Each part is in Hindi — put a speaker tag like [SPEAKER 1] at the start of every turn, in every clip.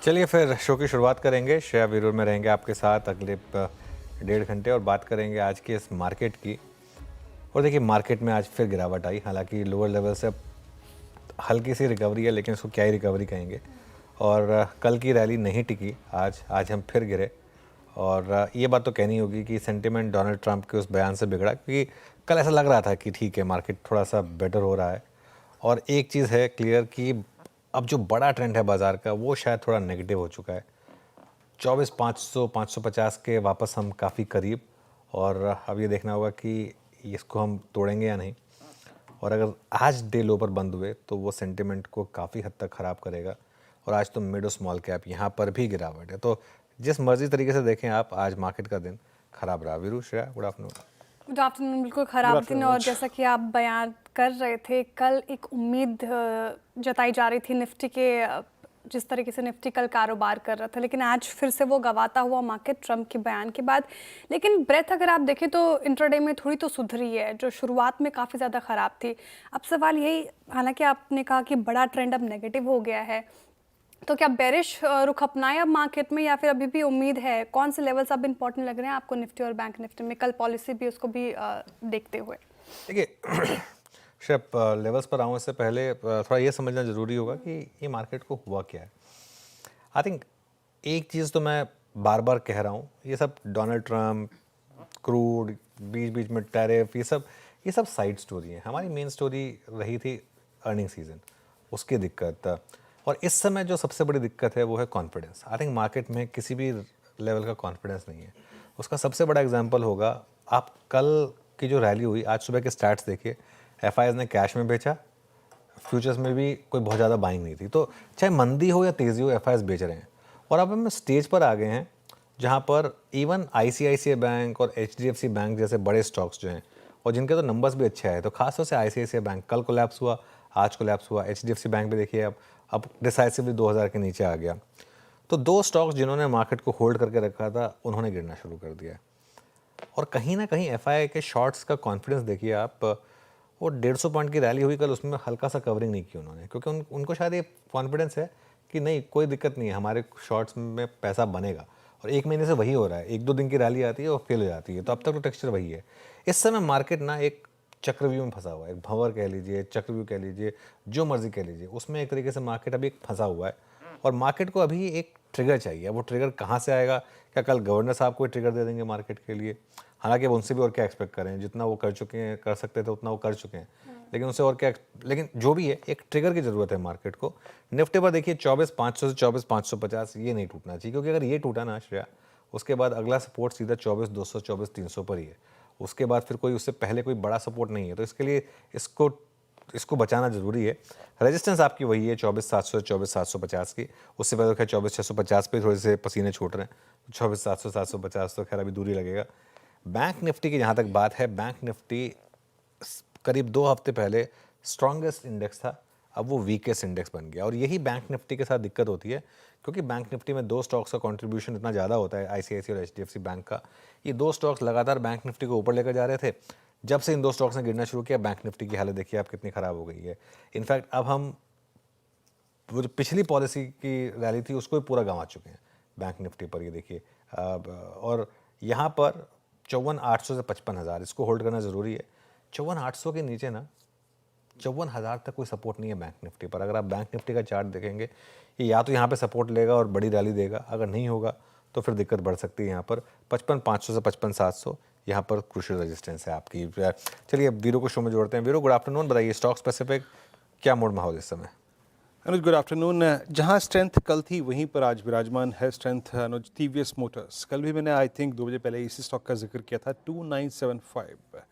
[SPEAKER 1] चलिए फिर शो की शुरुआत करेंगे। श्रेया वीरूर में रहेंगे आपके साथ अगले 1.5 घंटे और बात करेंगे आज के इस मार्केट की। और देखिए मार्केट में आज फिर गिरावट आई, हालांकि लोअर लेवल से हल्की सी रिकवरी है, लेकिन उसको क्या ही रिकवरी कहेंगे। और कल की रैली नहीं टिकी, आज हम फिर गिरे। और ये बात तो कहनी होगी कि सेंटिमेंट डोनाल्ड ट्रंप के उस बयान से बिगड़ा, क्योंकि कल ऐसा लग रहा था कि ठीक है मार्केट थोड़ा सा बेटर हो रहा है। और एक चीज़ है क्लियर कि अब जो बड़ा ट्रेंड है बाज़ार का वो शायद थोड़ा नेगेटिव हो चुका है। 24,500 550 के वापस हम काफ़ी करीब। और अब ये देखना होगा कि इसको हम तोड़ेंगे या नहीं। और अगर आज डे लो पर बंद हुए तो वो सेंटिमेंट को काफ़ी हद तक ख़राब करेगा। और आज तो मिड और स्मॉल कैप यहाँ पर भी गिरावट है, तो जिस मर्जी तरीके से देखें आप, आज मार्केट का दिन ख़राब रहा। Veeru, Shreya, good afternoon.
[SPEAKER 2] Good afternoon. बिल्कुल खराब दिन, और जैसा कि आप बयान कर रहे थे, कल एक उम्मीद जताई जा रही थी निफ्टी के, जिस तरीके से निफ्टी कल कारोबार कर रहा था, लेकिन आज फिर से वो गवाता हुआ मार्केट ट्रंप के बयान के बाद। लेकिन ब्रेथ अगर आप देखें तो इंट्राडे में थोड़ी तो सुधरी है, जो शुरुआत में काफ़ी ज़्यादा ख़राब थी। अब सवाल यही, हालांकि आपने कहा कि बड़ा ट्रेंड अब नेगेटिव हो गया है, तो क्या बेरिश रुख अपनाए अब मार्केट में, या फिर अभी भी उम्मीद है? कौन से लेवल्स अब इंपॉर्टेंट लग रहे हैं आपको निफ्टी और बैंक निफ्टी में, कल पॉलिसी भी उसको भी देखते हुए?
[SPEAKER 1] देखिए शिप लेवल्स पर आऊँ इससे पहले थोड़ा ये समझना ज़रूरी होगा कि ये मार्केट को हुआ क्या है। आई थिंक एक चीज़ तो मैं बार बार कह रहा हूँ, ये सब डोनाल्ड ट्रम्प, क्रूड, बीच बीच में टैरिफ, ये सब साइड स्टोरी है। हमारी मेन स्टोरी रही थी अर्निंग सीजन, उसकी दिक्कत। और इस समय जो सबसे बड़ी दिक्कत है वो है कॉन्फिडेंस। आई थिंक मार्केट में किसी भी लेवल का कॉन्फिडेंस नहीं है। उसका सबसे बड़ा एग्जांपल होगा, आप कल की जो रैली हुई, आज सुबह के स्टैट्स देखिए। एफआईआईज ने कैश में बेचा, फ्यूचर्स में भी कोई बहुत ज़्यादा बाइंग नहीं थी। तो चाहे मंदी हो या तेज़ी हो, एफआईआईज बेच रहे हैं। और अब हम स्टेज पर आ गए हैं जहाँ पर इवन आईसीआईसीआई बैंक और एचडीएफसी बैंक जैसे बड़े स्टॉक्स जो हैं, और जिनके तो नंबर्स भी अच्छे आए, तो खासतौर से आईसीआईसीआई बैंक कल कोलैप्स हुआ, आज कोलैप्स हुआ। एचडीएफसी बैंक भी देखिए अब डिसाइसिवली 2000 के नीचे आ गया। तो दो स्टॉक्स जिन्होंने मार्केट को होल्ड करके रखा था, उन्होंने गिरना शुरू कर दिया। और कहीं ना कहीं एफआईआई के शॉर्ट्स का कॉन्फिडेंस देखिए आप। वो 150 पॉइंट की रैली हुई कल, उसमें हल्का सा कवरिंग नहीं की उन्होंने, क्योंकि उनको शायद ये कॉन्फिडेंस है कि नहीं, कोई दिक्कत नहीं है, हमारे शॉर्ट्स में पैसा बनेगा। और एक महीने से वही हो रहा है, 1-2 दिन की रैली आती है और फेल हो जाती है। तो अब तक तो टेक्सचर वही है। इस समय मार्केट ना एक चक्रव्यूह में फंसा हुआ है, एक भंवर कह लीजिए, चक्रव्यूह कह लीजिए, जो मर्जी कह लीजिए, उसमें एक तरीके से मार्केट अभी एक फंसा हुआ है। और मार्केट को अभी एक ट्रिगर चाहिए। वो ट्रिगर कहाँ से आएगा? क्या कल गवर्नर साहब कोई ट्रिगर दे देंगे मार्केट के लिए? हालांकि अब उनसे भी और क्या एक्सपेक्ट करें, जितना वो कर चुके हैं, कर सकते थे उतना वो कर चुके हैं, लेकिन उनसे और क्या। लेकिन जो भी है, एक ट्रिगर की जरूरत है मार्केट को। निफ्टी पर देखिए 24,500 से 24,550 ये नहीं टूटना चाहिए, क्योंकि अगर ये टूटा ना श्रेया, उसके बाद अगला सपोर्ट सीधा 24,200 24,300 पर ही है। उसके बाद फिर कोई उससे पहले कोई बड़ा सपोर्ट नहीं है। तो इसके लिए इसको बचाना जरूरी है। रेजिस्टेंस आपकी वही है 24,700 24,750 की। उससे पहले खैर 24,650 पे थोड़े से पसीने छूट रहे हैं। 24,700 750 तो खैर अभी दूरी लगेगा। बैंक निफ्टी की जहाँ तक बात है, बैंक निफ्टी करीब 2 हफ्ते पहले स्ट्रॉन्गेस्ट इंडेक्स था, अब वो वीकेस्ट इंडेक्स बन गया। और यही बैंक निफ्टी के साथ दिक्कत होती है, क्योंकि बैंक निफ्टी में 2 स्टॉक्स का कंट्रीब्यूशन इतना ज़्यादा होता है, आईसीआईसीआई और एचडीएफसी बैंक का। ये 2 स्टॉक्स लगातार बैंक निफ्टी को ऊपर लेकर जा रहे थे। जब से इन 2 स्टॉक्स ने गिरना शुरू किया, बैंक निफ्टी की हालत देखिए आप कितनी ख़राब हो गई है। इनफैक्ट अब हम वो जो पिछली पॉलिसी की रैली थी उसको भी पूरा गंवा चुके हैं बैंक निफ्टी पर। ये देखिए और यहाँ पर 54,800 से 55,000 इसको होल्ड करना ज़रूरी है। 54,800 के नीचे ना 54,000 तक कोई सपोर्ट नहीं है बैंक निफ्टी पर। अगर आप बैंक निफ्टी का चार्ट देखेंगे, ये या तो यहाँ पे सपोर्ट लेगा और बड़ी रैली देगा, अगर नहीं होगा तो फिर दिक्कत बढ़ सकती है। यहाँ पर 55,500 से 55,700 यहाँ पर क्रूशियल रेजिस्टेंस है आपकी। चलिए अब वीरो को शो में जोड़ते हैं। वीरो, गुड आफ्टरनून। बताइए स्टॉक स्पेसिफिक क्या मूड माहौल इस समय?
[SPEAKER 3] अनुज, गुड आफ्टरनून। जहां स्ट्रेंथ कल थी वहीं पर आज विराजमान है स्ट्रेंथ। अनुज, टीवीएस मोटर्स, कल भी मैंने आई थिंक 2 बजे पहले इसी स्टॉक का जिक्र किया था। 2975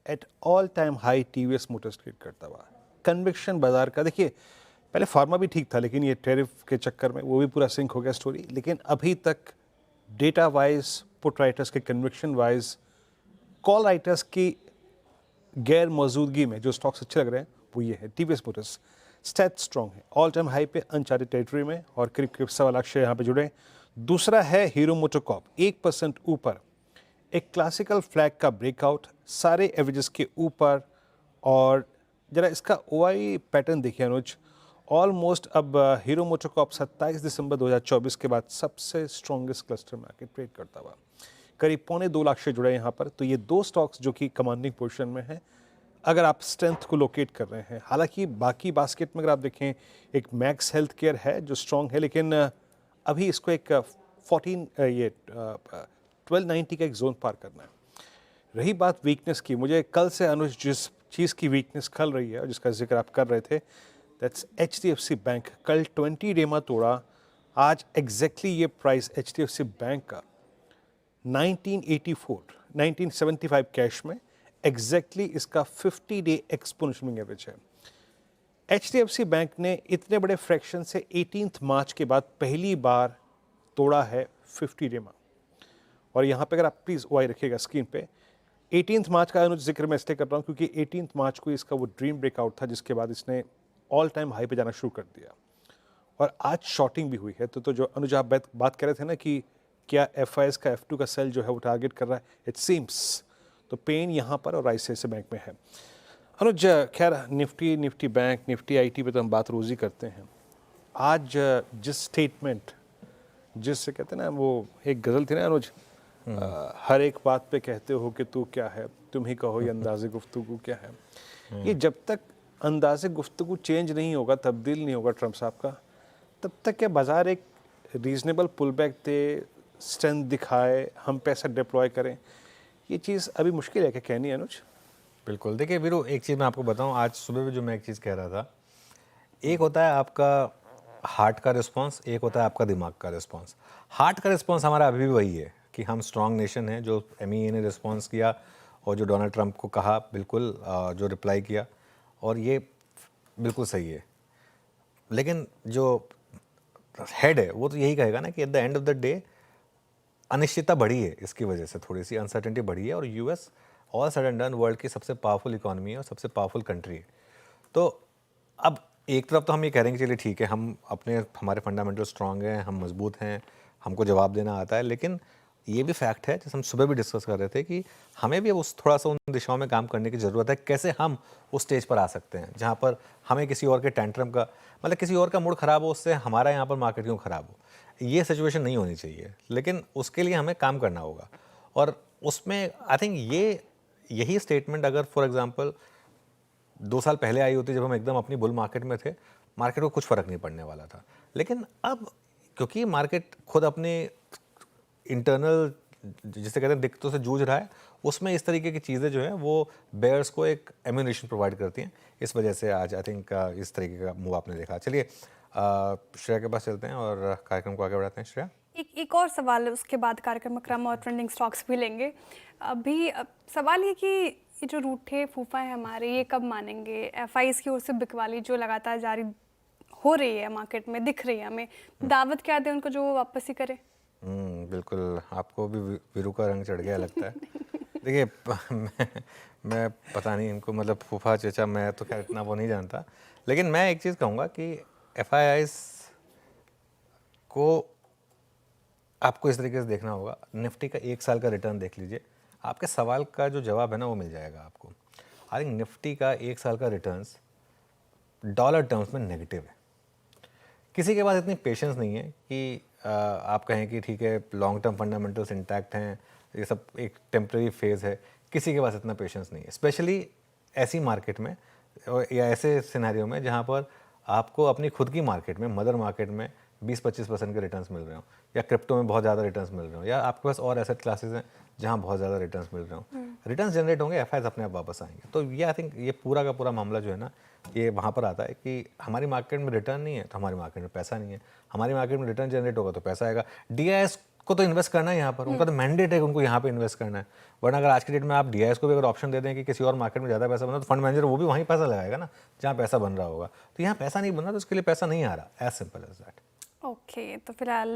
[SPEAKER 3] at all time high TVS Motors trade करता हुआ। कन्विक्शन बाजार का देखिए, पहले फार्मा भी ठीक था, लेकिन ये टैरिफ के चक्कर में वो भी पूरा सिंक हो गया स्टोरी। लेकिन अभी तक डेटा वाइज, पुट राइटर्स के कन्विक्शन वाइज, कॉल राइटर्स की गैर मौजूदगी में जो स्टॉक्स अच्छे लग रहे हैं वो ये है। टीवीएस मोटर्स स्टैट स्ट्रॉन्ग है, ऑल टाइम हाई पे, अनचार्टेड टेरिटरी में, और करीब करीब 1.25 लाख शेयर यहाँ पे जुड़े। दूसरा है हीरो मोटोकॉर्प, 1% ऊपर, एक क्लासिकल फ्लैग का ब्रेकआउट, सारे एवरेजेस के ऊपर। और जरा इसका ओआई पैटर्न देखिए अनुज, ऑलमोस्ट अब हीरो मोटर कॉर्प 27 दिसंबर 2024 के बाद सबसे स्ट्रॉन्गेस्ट क्लस्टर में आके ट्रेड करता हुआ करीब 2.25 लाख शेयर जुड़े हैं यहाँ पर। तो ये दो स्टॉक्स जो कि कमांडिंग पोजीशन में है, अगर आप स्ट्रेंथ को लोकेट कर रहे हैं। हालांकि बाकी बास्केट में अगर आप देखें, एक मैक्स हेल्थ केयर है जो स्ट्रॉन्ग है, लेकिन अभी इसको एक 1290 का एक जोन पार करना है। रही बात वीकनेस की, मुझे कल से अनुज जिस चीज़ की वीकनेस खल रही है और जिसका जिक्र आप कर रहे थे, दैट्स HDFC बैंक। कल 20 डेमा तोड़ा, आज एग्जैक्टली ये प्राइस HDFC बैंक का 1975 कैश में एग्जैक्टली इसका 50 डे एक्सपोनेंशियल एवरेज है। HDFC बैंक ने इतने बड़े फ्रैक्शन से 18 मार्च के बाद पहली बार तोड़ा है 50 डेमा। और यहाँ पे अगर आप प्लीज़ OI रखिएगा स्क्रीन पे, 18 मार्च का अनुज जिक्र मैं इसलिए कर रहा हूँ क्योंकि 18 मार्च को इसका वो ड्रीम ब्रेकआउट था जिसके बाद इसने ऑल टाइम हाई पे जाना शुरू कर दिया और आज शॉर्टिंग भी हुई है। तो जो अनुज आप बात कर रहे थे ना कि क्या FIS का F2 का सेल जो है वो टारगेट कर रहा है, इट सीम्स तो पेन यहाँ पर और ICICI बैंक में है। अनुज खैर निफ्टी बैंक, निफ्टी IT पे तो हम बात रोज़ ही करते हैं। आज जिस स्टेटमेंट, जिससे कहते हैं ना, वो एक गज़ल थी ना अनुज, हर एक बात पे कहते हो कि तू क्या है, तुम ही कहो ये अंदाज़े गुफ्तगू क्या है। ये जब तक अंदाज़े गुफ्तगू चेंज नहीं होगा, तब्दील नहीं होगा ट्रम्प साहब का, तब तक क्या बाज़ार एक रीज़नेबल पुल बैक दे, स्ट्रेंथ दिखाए, हम पैसा डिप्लॉय करें, ये चीज़ अभी मुश्किल है क्या कहनी है अनुज?
[SPEAKER 1] बिल्कुल। देखिए वीरू, एक चीज़ मैं आपको बताऊं, आज सुबह भी जो मैं एक चीज़ कह रहा था, एक होता है आपका हार्ट का रिस्पांस, एक होता है आपका दिमाग का रिस्पांस। हार्ट का रिस्पांस हमारा अभी भी वही है कि हम स्ट्रांग नेशन हैं, जो MEA ने रिस्पांस किया और जो डोनाल्ड ट्रंप को कहा, बिल्कुल जो रिप्लाई किया, और ये बिल्कुल सही है। लेकिन जो हेड है वो तो यही कहेगा ना कि at the end of the day अनिश्चितता बढ़ी है, इसकी वजह से थोड़ी सी अनसर्टेनिटी बढ़ी है, और US all sudden done world की सबसे पावरफुल इकोनॉमी है और सबसे पावरफुल कंट्री है। तो अब एक तरफ तो हम ये कह रहे हैं कि चलिए ठीक है, हम हमारे फंडामेंटल स्ट्रांग हैं, हम मजबूत हैं, हमको जवाब देना आता है, लेकिन ये भी फैक्ट है, जैसे हम सुबह भी डिस्कस कर रहे थे, कि हमें भी उस थोड़ा सा उन दिशाओं में काम करने की ज़रूरत है। कैसे हम उस स्टेज पर आ सकते हैं जहाँ पर हमें किसी और के टेंट्रम का, मतलब किसी और का मूड ख़राब हो, उससे हमारा यहाँ पर मार्केट क्यों ख़राब हो, ये सिचुएशन नहीं होनी चाहिए। लेकिन उसके लिए हमें काम करना होगा, और उसमें आई थिंक यही स्टेटमेंट अगर फॉर एग्जांपल 2 साल पहले आई होती, जब हम एकदम अपनी बुल मार्केट में थे, मार्केट को कुछ फ़र्क नहीं पड़ने वाला था। लेकिन अब क्योंकि मार्केट खुद अपने इंटरनल, जिसे कहते हैं, दिक्कतों से जूझ रहा है, उसमें इस तरीके की चीज़ें जो हैं वो बेयर्स को एक एम्यूनेशन प्रोवाइड करती हैं। इस वजह से आज आई थिंक इस तरीके का मूव आपने देखा। चलिए श्रेया के पास चलते हैं और कार्यक्रम को आगे बढ़ाते हैं। श्रेया,
[SPEAKER 2] एक और सवाल है, उसके बाद कार्यक्रम क्रम और ट्रेंडिंग स्टॉक्स भी लेंगे। अभी सवाल ये कि ये जो रूठे फूफा है हमारे, ये कब मानेंगे? FIs की ओर से बिकवाली जो लगातार जारी हो रही है मार्केट में, दिख रही है हमें, दावत क्या दें उनको जो वो वापस ही करे?
[SPEAKER 1] बिल्कुल, आपको भी वीरू का रंग चढ़ गया लगता है। देखिए मैं पता नहीं इनको, मतलब फूफा चचा, मैं तो खैर इतना वो नहीं जानता, लेकिन मैं एक चीज़ कहूँगा कि FIs को आपको इस तरीके से देखना होगा। निफ्टी का 1 साल का रिटर्न देख लीजिए, आपके सवाल का जो जवाब है ना वो मिल जाएगा आपको। आई थिंक निफ्टी का 1 साल का रिटर्न्स डॉलर टर्म्स में नेगेटिव है। किसी के पास इतनी पेशेंस नहीं है कि आप कहें कि ठीक है, लॉन्ग टर्म फंडामेंटल्स इंटैक्ट हैं, ये सब एक टेम्प्रेरी फेज़ है। किसी के पास इतना पेशेंस नहीं है, स्पेशली ऐसी मार्केट में या ऐसे सिनेरियो में जहाँ पर आपको अपनी खुद की मार्केट में, मदर मार्केट में 20-25% के रिटर्न्स मिल रहे हो, या क्रिप्टो में बहुत ज़्यादा रिटर्न्स मिल रहे हो, या आपके पास और एसेट क्लासेस हैं जहाँ बहुत ज़्यादा रिटर्न्स मिल रहे हो। रिटर्न्स जनरेट होंगे, FIs अपने आप वापस आएंगे। तो ये आई थिंक ये पूरा का पूरा मामला जो है ना, ये वहाँ पर आता है कि हमारी मार्केट में रिटर्न नहीं है तो हमारी मार्केट में पैसा नहीं है, हमारी मार्केट में रिटर्न जनरेट होगा तो पैसा आएगा। DIS को तो इन्वेस्ट करना है यहाँ पर, उनका तो मैंडेट है कि उनको यहाँ पे इन्वेस्ट करना है। वरना अगर आज की डेट में आप DIS को भी अगर ऑप्शन दे दें कि किसी और मार्केट में ज़्यादा पैसा बना, तो फंड मैनेजर वो भी वहीं पैसा लगाएगा ना जहाँ पैसा बन रहा होगा। तो यहाँ पैसा नहीं बन रहा तो उसके लिए पैसा नहीं आ रहा, as simple as that.
[SPEAKER 2] Okay, तो फिलहाल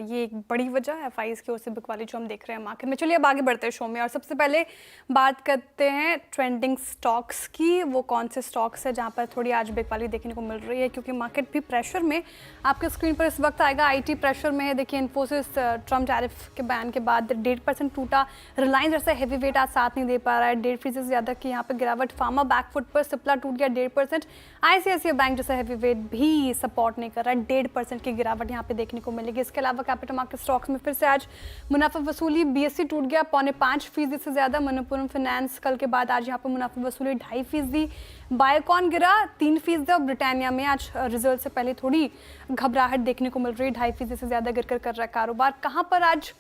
[SPEAKER 2] ये एक बड़ी वजह है एफआईज की ओर से बिकवाली जो हम देख रहे हैं मार्केट में। चलिए अब आगे बढ़ते हैं शो में और सबसे पहले बात करते हैं ट्रेंडिंग स्टॉक्स की। वो कौन से स्टॉक्स है जहां पर थोड़ी आज बिकवाली देखने को मिल रही है, क्योंकि मार्केट भी प्रेशर में आपके स्क्रीन पर इस वक्त आएगा। आईटी प्रेशर में है। देखिए इन्फोसिस ट्रम्प टैरिफ के बैन के बाद 1.5% टूटा। रिलायंस जैसे हैवी वेट आज साथ नहीं दे पा रहा है, 1.5% से ज़्यादा की यहाँ पे गिरावट। फार्मा बैकफुट पर, सिप्ला टूट गया 1.5%। आईसीआईसीआई बैंक जैसा हैवी वेट भी सपोर्ट नहीं कर रहा है, 1.5% की गिरावट यहाँ पे देखने को मिलेगी। इसके अलावा कैपिटल मार्केट स्टॉक्स में फिर से आज मुनाफा वसूली। बीएससी टूट गया 0.5% से ज्यादा। मनप्पुरम फाइनेंस कल के बाद आज यहाँ पे मुनाफा वसूली 2.5%। बायोकॉन गिरा 3% और ब्रिटानिया में आज रिजल्ट से पहले थोड़ी घबराहट देखने को मिल रही है, 2.5% से ज्यादा गिरकर कर रहा है कारोबार। कहाँ पर आज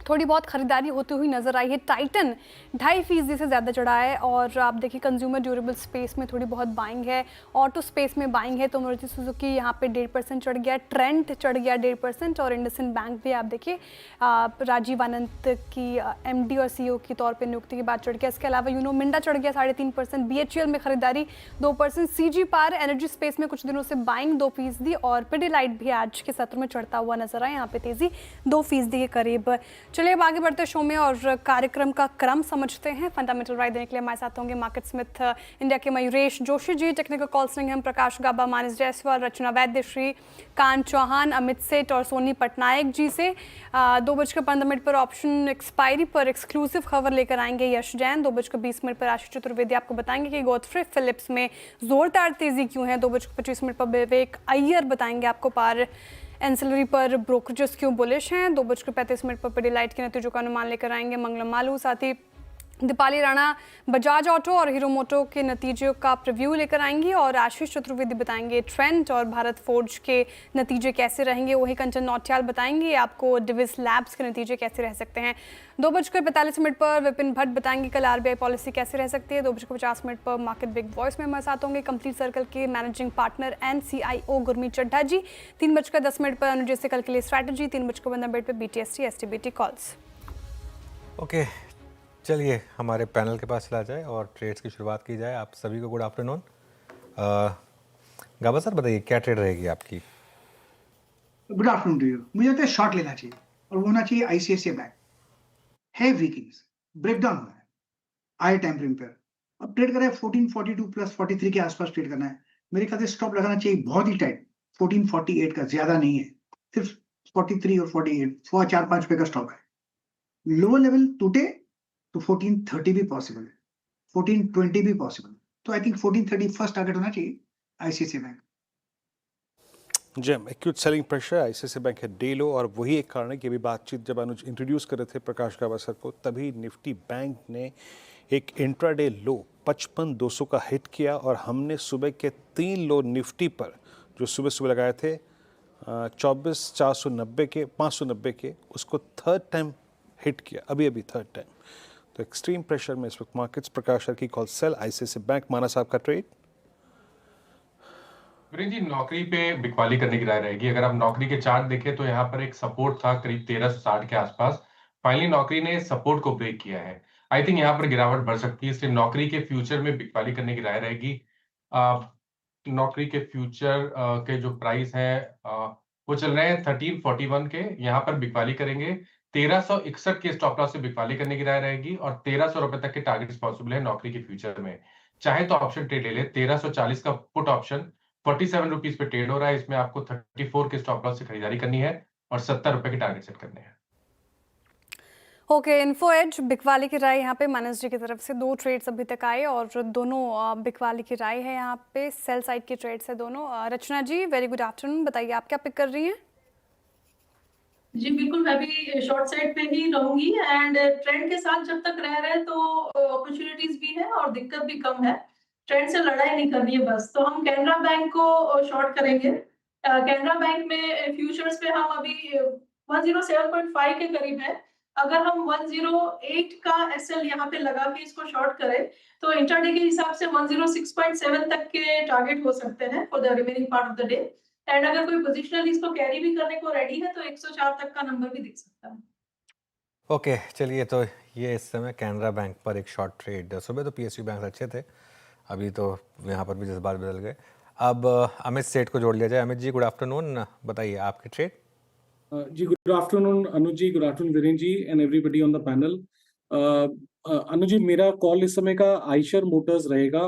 [SPEAKER 2] थोड़ी बहुत खरीदारी होती हुई नजर आई है। टाइटन 2.5% से ज़्यादा चढ़ा है। और आप देखिए कंज्यूमर ड्यूरेबल स्पेस में थोड़ी बहुत बाइंग है, ऑटो स्पेस में बाइंग है। तो मारुति सुजुकी यहाँ पे 1.5% चढ़ गया, ट्रेंट चढ़ गया 1.5% और इंडसइंड बैंक भी आप देखिए राजीव आनंद की एमडी और सीईओ के तौर पे नियुक्ति के बाद चढ़ गया। इसके अलावा यूनो मिंडा चढ़ गया 3.5%। बीएचईएल में खरीदारी 2%। सीजी पार एनर्जी स्पेस में कुछ दिनों से बाइंग 2% और पिडिलाइट भी आज के सत्र में चढ़ता हुआ नजर आया, यहाँ पे तेजी 2% के करीब। चलिए अब आगे बढ़ते शो में और कार्यक्रम का क्रम समझते हैं। फंडामेंटल राय देने के लिए हमारे साथ होंगे मार्केट स्मिथ इंडिया के मयूरेश जोशी जी, टेक्निकल कॉल सिंह प्रकाश गाबा, मानस जायसवाल, रचना वैद्य, श्री कांत चौहान, अमित सेठ और सोनी पटनायक जी से 2:15 पर ऑप्शन एक्सपायरी पर एक्सक्लूसिव खबर लेकर आएंगे यश जैन। 2:20 पर आशीष चतुर्वेदी आपको बताएंगे कि गॉडफ्रे फिलिप्स में जोरदार तेजी क्यों है। 2:25 पर विवेक अय्यर बताएंगे आपको पार एंसिलरी पर ब्रोकरेजेस क्यों बुलिश हैं। 2:35 पर पिडिलाइट के नतीजों का अनुमान लेकर आएंगे मंगलम मालू, साथ ही दीपाली राणा बजाज ऑटो और हीरो मोटो के नतीजों का प्रीव्यू लेकर आएंगी और आशीष चतुर्वेदी बताएंगे ट्रेंट और भारत फोर्ज के नतीजे कैसे रहेंगे। वही कंचन नौटियाल बताएंगे आपको डिविस लैब्स के नतीजे कैसे रह सकते हैं। 2:45 पर विपिन भट्ट बताएंगे कल आरबीआई पॉलिसी कैसे रह सकती है। 2:50 पर मार्केट बिग वॉइस में हमारे साथ होंगे कंप्लीट सर्कल के managing partner and CIO Gurmeet Chadha ji. 3:10 पर अनुजय से कल के लिए स्ट्रैटेजी। 3:15 पर बीटीएसटी एसटीबीटी कॉल्स।
[SPEAKER 1] ओके, चलिए हमारे पैनल के पास चला जाए और ट्रेड्स की शुरुआत की जाए। आप सभी को गुड आफ्टरनून। गाबा सर बताइए क्या ट्रेड रहेगी आपकी?
[SPEAKER 4] Good afternoon to you. मुझे लगता है शॉर्ट लेना चाहिए और वो होना चाहिए आईसीआईसीआई बैंक। है वीकनेस, ब्रेकडाउन हुआ है हाई टाइम फ्रेम पर। अब ट्रेड कर रहा है 1442 प्लस 43 के आसपास ट्रेड करना है। मेरे ख्याल से स्टॉप लगाना चाहिए बहुत ही टाइट, 1448 का, ज्यादा नहीं है, सिर्फ 43 और 48 4-5 पे का स्टॉप है। लोअर लेवल टूटे तो 1430 भी पॉसिबल है, 1420 भी पॉसिबल। तो आई थिंक 1430 फर्स्ट टारगेट होना चाहिए ICICI bank.
[SPEAKER 3] Jam acute selling pressure ICICI bank है डे लो, और वही एक कारण है कि अभी बातचीत जब अनुज इंट्रोड्यूस कर रहे थे प्रकाश गाबा सर को, तभी निफ्टी बैंक ने एक इंट्राडे लो 55,200 का हिट किया और हमने सुबह के 3 लो निफ्टी पर जो सुबह सुबह लगाए थे 24,490 के 590 के, उसको थर्ड टाइम हिट किया, अभी अभी थर्ड टाइम। तो एक्सट्रीम प्रेशर में इस वक्त मार्केट्स। प्रकाश सर की कॉल सेल आईसीआईसीआई बैंक। माना साहब का ट्रेड।
[SPEAKER 5] वीरेंद्र जी, नौकरी पे बिकवाली करने की राय रहेगी। अगर आप नौकरी के चार्ट देखें तो यहाँ पर एक सपोर्ट था करीब 1360 के आसपास। फाइनली नौकरी ने सपोर्ट को ब्रेक किया है। आई थिंक यहाँ पर गिरावट बढ़ सकती है, इसलिए नौकरी के फ्यूचर में बिकवाली करने की राय रहेगी। नौकरी के फ्यूचर के जो प्राइस है वो चल रहे हैं 1341 के। यहाँ पर बिकवाली करेंगे। 1361 के स्टॉप लॉस से बिकवाली करने की राय रहेगी और 1300 रुपए तक के टारगेट्स पॉसिबल है नौकरी के फ्यूचर में। चाहे तो ऑप्शन ट्रेड ले ले। 1340 का पुट ऑप्शन 47 रुपीज पे ट्रेड हो रहा है। इसमें आपको 34 के स्टॉप लॉस से खरीदारी करनी है और 70 रुपए के टारगेट सेट करने हैं।
[SPEAKER 2] ओके, इन्फो एज बिकवाली की राय यहाँ पे मानस जी की तरफ से 2 ट्रेड्स अभी तक आए और दोनों बिकवाली की राय है। यहाँ पे सेल साइड की ट्रेड्स है दोनों। रचना जी वेरी गुड आफ्टरनून, बताइए आप क्या पिक कर रही हैं?
[SPEAKER 6] जी बिल्कुल, मैं भी शॉर्ट साइड पे ही रहूंगी एंड ट्रेंड के साथ जब तक रह रहे हैं तो अपॉर्चुनिटीज भी है और दिक्कत भी कम है। ट्रेंड से लड़ाई नहीं करनी है बस। तो हम कैनरा बैंक को शॉर्ट करेंगे। कैनरा बैंक में फ्यूचर्स पे हम अभी 107.5 के करीब है। अगर हम 108 का एसएल यहाँ पे लगा के इसको शॉर्ट करें तो इंट्राडे के हिसाब से 106.7 तक के टारगेट हो सकते हैं for the remaining part of the day. And अगर कोई पोजिशनल इसको कैरी भी करने को रेडी है तो 104 तक का नंबर भी दिख सकता है।
[SPEAKER 1] ओके, चलिए तो ये इस समय कैनरा बैंक पर एक शॉर्ट ट्रेड। सुबह तो पीएसयू बैंक अच्छे थे, अभी तो यहाँ पर भी जज्बात बदल गए। अब अमित सेठ को जोड़ लिया जाए। अमित जी, गुड आफ्टरनून, बताइए आपके ट्रेड।
[SPEAKER 7] जी good afternoon Anuj ji, good afternoon Viren ji and everybody on the panel. Anuj ji, मेरा कॉल इस समय का आइशर मोटर्स रहेगा।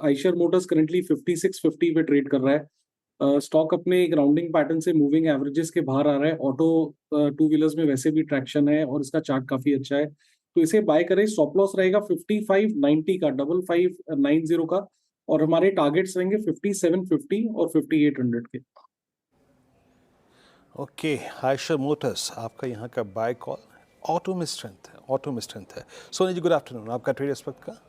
[SPEAKER 7] आइशर मोटर्स करंटली 5650 पे ट्रेड कर रहा है। स्टॉक अपने एक राउंडिंग पैटर्न से मूविंग एवरेजेस के बाहर आ रहा है। ऑटो टू व्हीलर्स में वैसे भी ट्रैक्शन है और इसका चार्ट काफी अच्छा है, तो इसे बाय करें। स्टॉप लॉस रहेगा 5590 का, 5590 का, और हमारे टारगेट्स रहेंगे 5750 और 5800 के।
[SPEAKER 3] ओके, आयशर मोटर्स आपका यहाँ का बाय कॉल। ऑटो में स्ट्रेंथ है, ऑटो में स्ट्रेंथ है। सोनी जी, गुड आफ्टरनून, आपका ट्रेड इस वक्त का।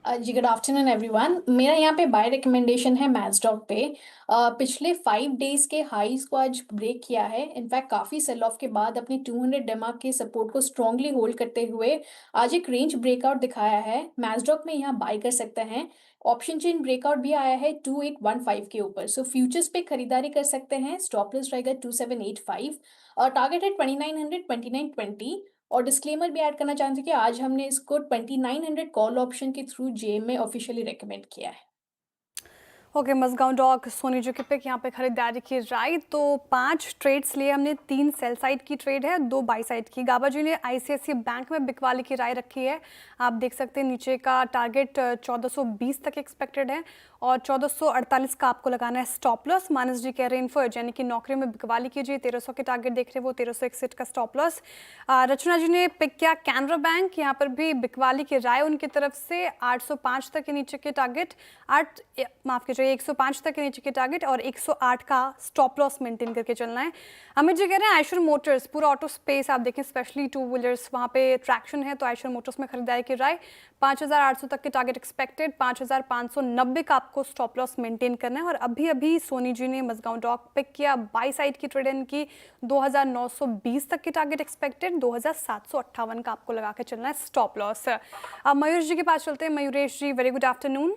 [SPEAKER 8] जी गुड आफ्टरनून एवरीवन। मेरा यहाँ पे बाय रिकमेंडेशन है मैजडॉक पे। पिछले 5 डेज के हाईज को आज ब्रेक किया है। इनफैक्ट काफ़ी सेल ऑफ के बाद अपने 200 डेमा के सपोर्ट को स्ट्रांगली होल्ड करते हुए आज एक रेंज ब्रेकआउट दिखाया है। मैजडॉक में यहाँ बाय कर सकते हैं। ऑप्शन चेन ब्रेकआउट भी आया है 2815 के ऊपर, सो फ्यूचर्स पे खरीदारी कर सकते हैं। स्टॉप लॉस रहेगा 2785 और टारगेट है 2900 2920। और डिस्क्लेमर भी ऐड करना चाहते हैं कि आज हमने इसको 2900 कॉल ऑप्शन के थ्रू जेएम में ऑफिशियली रेकमेंड किया है।
[SPEAKER 2] ओके, मजगांव डॉक सोनी जी के पिक यहाँ पे खरीदारी की राय। तो 5 ट्रेड्स लिए हमने, 3 सेल साइड की ट्रेड है, 2 बाई साइड की। गाबा जी ने आईसीआईसीआई बैंक में बिकवाली की राय रखी है। आप देख सकते हैं नीचे का टारगेट 1420 तक एक्सपेक्टेड है और 1448 का आपको लगाना है स्टॉप लॉस। मानस जी कह रहे हैं इन्फर्ज यानी कि नौकरी में बिकवाली कीजिए, 1300 के टारगेट देख रहे हैं वो, 1361 का स्टॉप लॉस। रचना जी ने पिक किया कैनरा बैंक, यहाँ पर भी बिकवाली की राय उनकी तरफ से। 805 तक के नीचे के टारगेट, 105 तक के नीचे के टारगेट और 108 का स्टॉप लॉस मेंटेन करके चलना है। अमित जी कह रहे हैं आयशर मोटर्स, पूरा ऑटो स्पेस आप देखें, स्पेशली टू व्हीलर्स, वहाँ पे ट्रैक्शन है, तो आयशर मोटर्स में खरीदारी की राय। 5800 तक के टारगेट एक्सपेक्टेड, 5590 का आपको स्टॉप लॉस मेंटेन करना है। और अभी अभी सोनी जी ने मजगांव डॉक पिक किया, बाई साइड की ट्रेड इनकी 2920 तक की टारगेट एक्सपेक्टेड, 2758 का आपको लगा के चलना है स्टॉप लॉस। अब मयूर जी के पास चलते हैं। मयूरेश जी, वेरी गुड आफ्टरनून,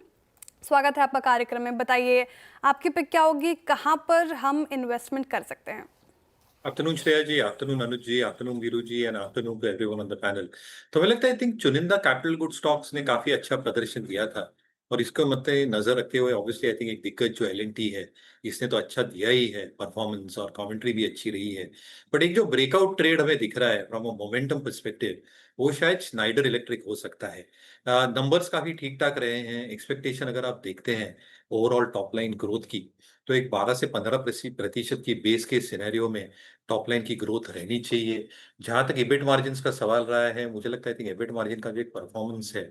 [SPEAKER 2] स्वागत है आपका कार्यक्रम में। बताइए आपकी पिक क्या होगी, कहाँ पर हम इन्वेस्टमेंट कर सकते हैं?
[SPEAKER 9] Afternoon Shreya ji, afternoon Anuj ji, afternoon Viru ji and afternoon to everyone on the panel. तो हमें लगता है आई थिंक चुनिंदा कैपिटल गुड स्टॉक्स ने काफी अच्छा प्रदर्शन दिया था और इसको मद्दे नजर रखते हुए ऑब्वियसली आई थिंक एक दिग्गज जो एलएनटी है, इसने तो अच्छा दिया ही है, परफॉर्मेंस और कमेंट्री भी अच्छी रही है। बट एक जो ब्रेकआउट ट्रेड हमें दिख रहा है फ्रॉम अ मोमेंटम पर्सपेक्टिव, वो शायद स्नाइडर इलेक्ट्रिक हो सकता है। नंबर्स काफी ठीक ठाक रहे हैं। एक्सपेक्टेशन अगर आप देखते हैं ओवरऑल टॉप लाइन ग्रोथ की, तो एक 12 से 15% की बेस के सिनेरियो में टॉप लाइन की ग्रोथ रहनी चाहिए। जहां तक एबिट मार्जिन का सवाल रहा है, मुझे लगता है एबिट मार्जिन का जो एक परफॉर्मेंस है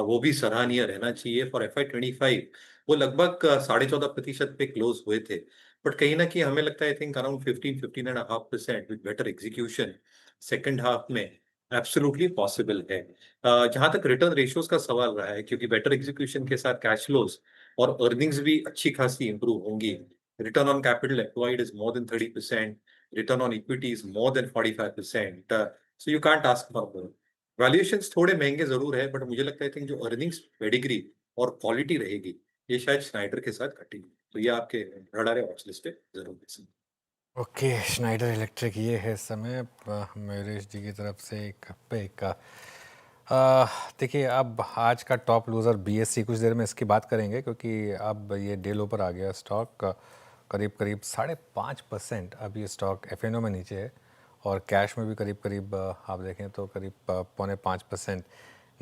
[SPEAKER 9] वो भी सराहनीय रहना चाहिए। फॉर FY25 वो लगभग 14.5% पे क्लोज हुए थे, बट कहीं ना कहीं हमें लगता है I think around 15-15.5% with better execution second half में एब्सोल्युटली पॉसिबल है। जहां तक रिटर्न रेशियोज का सवाल रहा है, क्योंकि बेटर एग्जीक्यूशन के साथ कैश फ्लोज और अर्निंग्स भी अच्छी खासी इंप्रूव होंगी। Return on capital employed is more than 30%, return on equity is more than 45%, so you can't ask for more. Valuations थोड़े महंगे जरूर है, बट मुझे लगता है थिंक जो अर्निंग्स पेडिग्री और क्वालिटी रहेगी, ये शायद स्नाइडर के साथ घटेगी। तो ये आपके रडार वॉच लिस्ट पे जरूर है।
[SPEAKER 1] ओके, स्नाइडर इलेक्ट्रिक ये है इस समय मयूरेश जी की तरफ से एक पिक। देखिए, अब आज का टॉप लूज़र बीएससी, कुछ देर में इसकी बात करेंगे क्योंकि अब ये डे लो पर आ गया स्टॉक। करीब 5.5% अब ये स्टॉक एफएनओ में नीचे है और कैश में भी करीब आप देखें तो करीब 4.5%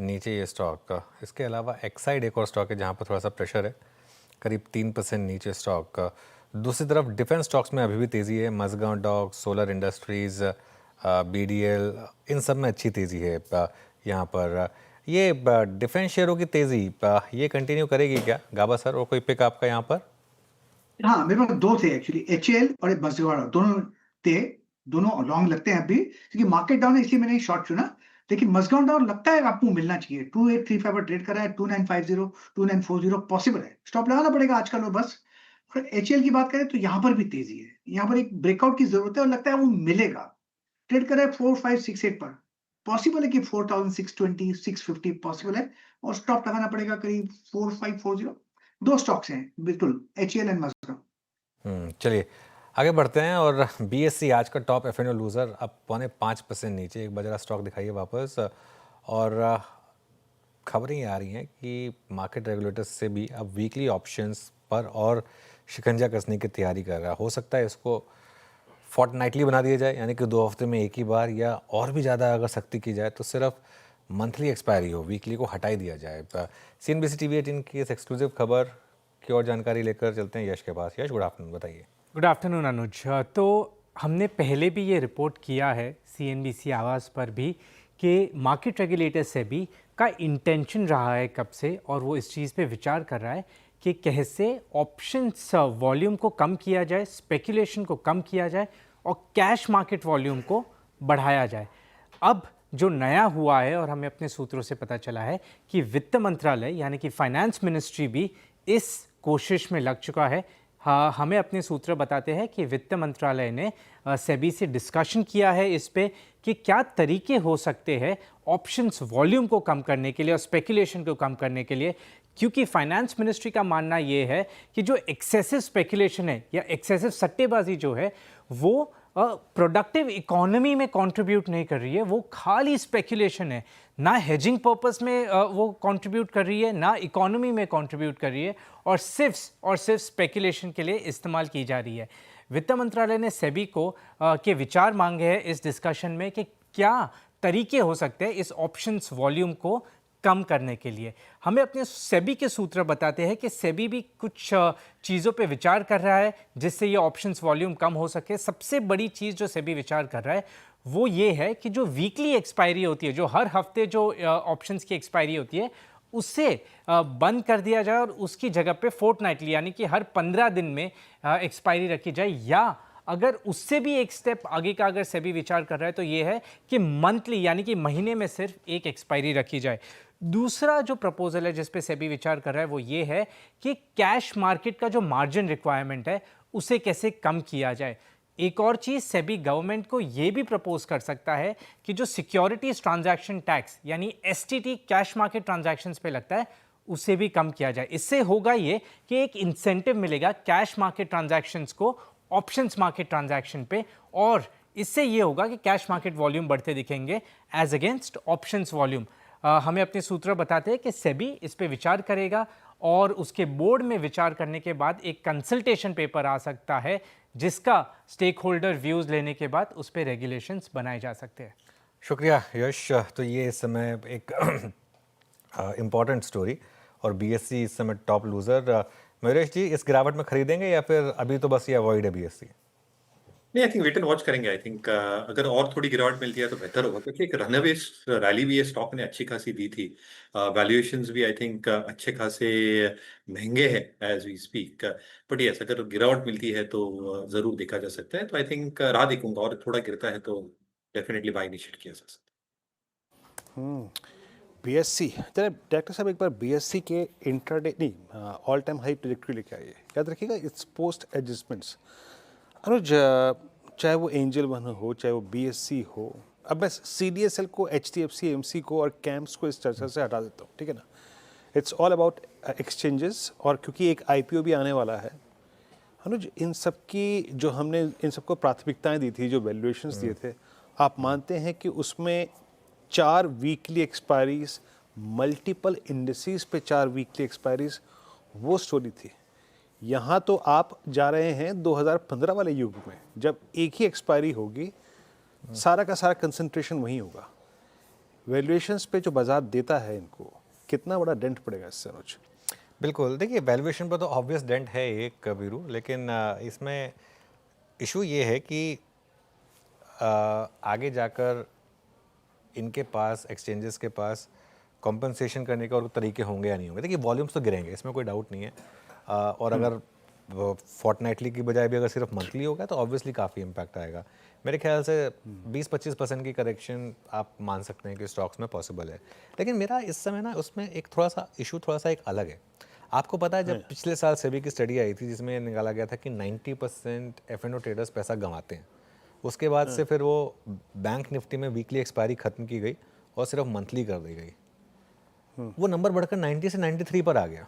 [SPEAKER 1] नीचे ये स्टॉक। इसके अलावा एक्साइड एक और स्टॉक है जहाँ पर थोड़ा सा प्रेशर है, करीब 3% नीचे स्टॉक। दूसरी तरफ डिफेंस स्टॉक्स में अभी भी तेज़ी है, Mazagon Dock, Solar Industries, BDL, इन सब में अच्छी तेज़ी है। यहाँ पर ये डिफेंस शेयरों की तेज़ी ये कंटिन्यू करेगी क्या गाबा सर, और कोई पिक आपका यहाँ पर?
[SPEAKER 4] हाँ, मेरे पास 2 थे एक्चुअली, एचएएल और मजगांव, दोनों थे, दोनों लॉन्ग लगते हैं अभी, क्योंकि मार्केट डाउन है इसलिए मैंने शॉर्ट चुना। देखिए मजगांव डाउन लगता है आपको मिलना चाहिए, 2835 पर ट्रेड कर रहा है, 2950 2940 पॉसिबल है, स्टॉप लगाना पड़ेगा आज का लो बस। और एचएएल की बात करें तो यहाँ पर भी तेजी है, यहाँ पर एक ब्रेकआउट की जरूरत है और लगता है वो मिलेगा। ट्रेड कर रहा है 4568 पर, पॉसिबल है कि 4620 650 पॉसिबल है और स्टॉप लगाना पड़ेगा करीब 4540। 2 स्टॉक्स हैं बिल्कुल, एचएएल एंड मजगांव।
[SPEAKER 1] चलिए आगे बढ़ते हैं। और बीएससी आज का टॉप एफएनओ लूज़र, अब 4.5% नीचे। एक बजरा स्टॉक दिखाइए वापस। और खबरें ये आ रही हैं कि मार्केट रेगुलेटर्स से भी अब वीकली ऑप्शंस पर और शिकंजा कसने की तैयारी कर रहा है। हो सकता है इसको फोर्टनाइटली बना दिया जाए, यानी कि 2 हफ्ते में एक ही बार, या और भी ज़्यादा अगर सख्ती की जाए तो सिर्फ मंथली एक्सपायरी हो, वीकली को हटा ही दिया जाए। CNBC TV18 की इस एक्सक्लूसिव खबर की और जानकारी लेकर चलते हैं यश के पास। यश, गुड आफ्टरनून, बताइए।
[SPEAKER 10] गुड आफ्टरनून अनुज। तो हमने पहले भी ये रिपोर्ट किया है CNBC आवाज़ पर भी कि मार्केट रेगुलेटर सेबी का इंटेंशन रहा है कब से, और वो इस चीज़ पे विचार कर रहा है कि कैसे ऑप्शंस वॉल्यूम को कम किया जाए, स्पेकुलेशन को कम किया जाए और कैश मार्केट वॉल्यूम को बढ़ाया जाए। अब जो नया हुआ है, और हमें अपने सूत्रों से पता चला है कि वित्त मंत्रालय यानी कि फाइनेंस मिनिस्ट्री भी इस कोशिश में लग चुका है। हाँ, हमें अपने सूत्र बताते हैं कि वित्त मंत्रालय ने सेबी से डिस्कशन किया है इस पे कि क्या तरीके हो सकते हैं ऑप्शंस वॉल्यूम को कम करने के लिए और स्पेकुलेशन को कम करने के लिए, क्योंकि फाइनेंस मिनिस्ट्री का मानना ये है कि जो एक्सेसिव स्पेकुलेशन है या एक्सेसिव सट्टेबाजी जो है वो प्रोडक्टिव इकोनॉमी में कंट्रीब्यूट नहीं कर रही है, वो खाली स्पेकुलेशन है, ना हेजिंग पर्पस में वो कंट्रीब्यूट कर रही है, ना इकोनॉमी में कंट्रीब्यूट कर रही है, और सिर्फ स्पेकुलेशन के लिए इस्तेमाल की जा रही है। वित्त मंत्रालय ने सेबी को के विचार मांगे हैं इस डिस्कशन में कि क्या तरीके हो सकते हैं इस ऑप्शंस वॉल्यूम को कम करने के लिए। हमें अपने सेबी के सूत्र बताते हैं कि सेबी भी कुछ चीज़ों पे विचार कर रहा है जिससे ये ऑप्शंस वॉल्यूम कम हो सके। सबसे बड़ी चीज़ जो सेबी विचार कर रहा है वो ये है कि जो वीकली एक्सपायरी होती है, जो हर हफ्ते जो ऑप्शंस की एक्सपायरी होती है, उससे बंद कर दिया जाए और उसकी जगह पे फोर्टनाइटली यानी कि हर 15 दिन में एक्सपायरी रखी जाए, या अगर उससे भी एक स्टेप आगे का अगर सेबी विचार कर रहा है तो ये है कि मंथली यानी कि महीने में सिर्फ एक एक्सपायरी रखी जाए। दूसरा जो प्रपोजल है जिस पे सेबी विचार कर रहा है वो ये है कि कैश मार्केट का जो मार्जिन रिक्वायरमेंट है उसे कैसे कम किया जाए। एक और चीज़, सेबी गवर्नमेंट को ये भी प्रपोज कर सकता है कि जो सिक्योरिटीज ट्रांजैक्शन टैक्स यानी STT कैश मार्केट ट्रांजैक्शंस पे लगता है उसे भी कम किया जाए। इससे होगा ये कि एक इंसेंटिव मिलेगा कैश मार्केट ट्रांजैक्शंस को ऑप्शंस मार्केट ट्रांजैक्शन पे, और इससे ये होगा कि कैश मार्केट वॉल्यूम बढ़ते दिखेंगे एज अगेंस्ट ऑप्शंस वॉल्यूम। हमें अपने सूत्र बताते हैं कि सेबी इस पे विचार करेगा और उसके बोर्ड में विचार करने के बाद एक कंसल्टेशन पेपर आ सकता है जिसका स्टेक होल्डर व्यूज़ लेने के बाद उस पर रेगुलेशंस बनाए जा सकते हैं।
[SPEAKER 1] शुक्रिया यश। तो ये इस समय एक इम्पॉर्टेंट स्टोरी, और BSE इस समय टॉप लूज़र। मयूरेश जी, इस गिरावट में खरीदेंगे या फिर अभी तो बस ये अवॉइड है BSE?
[SPEAKER 9] नहीं, I think wait and watch करेंगे। आई थिंक अगर और थोड़ी गिरावट मिलती है तो बेहतर होगा, क्योंकि एक रनअवे रैली भी ये स्टॉक ने अच्छी खासी दी थी। वैल्यूएशंस भी आई थिंक अच्छे खासे महंगे हैं as we speak. But yes, अगर गिरावट मिलती है तो जरूर देखा जा सकता है। तो आई थिंक राह देखूंगा, और थोड़ा गिरता है तो डेफिनेटली बाय इनिशिएट किया जा सकता है।
[SPEAKER 3] BSE, चलिए डायरेक्टर साहब एक बार BSE के इंट्राडे नहीं ऑल टाइम हाई ट्रेजेक्टरी लेके आइए। याद रखिएगा इट्स पोस्ट एडजस्टमेंट्स। अनुज, चाहे वो एंजल वन हो चाहे वो BSE हो, अब मैं CDSL को, HDFC AMC को और कैम्प्स को इस चर्चा से हटा देता हूँ, ठीक है ना। इट्स ऑल अबाउट एक्सचेंजेस, और क्योंकि एक IPO भी आने वाला है अनुज, इन सब की जो हमने इन सबको प्राथमिकताएं दी थी, जो वैल्यूएशंस दिए थे, आप मानते हैं कि उसमें 4 वीकली एक्सपायरीज, मल्टीपल इंडिसेस पे 4 वीकली एक्सपायरीज, वो स्टोरी थी। यहाँ तो आप जा रहे हैं 2015 वाले युग में, जब एक ही एक्सपायरी होगी, सारा का सारा कंसंट्रेशन वहीं होगा। वैल्यूएशंस पे जो बाजार देता है इनको, कितना बड़ा डेंट पड़ेगा इससे अनुज?
[SPEAKER 1] बिल्कुल, देखिए वैल्यूएशन पर तो ऑब्वियस डेंट है एक वीरू, लेकिन इसमें इशू ये है कि आगे जाकर इनके पास, एक्सचेंजेस के पास कॉम्पनसेशन करने के और तरीके होंगे या नहीं होंगे। देखिए वॉल्यूम्स तो गिरेंगे, इसमें कोई डाउट नहीं है, और अगर फोर्टनाइटली की बजाय भी अगर सिर्फ मंथली होगा तो ऑब्वियसली काफ़ी इम्पैक्ट आएगा। मेरे ख्याल से 20-25% की करेक्शन आप मान सकते हैं कि स्टॉक्स में पॉसिबल है। लेकिन मेरा इस समय ना उसमें एक थोड़ा सा एक अलग है। आपको पता है, जब पिछले साल सेबी की स्टडी आई थी जिसमें निकाला गया था कि 90% F&O ट्रेडर्स पैसा गंवाते हैं, उसके बाद से फिर वो बैंक निफ्टी में वीकली एक्सपायरी खत्म की गई और सिर्फ मंथली कर दी गई। वो नंबर बढ़कर 90 से 93 पर आ गया।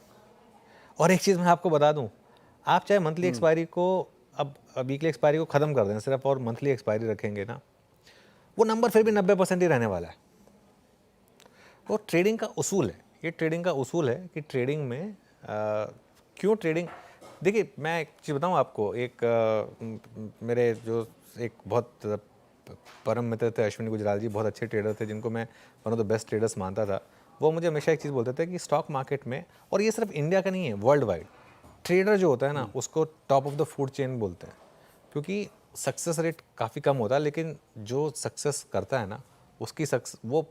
[SPEAKER 1] और एक चीज़ मैं आपको बता दूं, आप चाहे मंथली एक्सपायरी को अब वीकली एक्सपायरी को ख़त्म कर दें सिर्फ, और मंथली एक्सपायरी रखेंगे ना, वो नंबर फिर भी 90% ही रहने वाला है। वो ट्रेडिंग का उसूल है। ये ट्रेडिंग का उसूल है कि ट्रेडिंग में क्यों ट्रेडिंग, देखिए मैं एक चीज़ बताऊँ आपको, मेरे जो एक बहुत परम मित्र थे अश्विनी गुजराल जी, बहुत अच्छे ट्रेडर थे जिनको मैं one of the best traders मानता था। वो मुझे हमेशा एक चीज़ बोलते थे कि स्टॉक मार्केट में, और ये सिर्फ इंडिया का नहीं है, वर्ल्ड वाइड, ट्रेडर जो होता है ना उसको top of the food chain बोलते हैं, क्योंकि सक्सेस रेट काफ़ी कम होता है, लेकिन जो सक्सेस करता है ना उसकी वो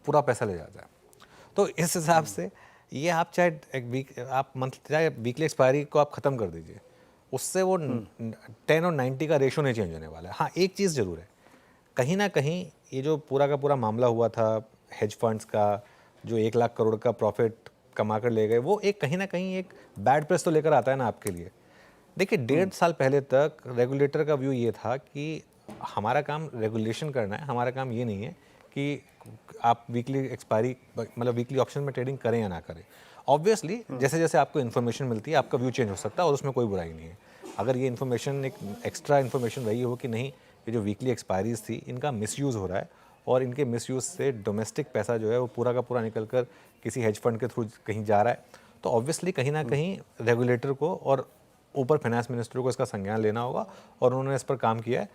[SPEAKER 1] पूरा पैसा ले जाता है। तो इस हिसाब से ये आप चाहे आप चाहे वीकली एक्सपायरी को आप ख़त्म कर दीजिए, उससे वो 10 और 90 का रेशो नहीं चेंज होने वाला है। हाँ, एक चीज़ ज़रूर है, कहीं ना कहीं ये जो पूरा का पूरा मामला हुआ था हेज फंड्स का, जो 1 लाख करोड़ का प्रॉफिट कमा कर ले गए, वो एक कहीं ना कहीं एक बैड प्रेस तो लेकर आता है ना आपके लिए। देखिए 1.5 साल पहले तक रेगुलेटर का व्यू ये था कि हमारा काम रेगुलेशन करना है, हमारा काम ये नहीं है कि आप वीकली एक्सपायरी मतलब वीकली ऑप्शन में ट्रेडिंग करें या ना करें। ऑब्वियसली जैसे जैसे आपको इन्फॉर्मेशन मिलती है आपका व्यू चेंज हो सकता है और उसमें कोई बुराई नहीं है। अगर ये इन्फॉर्मेशन एक एक्स्ट्रा इन्फॉर्मेशन रही हो कि नहीं ये जो वीकली एक्सपायरीज थी इनका मिसयूज़ हो रहा है और इनके मिसयूज़ से डोमेस्टिक पैसा जो है वो पूरा का पूरा निकल कर किसी हेज फंड के थ्रू कहीं जा रहा है, तो ऑब्वियसली कहीं ना कहीं रेगुलेटर को और ऊपर फाइनेंस मिनिस्टर को इसका संज्ञान लेना होगा और उन्होंने इस पर काम किया है,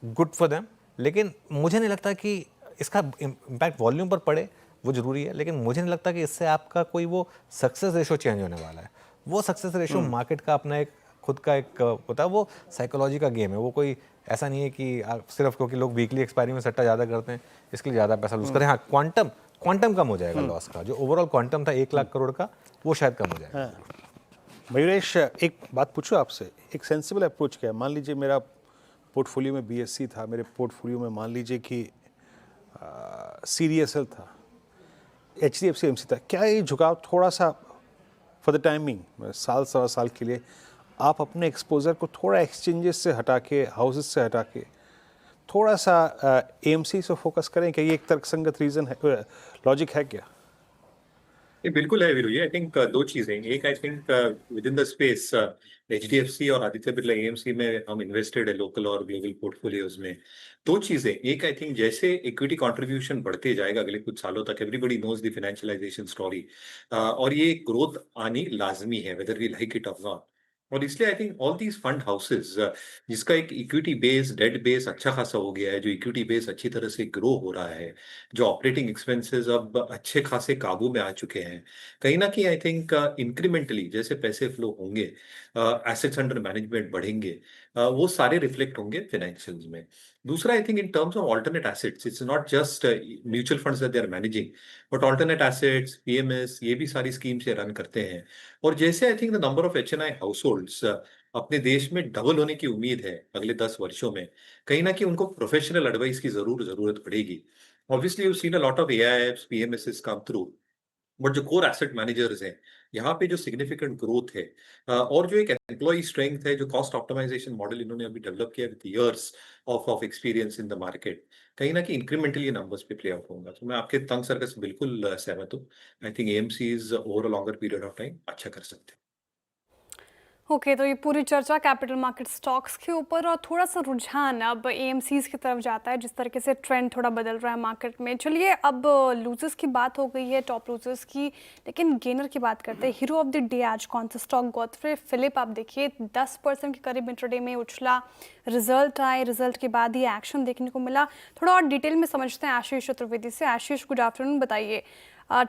[SPEAKER 1] गुड फॉर देम। लेकिन मुझे नहीं लगता कि इसका इम्पैक्ट वॉल्यूम पर पड़े, वो ज़रूरी है, लेकिन मुझे नहीं लगता कि इससे आपका कोई वो सक्सेस रेशो चेंज होने वाला है। वो सक्सेस रेशो मार्केट का अपना एक खुद का एक होता है, वो साइकोलॉजी का गेम है। वो कोई ऐसा नहीं है कि सिर्फ क्योंकि लोग वीकली एक्सपायरी में सट्टा ज़्यादा करते हैं इसके लिए ज़्यादा पैसा लूज करें। हाँ, क्वांटम कम हो जाएगा लॉस का, जो ओवरऑल क्वांटम था 1 लाख करोड़ का वो शायद कम हो जाएगा।
[SPEAKER 3] मयूरेश, एक बात पूछो आपसे, एक सेंसिबल अप्रोच क्या है? मान लीजिए मेरा पोर्टफोलियो में BSC था, मेरे पोर्टफोलियो में मान लीजिए कि CDSL था, HDFC AMC था, क्या ये झुकाव थोड़ा सा फॉर द टाइमिंग साल सवा साल के लिए आप अपने एक्सपोजर को थोड़ा एक्सचेंजेस से हटा के, हाउसेस से हटा के थोड़ा सा AMC से फोकस करें? क्या ये एक तर्कसंगत रीज़न है, लॉजिक है क्या?
[SPEAKER 9] ये बिल्कुल है वीरू जी। आई थिंक दो चीजें, एक I think with in the space HDFC और आदित्य बिरला AMC में हम इन्वेस्टेड है लोकल और ग्लोबल पोर्टफोलियोज में। दो चीजें, एक आई थिंक जैसे इक्विटी कंट्रीब्यूशन बढ़ते जाएगा अगले कुछ सालों तक, everybody knows the financialisation story, और ये ग्रोथ आनी लाजमी है वेदर वी लाइक इट और नॉट। और इसलिए I think all these fund houses जिसका एक इक्विटी बेस, डेट बेस अच्छा खासा हो गया है, जो इक्विटी बेस अच्छी तरह से ग्रो हो रहा है, जो ऑपरेटिंग एक्सपेंसेस अब अच्छे खासे काबू में आ चुके हैं, कहीं ना कहीं आई थिंक इंक्रीमेंटली जैसे पैसे फ्लो होंगे, एसेट्स अंडर मैनेजमेंट बढ़ेंगे, वो सारे रिफ्लेक्ट होंगे फाइनेंशियल्स में। दूसरा I think in terms of alternate assets, it's not just mutual funds that they are managing, but alternate assets, PMS, ये भी सारी स्कीम्स ये रन करते हैं। और जैसे I think the number of HNI households अपने देश में डबल होने की उम्मीद है अगले 10 वर्षों में, कहीं ना कहीं उनको प्रोफेशनल एडवाइस की जरूरत पड़ेगी। Obviously, you've seen a lot of AIFs, PMSs come through, but जो कोर एसेट मैनेजर्स हैं यहाँ पे जो सिग्निफिकेंट ग्रोथ है, और जो एक एम्प्लॉय स्ट्रेंथ है, जो कॉस्ट ऑप्टिमाइजेशन मॉडल इन्होंने अभी डेवलप किया with years of experience in the market, कहीं ना कहीं इंक्रीमेंटली ये नंबर्स पे प्ले आउट होगा। तो मैं आपके तंग सर्कल से बिल्कुल सहमत हूँ। I think AMCs over a longer period of time अच्छा कर सकते हैं।
[SPEAKER 2] ओके, तो ये पूरी चर्चा कैपिटल मार्केट स्टॉक्स के ऊपर और थोड़ा सा रुझान अब AMCs की तरफ जाता है, जिस तरीके से ट्रेंड थोड़ा बदल रहा है मार्केट में। चलिए, अब लूजर्स की बात हो गई है, टॉप लूजर्स की, लेकिन गेनर की बात करते हैं। हीरो ऑफ द डे आज कौन सा स्टॉक? गॉडफ्रे फिलिप, आप देखिए 10% के करीब इंट्राडे में उछला। रिजल्ट आए, रिजल्ट के बाद ही एक्शन देखने को मिला। थोड़ा और डिटेल में समझते हैं आशीष चतुर्वेदी से। आशीष, गुड आफ्टरनून, बताइए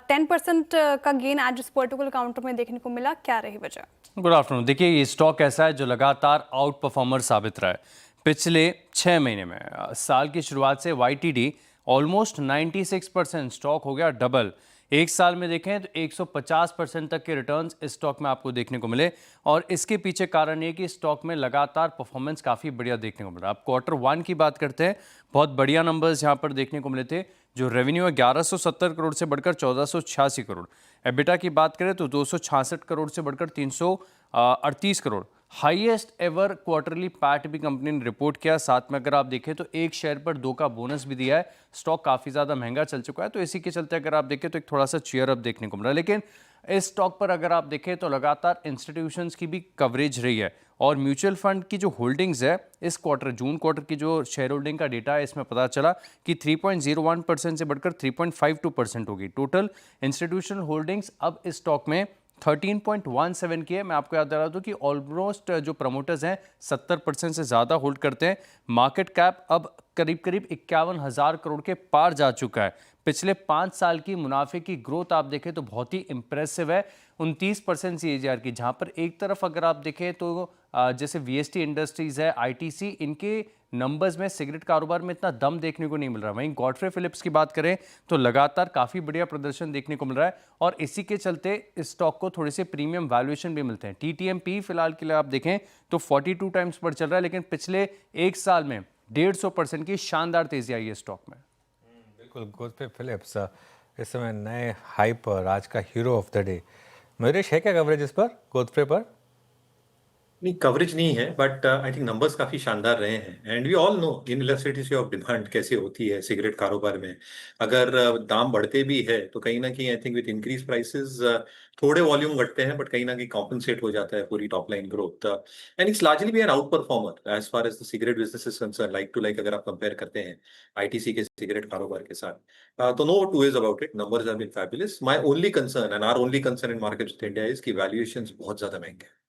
[SPEAKER 2] 10% का गेन आज इस पर्टिकुलर काउंटर में देखने को मिला, क्या रही वजह?
[SPEAKER 11] Good afternoon. देखिए, ये स्टॉक ऐसा है जो लगातार आउट परफॉर्मर साबित रहा है पिछले 6 महीने में। साल की शुरुआत से YTD ऑलमोस्ट 96% स्टॉक हो गया डबल। एक साल में देखें तो 150% तक के रिटर्न्स इस स्टॉक में आपको देखने को मिले, और इसके पीछे कारण ये कि स्टॉक में लगातार परफॉर्मेंस काफ़ी बढ़िया देखने को मिला। आप Q1 की बात करते हैं, बहुत बढ़िया नंबर्स यहाँ पर देखने को मिले थे। जो रेवेन्यू है 1170 करोड़ से बढ़कर 1486 करोड़। एबिटा की बात करें तो 266 करोड़ से बढ़कर 338 crore. Highest ever quarterly PAT भी कंपनी ने रिपोर्ट किया। साथ में अगर आप देखें तो एक शेयर पर 2 का बोनस भी दिया है। स्टॉक काफ़ी ज़्यादा महंगा चल चुका है, तो इसी के चलते अगर आप देखें तो एक थोड़ा सा चीयर अप देखने को मिल रहा है। लेकिन इस स्टॉक पर अगर आप देखें तो लगातार इंस्टीट्यूशंस की भी कवरेज रही है और म्यूचुअल फंड की जो होल्डिंग्स है इस क्वार्टर, जून क्वार्टर की जो शेयर होल्डिंग का डेटा है, इसमें पता चला कि 3.01% से बढ़कर 3.52% होगी। टोटल इंस्टीट्यूशनल होल्डिंग्स अब इस स्टॉक में 13.17 की है। मैं आपको याद दिला दूं कि ऑलमोस्ट जो प्रमोटर्स हैं 70% से ज़्यादा होल्ड करते हैं। मार्केट कैप अब करीब करीब 51,000 करोड़ के पार जा चुका है। पिछले 5 साल की मुनाफे की ग्रोथ आप देखें तो बहुत ही इंप्रेसिव है, 29% CAGR की। जहां पर एक तरफ अगर आप देखें तो जैसे VST इंडस्ट्रीज है, ITC, इनके नंबर्स में सिगरेट कारोबार में इतना दम देखने को नहीं मिल रहा। वहीं गॉडफ्रे फिलिप्स की बात करें तो लगातार काफ़ी बढ़िया प्रदर्शन देखने को मिल रहा है और इसी के चलते इस स्टॉक को थोड़े से प्रीमियम वैल्यूएशन भी मिलते हैं। TTMP फिलहाल के लिए आप देखें तो 42 टाइम्स पर चल रहा है, लेकिन पिछले एक साल में 150% की शानदार तेजी आई है स्टॉक में।
[SPEAKER 1] बिल्कुल, गॉडफ्रे फिलिप्स इस समय नए हाई पर, आज का hero of the day. Mayuresh, है क्या कवरेज इस पर, गॉडफ्रे पर?
[SPEAKER 9] नहीं, कवरेज नहीं है, बट आई थिंक नंबर्स काफी शानदार रहे हैं। And we all know inelasticity of demand कैसे होती है सिगरेट कारोबार में। अगर दाम बढ़ते भी है तो कहीं ना कहीं I think with increase prices थोड़े वॉल्यूम घटते हैं, बट कहीं ना कहीं कॉम्पनसेट हो जाता है पूरी top line growth. And it's largely be an outperformer as far as the cigarette business is concern, like to like अगर आप कंपेयर करते हैं ITC के सिगरेट कारोबार के साथ। तो no two ways about it, numbers have been fabulous. My only concern and our only concern in markets of India is कि वैल्यूएशंस बहुत ज्यादा महंगे हैं।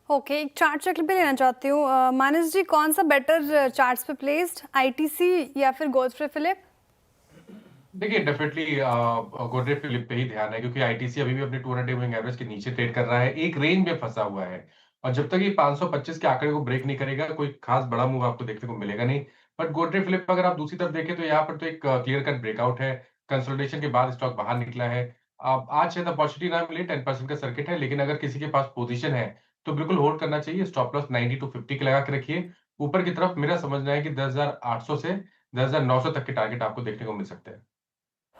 [SPEAKER 2] ओके, एक चार्ट चेक भी लेना चाहती हूँ। मानस जी, कौन सा बेटर चार्ट्स पे प्लेस्ड, ITC या फिर गॉडफ्रे फिलिप?
[SPEAKER 5] देखिए, डेफिनेटली गॉडफ्रे फिलिप पे ही ध्यान है, क्योंकि ITC अभी भी अपने 200 मूविंग एवरेज के नीचे ट्रेड कर रहा है, एक रेंज में फंसा हुआ है और जब तक ये 525 के आंकड़े को ब्रेक नहीं करेगा कोई खास बड़ा मूव आपको देखने को मिलेगा नहीं। बट गॉडफ्रे फिलिप अगर आप दूसरी तरफ देखें तो यहाँ पर तो एक क्लियर कट ब्रेकआउट है, कंसोलिडेशन के बाद स्टॉक बाहर निकला है। आज शायद अपॉर्चुनिटी ना मिले, 10% का सर्किट है, लेकिन अगर किसी के पास पोजीशन है तो बिल्कुल होल्ड करना चाहिए। स्टॉप लॉस 90 to 50 के लगा के रखिए। ऊपर की तरफ मेरा समझना है कि 10,800 से 10,900 तक के टारगेट आपको देखने को मिल सकते हैं।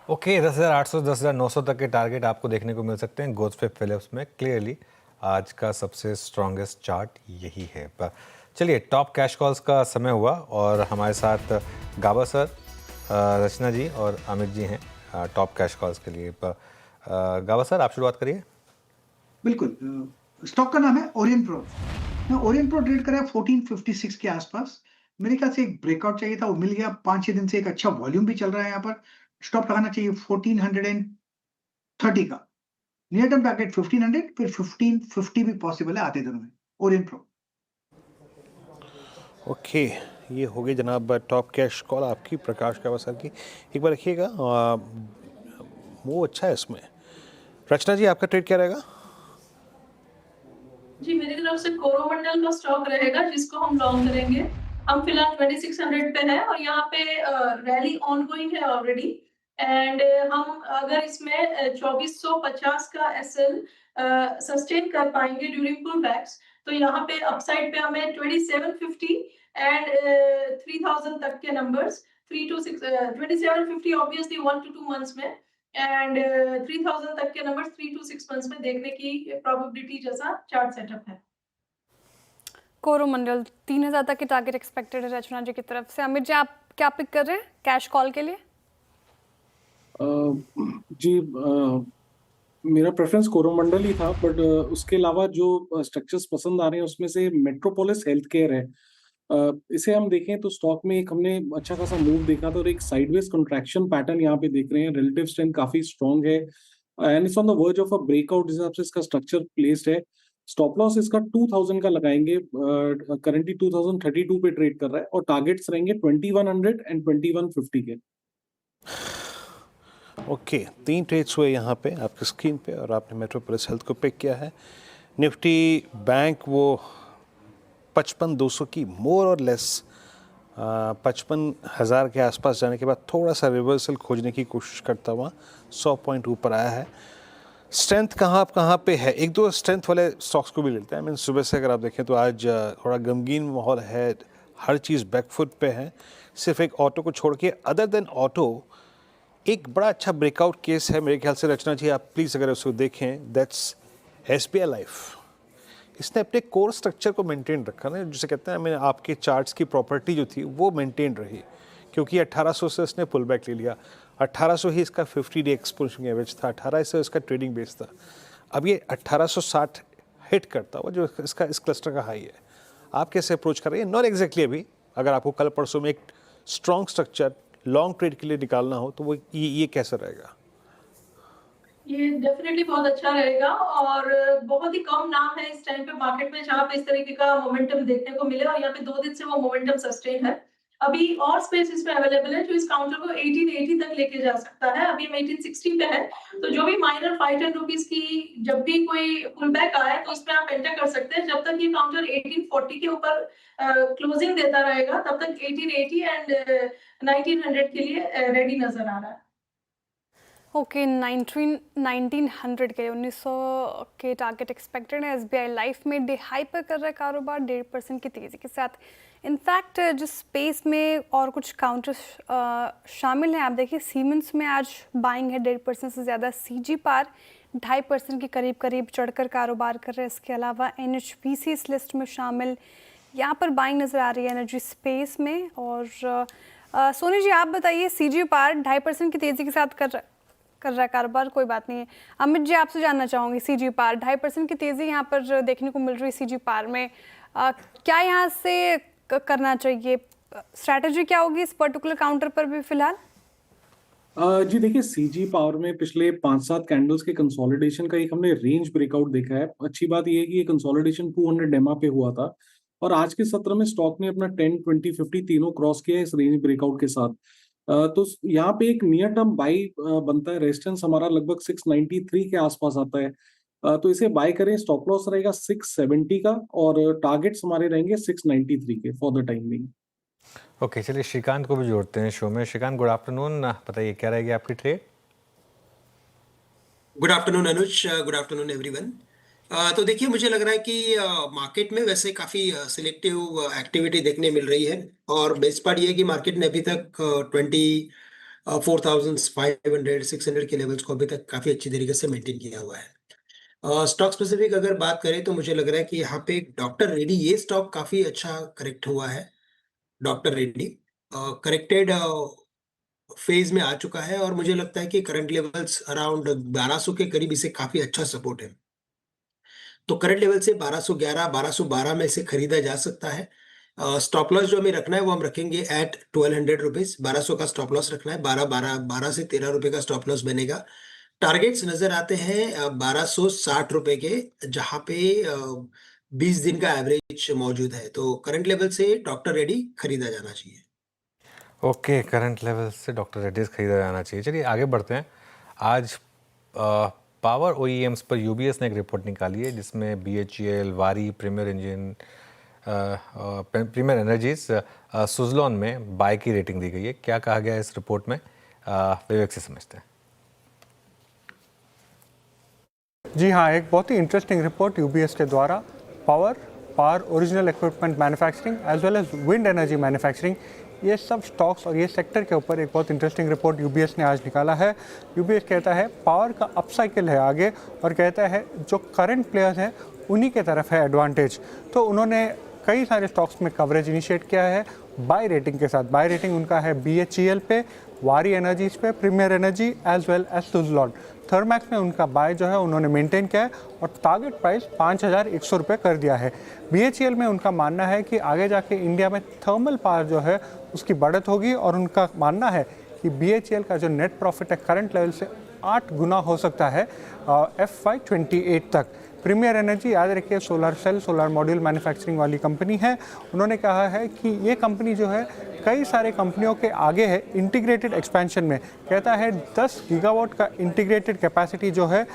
[SPEAKER 1] ओके, 10,800 10,900 तक के टारगेट आपको देखने को मिल सकते हैं गॉडफ्रे फिलिप्स में। क्लियरली आज का सबसे स्ट्रॉन्गेस्ट चार्ट यही है। पर चलिए, टॉप कैश कॉल्स का समय हुआ और हमारे साथ गाबा सर, रचना जी और अमित जी हैं टॉप कैश कॉल्स के लिए। पर गाबा सर, आप शुरुआत करिए।
[SPEAKER 4] बिल्कुल, स्टॉक का नाम है Orion pro. Orion pro trade करा है 1456 के आसपास। मेरे ख्याल से एक ब्रेकआउट चाहिए था, वो मिल गया। 5-6 दिन से एक अच्छा वॉल्यूम भी चल रहा है यहाँ पर। स्टॉप लगाना चाहिए 1430 का। नियर टर्म टारगेट 1500, फिर 1550 भी पॉसिबल है आते दिनों में। Orion pro.
[SPEAKER 3] ओके, ये हो गई जनाब टॉप कैश कॉल आपकी, प्रकाश कावा सर की। एक बार रखिएगा, वो अच्छा है इसमें। रचना जी, आपका ट्रेड क्या रहेगा?
[SPEAKER 6] जी, मेरी तरफ से कोरोमंडल का स्टॉक रहेगा जिसको हम लॉन्ग करेंगे। हम फिलहाल 2600 पे है और यहाँ पे रैली ऑनगोइंग है ऑलरेडी। एंड हम अगर इसमें 2450 का SL सस्टेन कर पाएंगे ड्यूरिंग पुल बैक्स, तो यहाँ पे अपसाइड पे हमें 2750 एंड 3000 तक के numbers, 3 to 6 2750 obviously 1 to 2 months में एंड 3000 तक के नंबर्स 3 to 6 मंथ्स में देखने की प्रोबेबिलिटी जैसा चार्ट सेटअप है।
[SPEAKER 2] कोरोमंडल 3000 तक की टारगेट एक्सपेक्टेड है रचना जी की तरफ से। अमित जी, आप क्या पिक कर रहे हैं कैश कॉल के लिए?
[SPEAKER 7] जी, मेरा प्रेफरेंस कोरोमंडल ही था, बट उसके अलावा जो स्ट्रक्चर्स पसंद आ रहे हैं उसमें से मेट्रोपोलिस हेल्थ केयर है। इसे हम देखें तो स्टॉक में एक हमने अच्छा खासा मूव देखा था और एक साइडवेज कंट्रैक्शन पैटर्न यहाँ पे देख रहे हैं। रिलेटिव स्ट्रेंथ काफी स्ट्रॉन्ग है and it's on the verge of a breakout. जिस हिसाब से इसका स्ट्रक्चर प्लेस्ड है, स्टॉप लॉस इसका 2000 का लगाएंगे। करंटली 2032 पे ट्रेड कर रहा है और टारगेट्स रहेंगे 2100 एंड 2150 के।
[SPEAKER 3] ओके, 3 ट्रेड्स हुए यहाँ पे आपकी स्क्रीन पे और आपने मेट्रोपोलिस हेल्थ को पिक किया है। निफ्टी बैंक वो 55,200 की मोर और लेस 55,000 के आसपास जाने के बाद थोड़ा सा रिवर्सल खोजने की कोशिश करता हुआ 100 पॉइंट ऊपर आया है। स्ट्रेंथ कहाँ पे है? एक दो स्ट्रेंथ वाले स्टॉक्स को भी लेते हैं। I mean, सुबह से अगर आप देखें तो आज थोड़ा गमगीन माहौल है, हर चीज़ बैकफुट पे है, सिर्फ एक ऑटो को छोड़ के। अदर देन ऑटो एक बड़ा अच्छा ब्रेकआउट केस है मेरे ख्याल से। रचना जी, आप प्लीज़ अगर उसको देखें, दैट्स SBI लाइफ। इसने अपने कोर स्ट्रक्चर को मेंटेन रखा ना, जिसे कहते हैं मैंने आपके चार्ट्स की प्रॉपर्टी जो थी वो मेंटेन रही, क्योंकि 1800 से इसने पुल बैक ले लिया। 1800 ही इसका 50 डे एक्सपोनेंशियल एवरेज था, 18 से इसका ट्रेडिंग बेस था। अब ये 1860 हिट करता हुआ जो इसका इस क्लस्टर का हाई है, आप कैसे अप्रोच कर रहे हैं? नॉट एग्जैक्टली अभी, अगर आपको कल परसों में एक स्ट्रॉन्ग स्ट्रक्चर लॉन्ग ट्रेड के लिए निकालना हो तो वो ये कैसा रहेगा?
[SPEAKER 6] ये डेफिनेटली बहुत अच्छा रहेगा और बहुत ही कम नाम है इस टाइम पे मार्केट में जहां पे इस तरीके का मोमेंटम देखने को मिले और यहाँ पे 2 दिन से वो मोमेंटम सस्टेन है। अभी और स्पेस इसमें अवेलेबल है जो इस काउंटर को 1880 तक लेके जा सकता है। अभी हम 1860 पे है, तो जो भी माइनर 5-10 रुपीस की जब भी कोई पुल बैक आए तो उसमें आप एंटर कर सकते हैं। जब तक ये काउंटर 1840 के ऊपर क्लोजिंग देता रहेगा तब तक 1880 एंड 1900 के लिए रेडी नजर आ रहा है।
[SPEAKER 2] ओके, 1900 के 1900 के टारगेट एक्सपेक्टेड है। SBI लाइफ में डे हाई पर कर रहा है कारोबार 1.5% की तेज़ी के साथ। इनफैक्ट जिस स्पेस में और कुछ काउंटर्स शामिल हैं, आप देखिए सीमेंस में आज बाइंग है 1.5% से ज़्यादा। CG पार 2.5% के करीब चढ़कर कारोबार कर रहे हैं। इसके अलावा NHPC इस लिस्ट में शामिल, यहाँ पर बाइंग नज़र आ रही है एनर्जी स्पेस में। और सोनी जी आप बताइए, CG पार 2.5% की तेज़ी के साथ कर रहा है कारोबार, कोई बात नहीं है। अमित जी आपसे जानना चाहूँगी, CG पार 2.5% की तेज़ी यहाँ पर देखने को मिल रही है CG पार में, क्या यहाँ से करना चाहिए? स्ट्रैटेजी क्या होगी इस पर्टिकुलर काउंटर पर भी फिलहाल?
[SPEAKER 7] जी देखिए, CG पावर में पिछले 5-7 कैंडल्स के कंसोलिडेशन का एक हमने रेंज ब्रेकआउट देखा है। अच्छी बात यह है कि ये कंसोलिडेशन 200 EMA पे हुआ था और आज के सत्र में स्टॉक ने अपना 10, 20, 50 तीनों क्रॉस किया है इस रेंज ब्रेकआउट के साथ। तो यहाँ पे एक नियर टर्म बाई बनता है। रेजिस्टेंस हमारा लगभग 693 के आसपास आता है, तो इसे बाय करें। स्टॉप लॉस रहेगा 670 का और टारगेट्स हमारे रहेंगे 693 के for the time being.
[SPEAKER 1] Okay, चलिए श्रीकांत को भी जोड़ते हैं शो में। श्रीकांत, गुड आफ्टरनून, बताइए क्या रहेगी आपकी ट्रेड?
[SPEAKER 12] गुड आफ्टरनून अनुज, गुड आफ्टरनून एवरीवन। तो देखिए, मुझे लग रहा है कि मार्केट में वैसे काफ़ी सिलेक्टिव एक्टिविटी देखने मिल रही है और बेस्ट पार्ट ये है कि मार्केट ने अभी तक 24,500 600 के लेवल्स को अभी तक काफ़ी अच्छी तरीके से मेंटेन किया हुआ है। स्टॉक स्पेसिफिक अगर बात करें तो मुझे लग रहा है कि यहाँ पे डॉक्टर रेड्डी, ये स्टॉक काफ़ी अच्छा करेक्ट हुआ है। डॉक्टर रेड्डी करेक्टेड फेज में आ चुका है और मुझे लगता है कि करंट लेवल्स अराउंड 1200 के करीब इसे काफ़ी अच्छा सपोर्ट है। तो करंट लेवल से 1211, 1212 में इसे खरीदा जा सकता है। स्टॉप लॉस जो हमें रखना है वो हम रखेंगे एट 1200 रुपीज। 1200 का स्टॉप लॉस रखना है। 12 से 13 रुपए का स्टॉप लॉस बनेगा। टारगेट्स नजर आते हैं 1260 रुपए के, जहां पे 20 दिन का एवरेज मौजूद है। तो करंट लेवल से डॉक्टर रेड्डी खरीदा जाना चाहिए।
[SPEAKER 1] ओके, करंट लेवल से डॉक्टर रेड्डीज खरीदा जाना चाहिए। चलिए आगे बढ़ते हैं। आज पावर OEMs पर UBS ने एक रिपोर्ट निकाली है जिसमें BHEL, वारी, प्रीमियर एनर्जीज, सुजलॉन में बाय की रेटिंग दी गई है। क्या कहा गया है इस रिपोर्ट में, विवेक से समझते हैं।
[SPEAKER 13] जी हाँ, एक बहुत ही इंटरेस्टिंग रिपोर्ट UBS के द्वारा power original equipment manufacturing as well as wind energy manufacturing, ये सब स्टॉक्स और ये सेक्टर के ऊपर एक बहुत इंटरेस्टिंग रिपोर्ट UBS ने आज निकाला है। UBS कहता है पावर का अपसाइकिल है आगे और कहता है जो करंट प्लेयर्स हैं उन्हीं के तरफ है एडवांटेज। तो उन्होंने कई सारे स्टॉक्स में कवरेज इनिशिएट किया है बाय रेटिंग के साथ। बाय रेटिंग उनका है BHEL पे, वारी एनर्जीज पे, premier energy as well as Suzlon. Thermax में उनका बाय जो है उन्होंने मेंटेन किया है और टारगेट प्राइस 5100 रुपये कर दिया है। BHEL में उनका मानना है कि आगे जाके इंडिया में थर्मल पावर जो है उसकी बढ़त होगी और उनका मानना है कि BHEL का जो नेट प्रॉफिट है करंट लेवल से 8 गुना हो सकता है FY28 तक। प्रीमियर एनर्जी, याद रखिए, solar cell, solar module manufacturing वाली कंपनी है। उन्होंने कहा है कि ये कंपनी जो है कई सारे कंपनियों के आगे है इंटीग्रेटेड एक्सपेंशन में। कहता है 10 गीगावाट का इंटीग्रेटेड कैपेसिटी जो है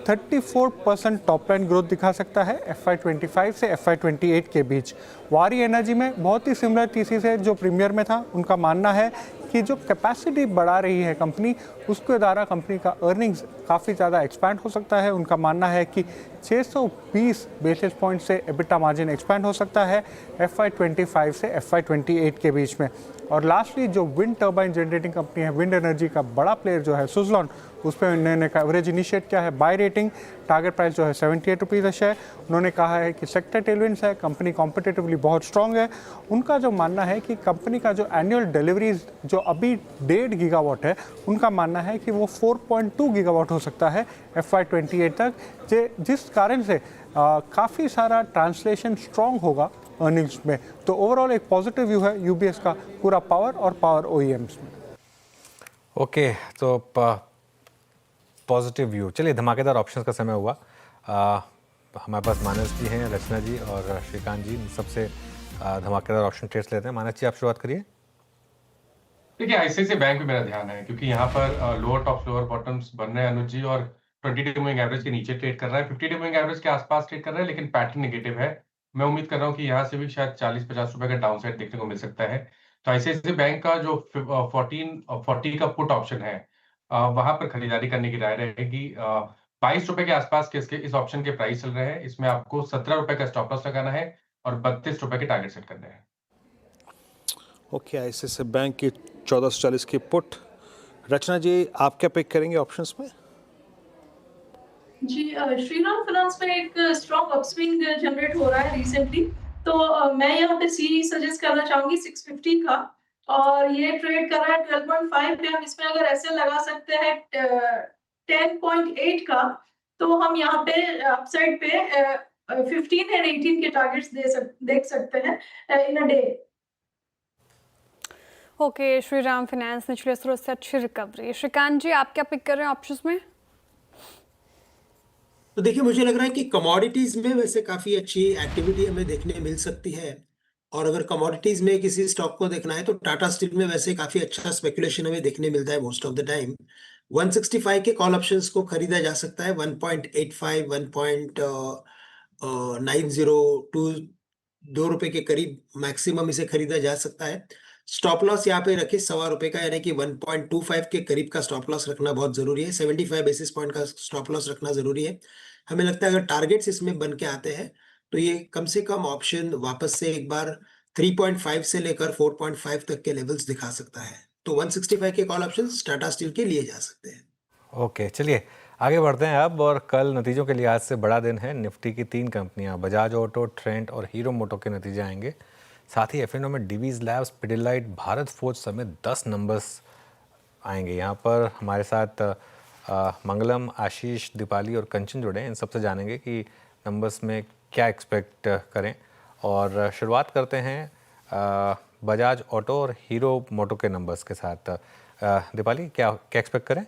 [SPEAKER 13] 34% टॉप लाइन ग्रोथ दिखा सकता है FY25 से FY28 के बीच। वारी एनर्जी में बहुत ही सिमिलर थीसिस है जो प्रीमियर में था। उनका मानना है कि जो कैपेसिटी बढ़ा रही है कंपनी, उसके द्वारा कंपनी का अर्निंग्स काफ़ी ज़्यादा एक्सपैंड हो सकता है। उनका मानना है कि 620 बेसिस पॉइंट से एबिटा मार्जिन एक्सपैंड हो सकता है FY25 से FY28 के बीच में। और लास्टली जो विंड टर्बाइन जनरेटिंग कंपनी है, विंड एनर्जी का बड़ा प्लेयर जो है सुजलॉन, उस पर उन्होंने एवरेज इनिशिएट किया है बाय रेटिंग, टारगेट प्राइस जो है 78 रुपीज़ अ शेयर। उन्होंने कहा है कि सेक्टर टेलविंड्स है, कंपनी कॉम्पिटिटिवली बहुत स्ट्रॉन्ग है। उनका जो मानना है कि कंपनी का जो एनुअल डिलीवरीज जो अभी 1.5 गीगावाट है, उनका मानना है कि वो 4.2 गीगावाट हो सकता है FY28 तक, जिस कारण से काफ़ी सारा ट्रांसलेशन स्ट्रॉन्ग होगा अर्निंग्स में। तो ओवरऑल एक पॉजिटिव व्यू है यूबीएस का पूरा पावर और पावर ओईएम्स में।
[SPEAKER 1] ओके, तो पॉजिटिव व्यू। चलिए, धमाकेदार ऑप्शंस का समय हुआ। हमारे पास मानस जी हैं, रचना जी और श्रीकांत जी। सबसे धमाकेदार ऑप्शन ट्रेड्स लेते हैं। मानस जी, आप शुरुआत करिए।
[SPEAKER 5] देखिए, आईसीआईसीआई बैंक पे मेरा ध्यान है, क्योंकि यहाँ पर लोअर टॉप्स लोअर बॉटम्स बन रहे हैं अनुज जी, और 20 डे मूविंग एवरेज के नीचे ट्रेड कर रहा है, 50 डे मूविंग एवरेज के आसपास ट्रेड कर रहा है, लेकिन पैटर्न नेगेटिव है। मैं उम्मीद कर रहा हूँ कि यहाँ से भी शायद 40-50 रुपए का डाउन साइड देखने को मिल सकता है। तो आईसीआईसीआई बैंक का जो 1440 का पुट ऑप्शन है, वहां पर खरीदारी करने की राय रहेगी। 22 रुपए के आसपास के इस ऑप्शन के प्राइस चल रहे हैं। इसमें आपको 17 रुपए का स्टॉप लॉस लगाना है और 32 रुपए के टारगेट सेट करने हैं।
[SPEAKER 3] ओके, आईसीआईसीआई बैंक के 1440 के पुट। रचना जी, आप क्या पिक करेंगे ऑप्शंस में?
[SPEAKER 6] जी, श्रीराम फाइनेंस में एक स्ट्रॉन्ग अपस्विंग जनरेट हो रहा है रिसेंटली, तो मैं यहाँ पे सी सजेस्ट करना चाहूंगी 650 का, और ये ट्रेड कर रहा है 12.5 पे। हम इसमें अगर ऐसे लगा सकते हैं 10.8 का, तो हम यहाँ पे अपसाइड पे 15 एंड 18 के टारगेट्स देख सकते हैं in a day.
[SPEAKER 2] Okay, Shriram Finance निचले स्रोत से अच्छी रिकवरी। श्रीकांत जी, आप क्या पिक कर रहे हैं ऑप्शंस में?
[SPEAKER 12] तो देखिए, मुझे लग रहा है कि कमोडिटीज में वैसे काफी अच्छी एक्टिविटी हमें देखने मिल सकती है। और अगर कमोडिटीज में किसी स्टॉक को देखना है तो टाटा स्टील में वैसे काफी अच्छा स्पेकुलेशन हमें देखने मिलता है मोस्ट ऑफ द टाइम। 165 के कॉल ऑप्शंस को खरीदा जा सकता है। 1.85, 1.90 2 रुपए के करीब मैक्सिमम इसे खरीदा जा सकता है। स्टॉप लॉस यहाँ पे रखे ₹1.25 का, यानी कि 1.25 के करीब का स्टॉप लॉस रखना बहुत जरूरी है। 75 बेसिस पॉइंट का स्टॉप लॉस रखना जरूरी है। हमें लगता है अगर टारगेट्स इसमें बन के आते हैं तो ये कम से कम ऑप्शन वापस से एक बार 3.5 से लेकर 4.5 तक के लेवल्स दिखा सकता है। तो 165 के कॉल ऑप्शन टाटा स्टील के लिए जा सकते हैं।
[SPEAKER 1] ओके, चलिए आगे बढ़ते हैं अब। और कल नतीजों के लिहाज से बड़ा दिन है। निफ्टी की 3 कंपनियां बजाज ऑटो, ट्रेंट और हीरो मोटो के नतीजे आएंगे। साथ ही एफएनओ में डिवीज लैब्स, पिडिलाइट, भारत फोर्ज समेत 10 नंबर्स आएंगे। यहाँ पर हमारे साथ मंगलम, आशीष, दीपाली और कंचन जुड़े हैं। इन सबसे जानेंगे कि नंबर्स में क्या एक्सपेक्ट करें। और शुरुआत करते हैं बजाज ऑटो और हीरो मोटो के नंबर्स के साथ। दीपाली, क्या एक्सपेक्ट करें?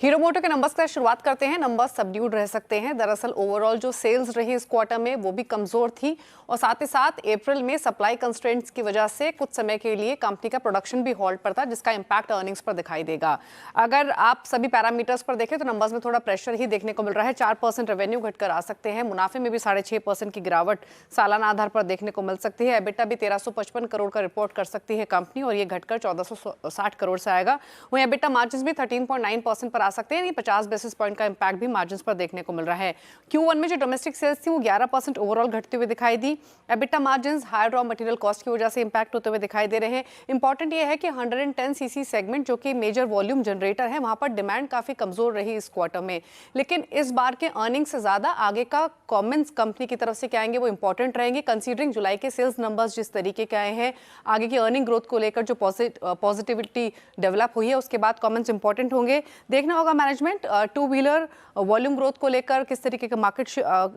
[SPEAKER 14] हीरो मोटो के नंबर्स का शुरुआत करते हैं। नंबर्स सबड्यूड रह सकते हैं। दरअसल ओवरऑल जो सेल्स रही इस क्वार्टर में वो भी कमजोर थी, और साथ ही साथ अप्रैल में सप्लाई कंस्ट्रेंट्स की वजह से कुछ समय के लिए कंपनी का प्रोडक्शन भी हॉल्ट पर था, जिसका इंपैक्ट अर्निंग्स पर दिखाई देगा। अगर आप सभी पैरामीटर्स पर देखें तो नंबर्स में थोड़ा प्रेशर ही देखने को मिल रहा है। 4% रेवेन्यू घटकर आ सकते हैं। मुनाफे में भी 6.5% की गिरावट सालाना आधार पर देखने को मिल सकती है। एबिटा भी 1355 करोड़ का रिपोर्ट कर सकती है कंपनी, और ये घटकर 1460 करोड़ से आएगा। वहीं एबिटा मार्जिन भी 13.9% पर आ सकते हैं। 50 बेसिस पॉइंट का इंपैक्ट भी मार्जिन पर देखने को मिल रहा है। Q1 में जो डोमेस्टिक सेल्स थी वो 11% ओवरऑल घटते हुए दिखाई दी। EBITDA margin higher raw material cost की वजह से इंपैक्ट होते हुए दिखाई दे रहे हैं। इंपॉर्टेंट ये है कि 110 सीसी सेगमेंट जो कि मेजर वॉल्यूम जनरेटर है, वहां पर डिमांड काफी कमजोर रही इस क्वार्टर में। लेकिन इस बार के अर्निंग से ज्यादा आगे का कमेंट्स कंपनी की तरफ से क्या आएंगे वो इंपॉर्टेंट रहेंगे। कंसीडरिंग जुलाई के सेल्स नंबर्स जिस तरीके के आए हैं, आगे की अर्निंग ग्रोथ को लेकर जो पॉजिटिविटी डेवलप हुई है, उसके बाद कमेंट्स इंपॉर्टेंट होंगे। देखना होगा management two wheeler volume growth को लेकर किस तरीके का मार्केट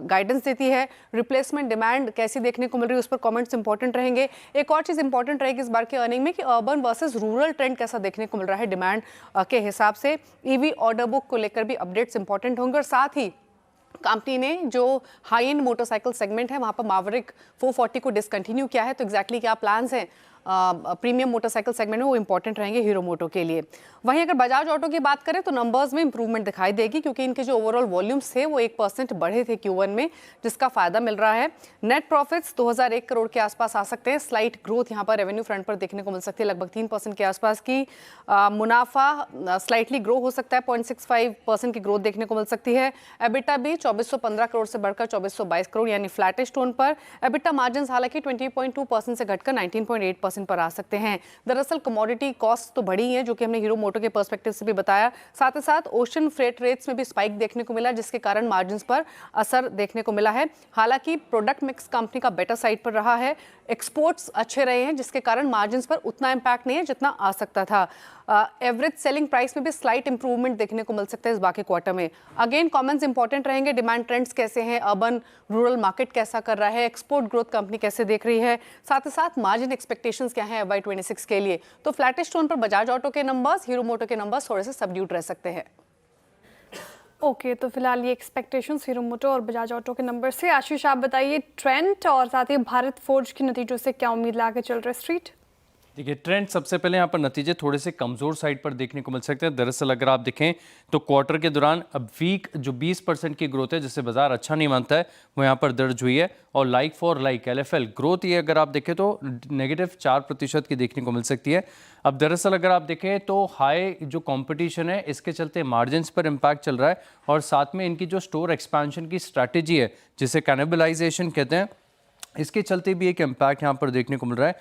[SPEAKER 14] गाइडेंस देती है, रिप्लेसमेंट डिमांड कैसी देखने को मिल रही है, उस पर कमेंट्स इंपॉर्टेंट रहेंगे। एक और चीज इंपॉर्टेंट रहेगी इस बार की अर्निंग में कि अर्बन वर्सेस रूरल ट्रेंड कैसा देखने को मिल रहा है डिमांड के हिसाब से। ईवी ऑर्डर बुक को लेकर भी अपडेट्स इंपॉर्टेंट होंगे। और साथ ही कंपनी ने जो हाई एंड मोटरसाइकिल सेगमेंट है वहां पर मावरिक 440 को डिसकंटिन्यू किया है, तो एग्जैक्टली क्या प्लान्स हैं प्रीमियम मोटरसाइकिल सेगमेंट में वो इंपॉर्टेंट रहेंगे हीरो मोटो के लिए। वहीं अगर बजाज ऑटो की बात करें तो नंबर्स में इंप्रूवमेंट दिखाई देगी क्योंकि इनके जो ओवरऑल वॉल्यूम्स थे वो 1% बढ़े थे Q1 में, जिसका फायदा मिल रहा है। नेट प्रॉफिट्स 2001 करोड़ के आसपास आ सकते हैं। स्लाइट ग्रोथ यहाँ पर रेवेन्यू फ्रंट पर देखने को मिल सकती है, लगभग 3% के आसपास की। मुनाफा स्लाइटली ग्रो हो सकता है, 0.65% की ग्रोथ देखने को मिल सकती है। एबिटा भी 2415 करोड़ से बढ़कर 2422 करोड़ यानी फ्लैटिश टोन पर। एबिटा मार्जिन हालांकि 20.2% से घटकर 19.8% पर आ सकते हैं। दरअसल कमोडिटी कॉस्ट तो बढ़ी है, जो कि हमने हीरो मोटो के पर्सपेक्टिव से भी बताया। साथ ही साथ ओशन फ्रेट रेट्स में भी स्पाइक देखने को मिला, जिसके कारण मार्जिन्स पर असर देखने को मिला है। हालांकि प्रोडक्ट मिक्स कंपनी का बेटर साइड पर रहा है, एक्सपोर्ट्स अच्छे रहे हैं, जिसके कारण मार्जिन्स पर उतना इम्पैक्ट नहीं है जितना आ सकता था। एवरेज सेलिंग प्राइस में भी स्लाइट इंप्रूवमेंट देखने को मिल सकता है इस बाकी क्वार्टर में। अगेन कमेंट्स इंपॉर्टेंट रहेंगे, डिमांड ट्रेंड्स कैसे हैं, अर्बन रूरल मार्केट कैसा कर रहा है, एक्सपोर्ट ग्रोथ कंपनी कैसे देख रही है, साथ ही साथ मार्जिन एक्सपेक्टेशंस क्या हैं FY26 के लिए। तो फ्लैटिश टोन पर बजाज ऑटो के नंबर्स, हीरो मोटो के नंबर्स थोड़े से सबड्यूड रह सकते हैं।
[SPEAKER 2] ओके, तो फिलहाल ये एक्सपेक्टेशंस हीरो मोटो और बजाज ऑटो के नंबर से। आशीष, आप बताइए ट्रेंड और साथ ही भारत फोर्ज के नतीजों से क्या उम्मीद लाके चल रहा है स्ट्रीट?
[SPEAKER 11] देखिए ट्रेंड सबसे पहले यहाँ पर नतीजे थोड़े से कमज़ोर साइड पर देखने को मिल सकते हैं। दरअसल अगर आप देखें तो क्वार्टर के दौरान अब वीक जो 20% की ग्रोथ है, जिससे बाजार अच्छा नहीं मानता है, वो यहाँ पर दर्ज हुई है। और like for like LFL growth ये अगर आप देखें तो -4% की देखने को मिल सकती है। अब दरअसल अगर आप देखें तो हाई जो कंपटीशन है इसके चलते मार्जिन्स पर इम्पैक्ट चल रहा है, और साथ में इनकी जो स्टोर एक्सपेंशन की स्ट्रैटेजी है जिसे कैनिबलाइजेशन कहते हैं, इसके चलते भी एक इम्पैक्ट यहाँ पर देखने को मिल रहा है।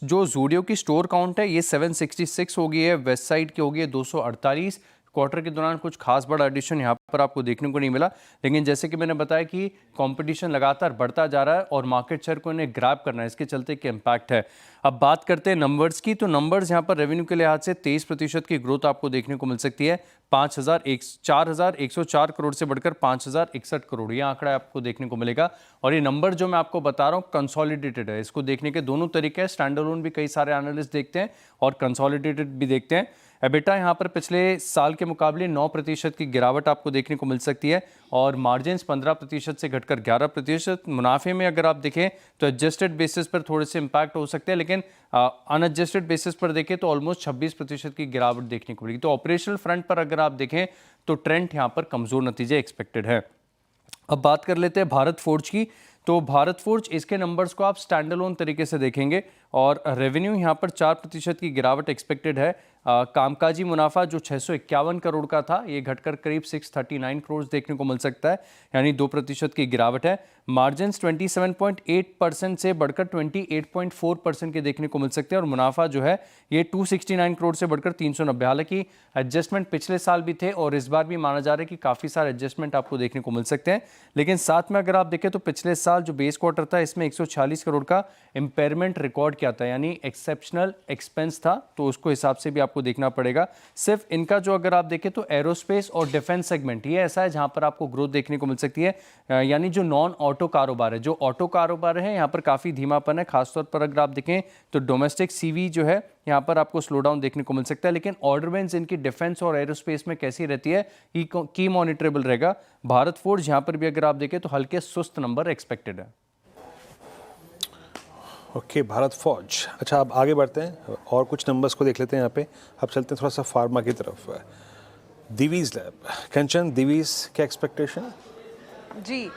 [SPEAKER 11] जो ज़ूडियो की स्टोर काउंट है ये 766 हो गई है, वेस्ट साइड की हो गई है 248। क्वार्टर के दौरान कुछ खास बड़ा एडिशन यहाँ पर आपको देखने को नहीं मिला, लेकिन जैसे कि मैंने बताया कि कंपटीशन लगातार बढ़ता जा रहा है और मार्केट शेयर को इन्हें ग्रैब करना है, इसके चलते एक इम्पैक्ट है। अब बात करते हैं नंबर्स की, तो नंबर्स यहाँ पर रेवेन्यू के लिहाज से 23% की ग्रोथ आपको देखने को मिल सकती है। 4,104 करोड़ से बढ़कर 5,061 करोड़, ये आंकड़ा आपको देखने को मिलेगा। और ये नंबर जो मैं आपको बता रहा हूँ कंसोलिडेटेड है, इसको देखने के दोनों तरीके हैं। स्टैंडअलोन भी कई सारे एनालिस्ट देखते हैं और कंसोलिडेटेड भी देखते हैं। एबिटा यहाँ पर पिछले साल के मुकाबले 9% की गिरावट आपको देखने को मिल सकती है, और मार्जिन्स 15% से घटकर 11%। मुनाफे में अगर आप देखें तो एडजस्टेड बेसिस पर थोड़े से इम्पैक्ट हो सकते हैं, लेकिन अनएडजस्टेड बेसिस पर देखें तो ऑलमोस्ट 26% की गिरावट देखने को मिलेगी। तो ऑपरेशनल फ्रंट पर अगर आप देखें तो ट्रेंड यहाँ पर कमज़ोर नतीजे एक्सपेक्टेड है। अब बात कर लेते हैं भारत फोर्ज की। तो भारत फोर्ज इसके नंबर्स को आप स्टैंडअलोन तरीके से देखेंगे और रेवेन्यू यहाँ पर 4% की गिरावट एक्सपेक्टेड है। कामकाजी मुनाफा जो 651 करोड़ का था ये घटकर करीब 639 करोड़ देखने को मिल सकता है, यानी 2% की गिरावट है। मार्जिन्स 27.8% से बढ़कर 28.4% के देखने को मिल सकते हैं, और मुनाफा जो है ये 269 करोड़ से बढ़कर 390। हालांकि एडजस्टमेंट पिछले साल भी थे और इस बार भी माना जा रहा है कि काफ़ी सारे एडजस्टमेंट आपको देखने को मिल सकते हैं, लेकिन साथ में अगर आप देखें तो पिछले साल जो बेस क्वार्टर था इसमें 146 करोड़ का इम्पेयरमेंट रिकॉर्ड किया था, यानी एक्सेप्शनल एक्सपेंस था, तो उसको हिसाब से भी आपको देखना पड़ेगा। सिर्फ इनका जो अगर आप देखें तो एरोस्पेस और डिफेंस सेगमेंट ये ऐसा है जहां पर आपको ग्रोथ देखने को मिल सकती है, यानी जो नॉन ऑटो कारोबार है, जो ऑटो कारोबार है यहाँ पर काफ़ी धीमापन है। खासतौर पर अगर आप देखें तो डोमेस्टिक CV जो है यहाँ पर आपको स्लो डाउन देखने को मिल सकता है, लेकिन ऑर्डर विंस इनकी डिफेंस और एरोस्पेस में कैसी रहती है की मॉनिटरेबल रहेगा। भारत फोर्ज यहाँ पर भी अगर आप देखें तो हल्के सुस्त नंबर एक्सपेक्टेड है।
[SPEAKER 3] ओके, भारत फौज। अच्छा, अब आगे बढ़ते हैं और कुछ नंबर्स को देख लेते हैं यहाँ पे। अब चलते हैं थोड़ा सा फार्मा की तरफ। दिवीज लैब, कंचन, दिवीज क्या एक्सपेक्टेशन?
[SPEAKER 15] जी,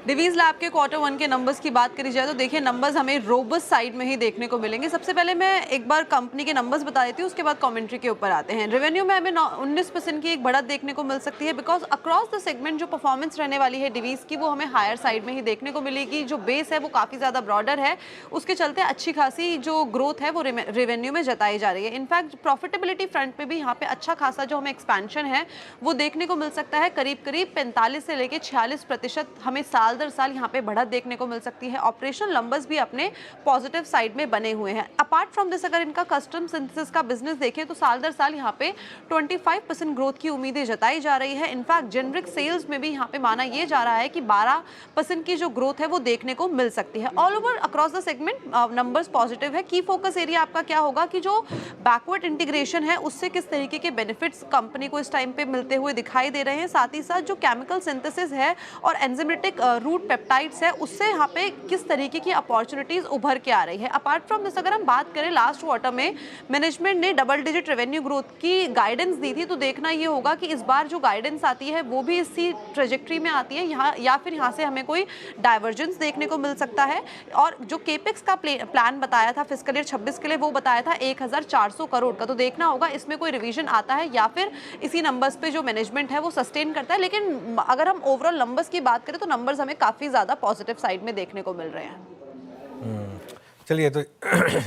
[SPEAKER 15] डिवीज लैब के Q1 के नंबर्स की बात करी जाए तो देखिए नंबर्स हमें रोबस्ट साइड में ही देखने को मिलेंगे। सबसे पहले मैं एक बार कंपनी के नंबर्स बता देती हूँ, उसके बाद कमेंट्री के ऊपर आते हैं। रेवेन्यू में हमें 19% की एक बढ़त देखने को मिल सकती है, बिकॉज अक्रॉस द सेगमेंट जो परफॉर्मेंस रहने वाली है डिवीज की वो हमें हायर साइड में ही देखने को मिलेगी। जो बेस है वो काफ़ी ज़्यादा ब्रॉडर है, उसके चलते अच्छी खासी जो ग्रोथ है वो रेवेन्यू में जताई जा रही है। इनफैक्ट प्रॉफिटेबिलिटी फ्रंट पे भी यहाँ पे अच्छा खासा जो हमें एक्सपेंशन है वो देखने को मिल सकता है। करीब 45 से लेकर 46% हमें साल दर साल यहाँ पे बढ़त देखने को मिल सकती है। ऑपरेशनल नंबर्स भी अपने पॉजिटिव साइड में बने हुए हैं। अपार्ट फ्रॉम दिस अगर इनका कस्टम सिंथेसिस का बिजनेस देखें तो साल दर साल यहाँ पे 25% ग्रोथ की उम्मीदें जताई जा रही है। इनफैक्ट जेनरिक सेल्स में भी यहाँ पे माना यह जा रहा है कि 12% की जो ग्रोथ है वो देखने को मिल सकती है। All over across the segment numbers positive है। की फोकस एरिया आपका क्या होगा कि जो बैकवर्ड इंटीग्रेशन है उससे किस तरीके के बेनिफिट्स कंपनी को इस टाइम पे मिलते हुए दिखाई दे रहे हैं, साथ ही साथ जो केमिकल सिंथेसिस है और एंजाइमेटिक रूट पेप्टाइड्स है उससे यहाँ पे किस तरीके की अपॉर्चुनिटीज उभर के आ रही है। अपार्ट फ्रॉम दिस अगर हम बात करें लास्ट क्वार्टर में मैनेजमेंट ने डबल डिजिट रेवेन्यू ग्रोथ की गाइडेंस दी थी, तो देखना ये होगा कि इस बार जो गाइडेंस आती है वो भी इसी ट्रेजेक्ट्री में आती है यहाँ, या फिर यहाँ से हमें कोई डाइवर्जेंस देखने को मिल सकता है। और जो केपेक्स का प्लान बताया था फिस्कल ईयर 26 के लिए वो बताया था 1400 करोड़ का, तो देखना होगा इसमें कोई रिवीजन आता है या फिर इसी नंबर्स पे जो मैनेजमेंट है वो सस्टेन करता है। लेकिन अगर हम ओवरऑल नंबर्स की बात करें तो नंबर्स हमें काफ़ी ज़्यादा पॉजिटिव साइड में देखने को मिल रहे हैं।
[SPEAKER 1] चलिए, तो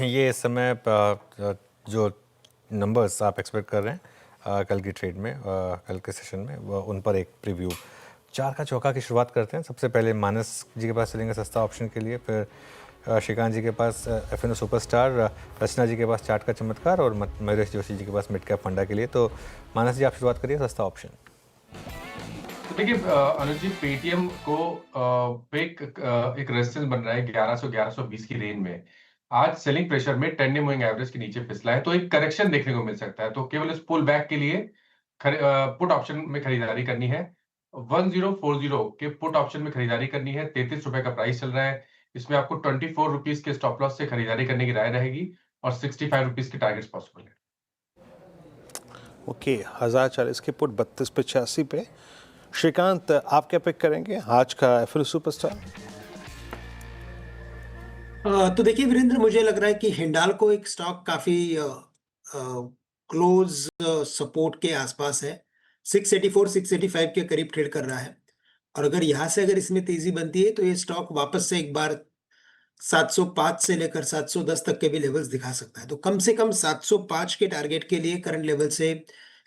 [SPEAKER 1] ये इस समय जो नंबर्स आप एक्सपेक्ट कर रहे हैं कल की ट्रेड में, कल के सेशन में, उन पर एक प्रीव्यू। चार का चौका की शुरुआत करते हैं। सबसे पहले मानस जी के पास चलेंगे सस्ता ऑप्शन के लिए, फिर श्रीकांत जी के पास FNO सुपरस्टार, रचना जी के पास चार्ट का चमत्कार और मयूरेश जोशी जी के पास मिड कैप फंडा के लिए। तो मानस जी, आप शुरुआत करिए सस्ता ऑप्शन।
[SPEAKER 5] देखिए अनुज जी, पेटीएम को एक रेजिस्टेंस बन रहा है 1100-1120 की रेंज में। आज सेलिंग प्रेशर में 10 डे मूविंग एवरेज के नीचे फिसला है, तो एक करेक्शन देखने को मिल सकता है। तो केवल इस पुल बैक के लिए पुट ऑप्शन में खरीदारी करनी है। 1040 के पुट ऑप्शन में खरीदारी करनी है। 33 रुपए का प्राइस चल रहा है। इसमें आपको 24 रुपीज के स्टॉप लॉस से खरीदारी करने की राय रहेगी और 65 रुपीज के टारगेट्स पॉसिबल है।
[SPEAKER 3] ओके, 1040 के पुट 3285 पे। श्रीकांत, आप क्या पिक करेंगे आज का FNO सुपरस्टार?
[SPEAKER 12] तो देखिए वीरेंद्र, मुझे लग रहा है कि हिंडाल्को एक स्टॉक काफी क्लोज सपोर्ट के आसपास है। 684-685 के करीब ट्रेड कर रहा है, और अगर यहाँ से अगर इसमें तेजी बनती है तो ये स्टॉक वापस से एक बार 705 से लेकर 710 तक के भी लेवल्स दिखा सकता है। तो कम से कम 705 के टारगेट के लिए करंट लेवल से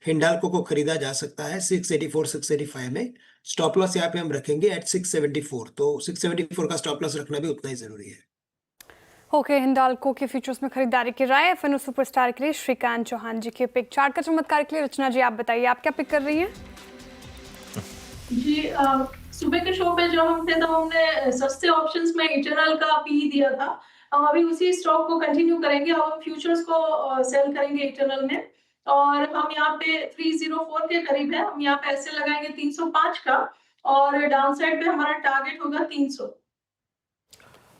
[SPEAKER 12] हिंडाल्को को खरीदा जा सकता है। 684-685 में स्टॉप लॉस यहाँ पे हम रखेंगे एट 674। तो 674 का स्टॉप लॉस रखना भी उतना ही जरूरी है।
[SPEAKER 2] ओके, हिंडाल्को के फ्यूचर्स में खरीदारी की राय FNO सुपरस्टार के लिए श्रीकांत चौहान जी के पिक। चार्ट का चमत्कार के लिए रचना जी, आप बताइए आप क्या पिक कर रही हैं?
[SPEAKER 6] जी सुबह के शो पे जो हम थे तो हमने सस्ते ऑप्शंस में इटर्नल का पी दिया था। हम अभी उसी स्टॉक को कंटिन्यू करेंगे। हम फ्यूचर्स को सेल करेंगे इटर्नल में, और हम यहाँ पे 304 के करीब है। हम यहाँ पे ऐसे लगाएंगे 305 का, और डाउन साइड पे हमारा टारगेट होगा 300।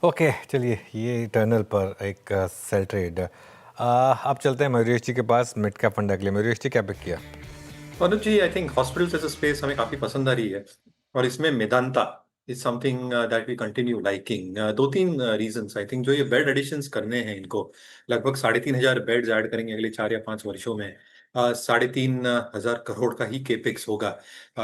[SPEAKER 1] ओके, चलिए, ये इटर्नल पर एक सेल ट्रेड। आप चलते हैं मयूरेश जी के पास मिड कैप फंडा के लिए। मयूरेश जी, क्या पिक किया?
[SPEAKER 9] Anuj ji, I think hospitals as a space हमें काफी पसंद आ रही है, और इसमें Medanta is something that we continue liking. दो तीन रीजंस। आई थिंक जो ये बेड एडिशंस करने हैं, इनको लगभग 3,500 बेड्स ऐड करेंगे अगले 4 या 5 वर्षों में। 3,500 करोड़ का ही केपेक्स होगा,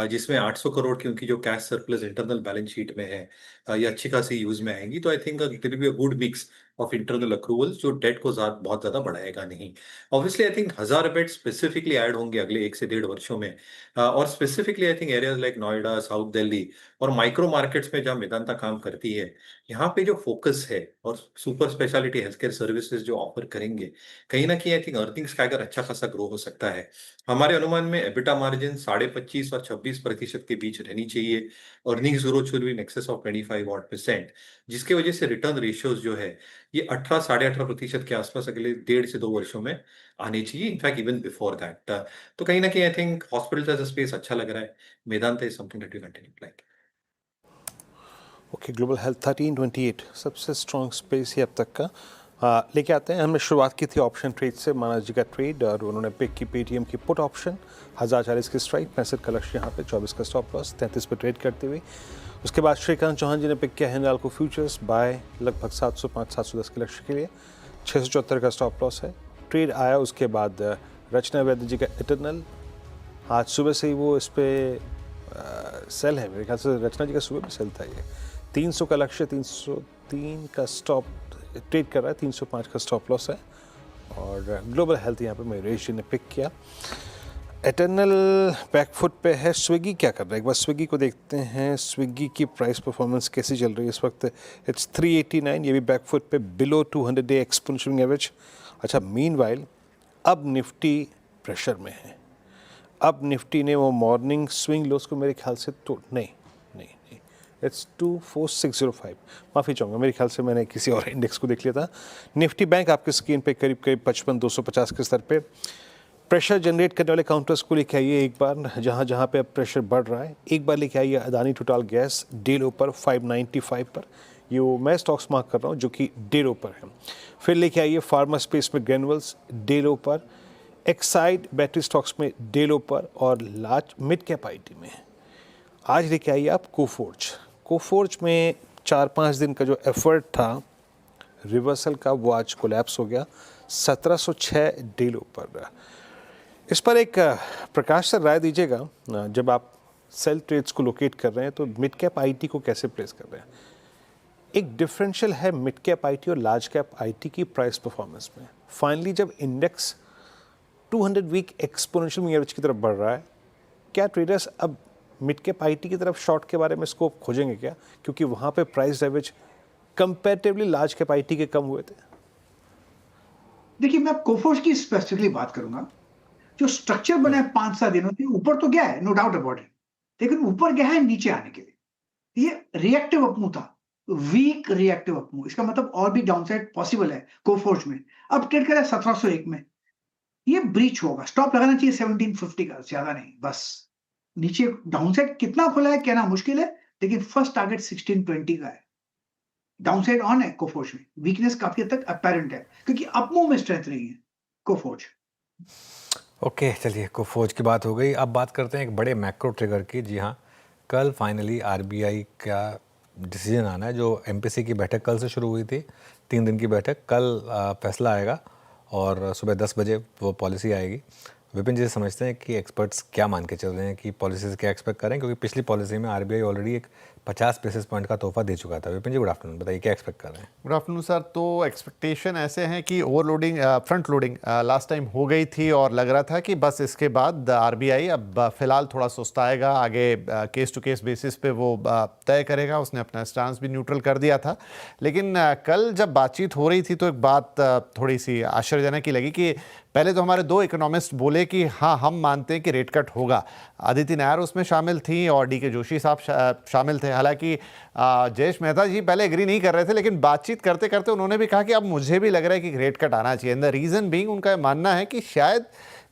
[SPEAKER 9] जिसमें 800 करोड़ की उनकी जो cash surplus internal balance sheet में है, ये अच्छी खासी यूज में आएंगी। तो I think it will be a good mix of internal accruals, जो डेट को बहुत ज्यादा बढ़ाएगा नहीं। Obviously I think 1000 bed specifically add होंगे अगले 1 से 1.5 वर्षों में, और specifically I think areas like Noida, south Delhi और माइक्रो मार्केट्स में जहाँ मेदांता काम करती है, यहाँ पे जो फोकस है और super speciality health care services जो ऑफर करेंगे, कहीं ना कहीं आई थिंक अर्निंग्स का अगर अच्छा खासा ग्रो हो सकता है। हमारे अनुमान में एबिटा मार्जिन 25.5 और 26% के बीच रहनी चाहिए। Earnings growth will be in excess of 25%, जिसकी वजह से रिटर्न रेशियोज जो है ये 18-18.5% के आसपास अगले 1.5 से 2 वर्षों में आनी चाहिए, इनफैक्ट इवन बिफोर दैट। तो कहीं ना कहीं I think hospitals as a space अच्छा लग रहा है। Medanta is something that we continue like.
[SPEAKER 3] Okay, global health 1328 सबसे स्ट्रॉन्ग स्पेस ही अब तक का लेके आते हैं। हमने शुरुआत की थी ऑप्शन ट्रेड से, मानस जी का ट्रेड, और उन्होंने पिक की पेटीएम की पुट ऑप्शन 1040 की स्ट्राइक, 65 का लक्ष्य यहाँ पे, 24 का स्टॉप लॉस, 33 पे ट्रेड करते हुए। उसके बाद श्रीकांत चौहान जी ने पिक किया हिंडाल्को फ्यूचर्स बाय लगभग 705-710 के लक्ष्य के लिए, 674 का स्टॉप लॉस है। ट्रेड आया उसके बाद रचना वैद्य जी का इटर्नल, आज सुबह से ही वो इस पर सेल है, मेरे ख्याल से रचना जी का सुबह में सेल था। ये 300 का लक्ष्य, 303 का स्टॉप ट्रेड कर रहा है, 305 का स्टॉप लॉस है। और ग्लोबल हेल्थ यहाँ पे मयूरेश जी ने पिक किया। एटर्नल बैकफुट पे है। स्विगी क्या कर रहा है, एक बार स्विगी को देखते हैं। स्विगी की प्राइस परफॉर्मेंस कैसी चल रही है इस वक्त? इट्स 389, ये भी बैकफुट पे, बिलो 200 डे एक्सपोनेंशियल एवरेज। अच्छा, मीनवाइल अब निफ्टी प्रेशर में है। अब निफ्टी ने वो मॉर्निंग स्विंग लोस को मेरे ख्याल से तो नहीं, इट्स 24605, माफ़ी चाहूँगा, मेरे ख्याल से मैंने किसी और इंडेक्स को देख लिया था। निफ्टी बैंक आपके स्क्रीन पे करीब 55,250 के स्तर पे। प्रेशर जनरेट करने वाले काउंटर्स को लेके आइए एक बार, जहाँ जहाँ पे अब प्रेशर बढ़ रहा है एक बार लेके आइए अदानी टोटल गैस डे लो पर 595 पर, ये वो मैं स्टॉक्स मार्क कर रहा हूँ जो कि डे लो पर है। फिर लेके आइए फार्मा स्पेस में ग्रेनुअल्स डे लो पर, एक्साइड बैटरी स्टॉक्स में डे लो पर, और लार्ज मिड कैप आईटी में आज लेके आइए आप कोफोर्ज में 4-5 दिन का जो एफर्ट था रिवर्सल का वो आज कोलैप्स हो गया 1706 डे लो पर। इस पर एक प्रकाश सर राय दीजिएगा, जब आप सेल ट्रेड्स को लोकेट कर रहे हैं तो मिड कैप आईटी को कैसे प्लेस कर रहे हैं? एक डिफरेंशियल है मिड कैप आईटी और लार्ज कैप आईटी की प्राइस परफॉर्मेंस में। फाइनली जब index 200 week exponential moving average की तरफ बढ़ रहा है, क्या ट्रेडर्स अब मिड कैप आईटी की तरफ शॉर्ट के बारे में स्कोप खोजेंगे क्या, क्योंकि वहाँ पे price average comparatively large cap IT के कम हुए थे?
[SPEAKER 4] देखिए, मैं कोफोर्ज की स्पेसिफिकली बात करूंगा। जो स्ट्रक्चर बना है 5-7 दिनों से, ऊपर तो गया है, नो डाउट अबाउट इट, लेकिन ऊपर गया है नीचे आने के लिए। ये रिएक्टिव अपमूव था, वीक रिएक्टिव अपमूव। इसका मतलब और भी डाउनसाइड पॉसिबल है कोफोर्ज में। अब ट्रेड करा 1701 में, ये ब्रीच होगा। स्टॉप लगाना चाहिए 1750 का, ज्यादा नहीं, बस। नीचे डाउनसाइड कितना खुला है कहना मुश्किल है, लेकिन फर्स्ट टारगेट 1620 का है। डाउनसाइड ऑन है कोफोर्ज में, वीकनेस काफी हद तक अपैरेंट है क्योंकि अपमूव में स्ट्रेंथ नहीं है कोफोर्ज।
[SPEAKER 1] ओके, चलिए कोफोर्ज की बात हो गई। अब बात करते हैं एक बड़े मैक्रो ट्रिगर की। जी हाँ, कल फाइनली आरबीआई का डिसीजन आना है। जो एमपीसी की बैठक कल से शुरू हुई थी, 3 दिन की बैठक, कल फैसला आएगा और सुबह 10 बजे वो पॉलिसी आएगी। विपिन जी समझते हैं कि एक्सपर्ट्स क्या मान के चल रहे हैं कि पॉलिसी से क्या एक्सपेक्ट करें, क्योंकि पिछली पॉलिसी में आरबीआई ऑलरेडी एक 50 बेसिस पॉइंट का तोहफा दे चुका था। विपिन जी गुड आफ्टरनून, बताइए क्या एक्सपेक्ट कर रहे हैं?
[SPEAKER 16] Good afternoon sir. तो एक्सपेक्टेशन ऐसे हैं कि overloading, front loading last time हो गई थी और लग रहा था कि बस इसके बाद आरबीआई अब फिलहाल थोड़ा सुस्ताएगा, आगे केस टू केस बेसिस पे वो तय करेगा। उसने अपना स्टांस भी न्यूट्रल कर दिया था, लेकिन कल जब बातचीत हो रही थी तो एक बात थोड़ी सी आश्चर्यजनक ही लगी कि पहले तो हमारे 2 इकोनॉमिस्ट बोले कि हाँ हम मानते हैं कि रेट कट होगा। अदिति नायर उसमें शामिल थी और डीके जोशी साहब शामिल थे। हालांकि जयेश मेहता जी पहले एग्री नहीं कर रहे थे, लेकिन बातचीत करते करते उन्होंने भी कहा कि अब मुझे भी लग रहा है कि रेट कट आना चाहिए। एंड द रीज़न बीइंग, उनका मानना है कि शायद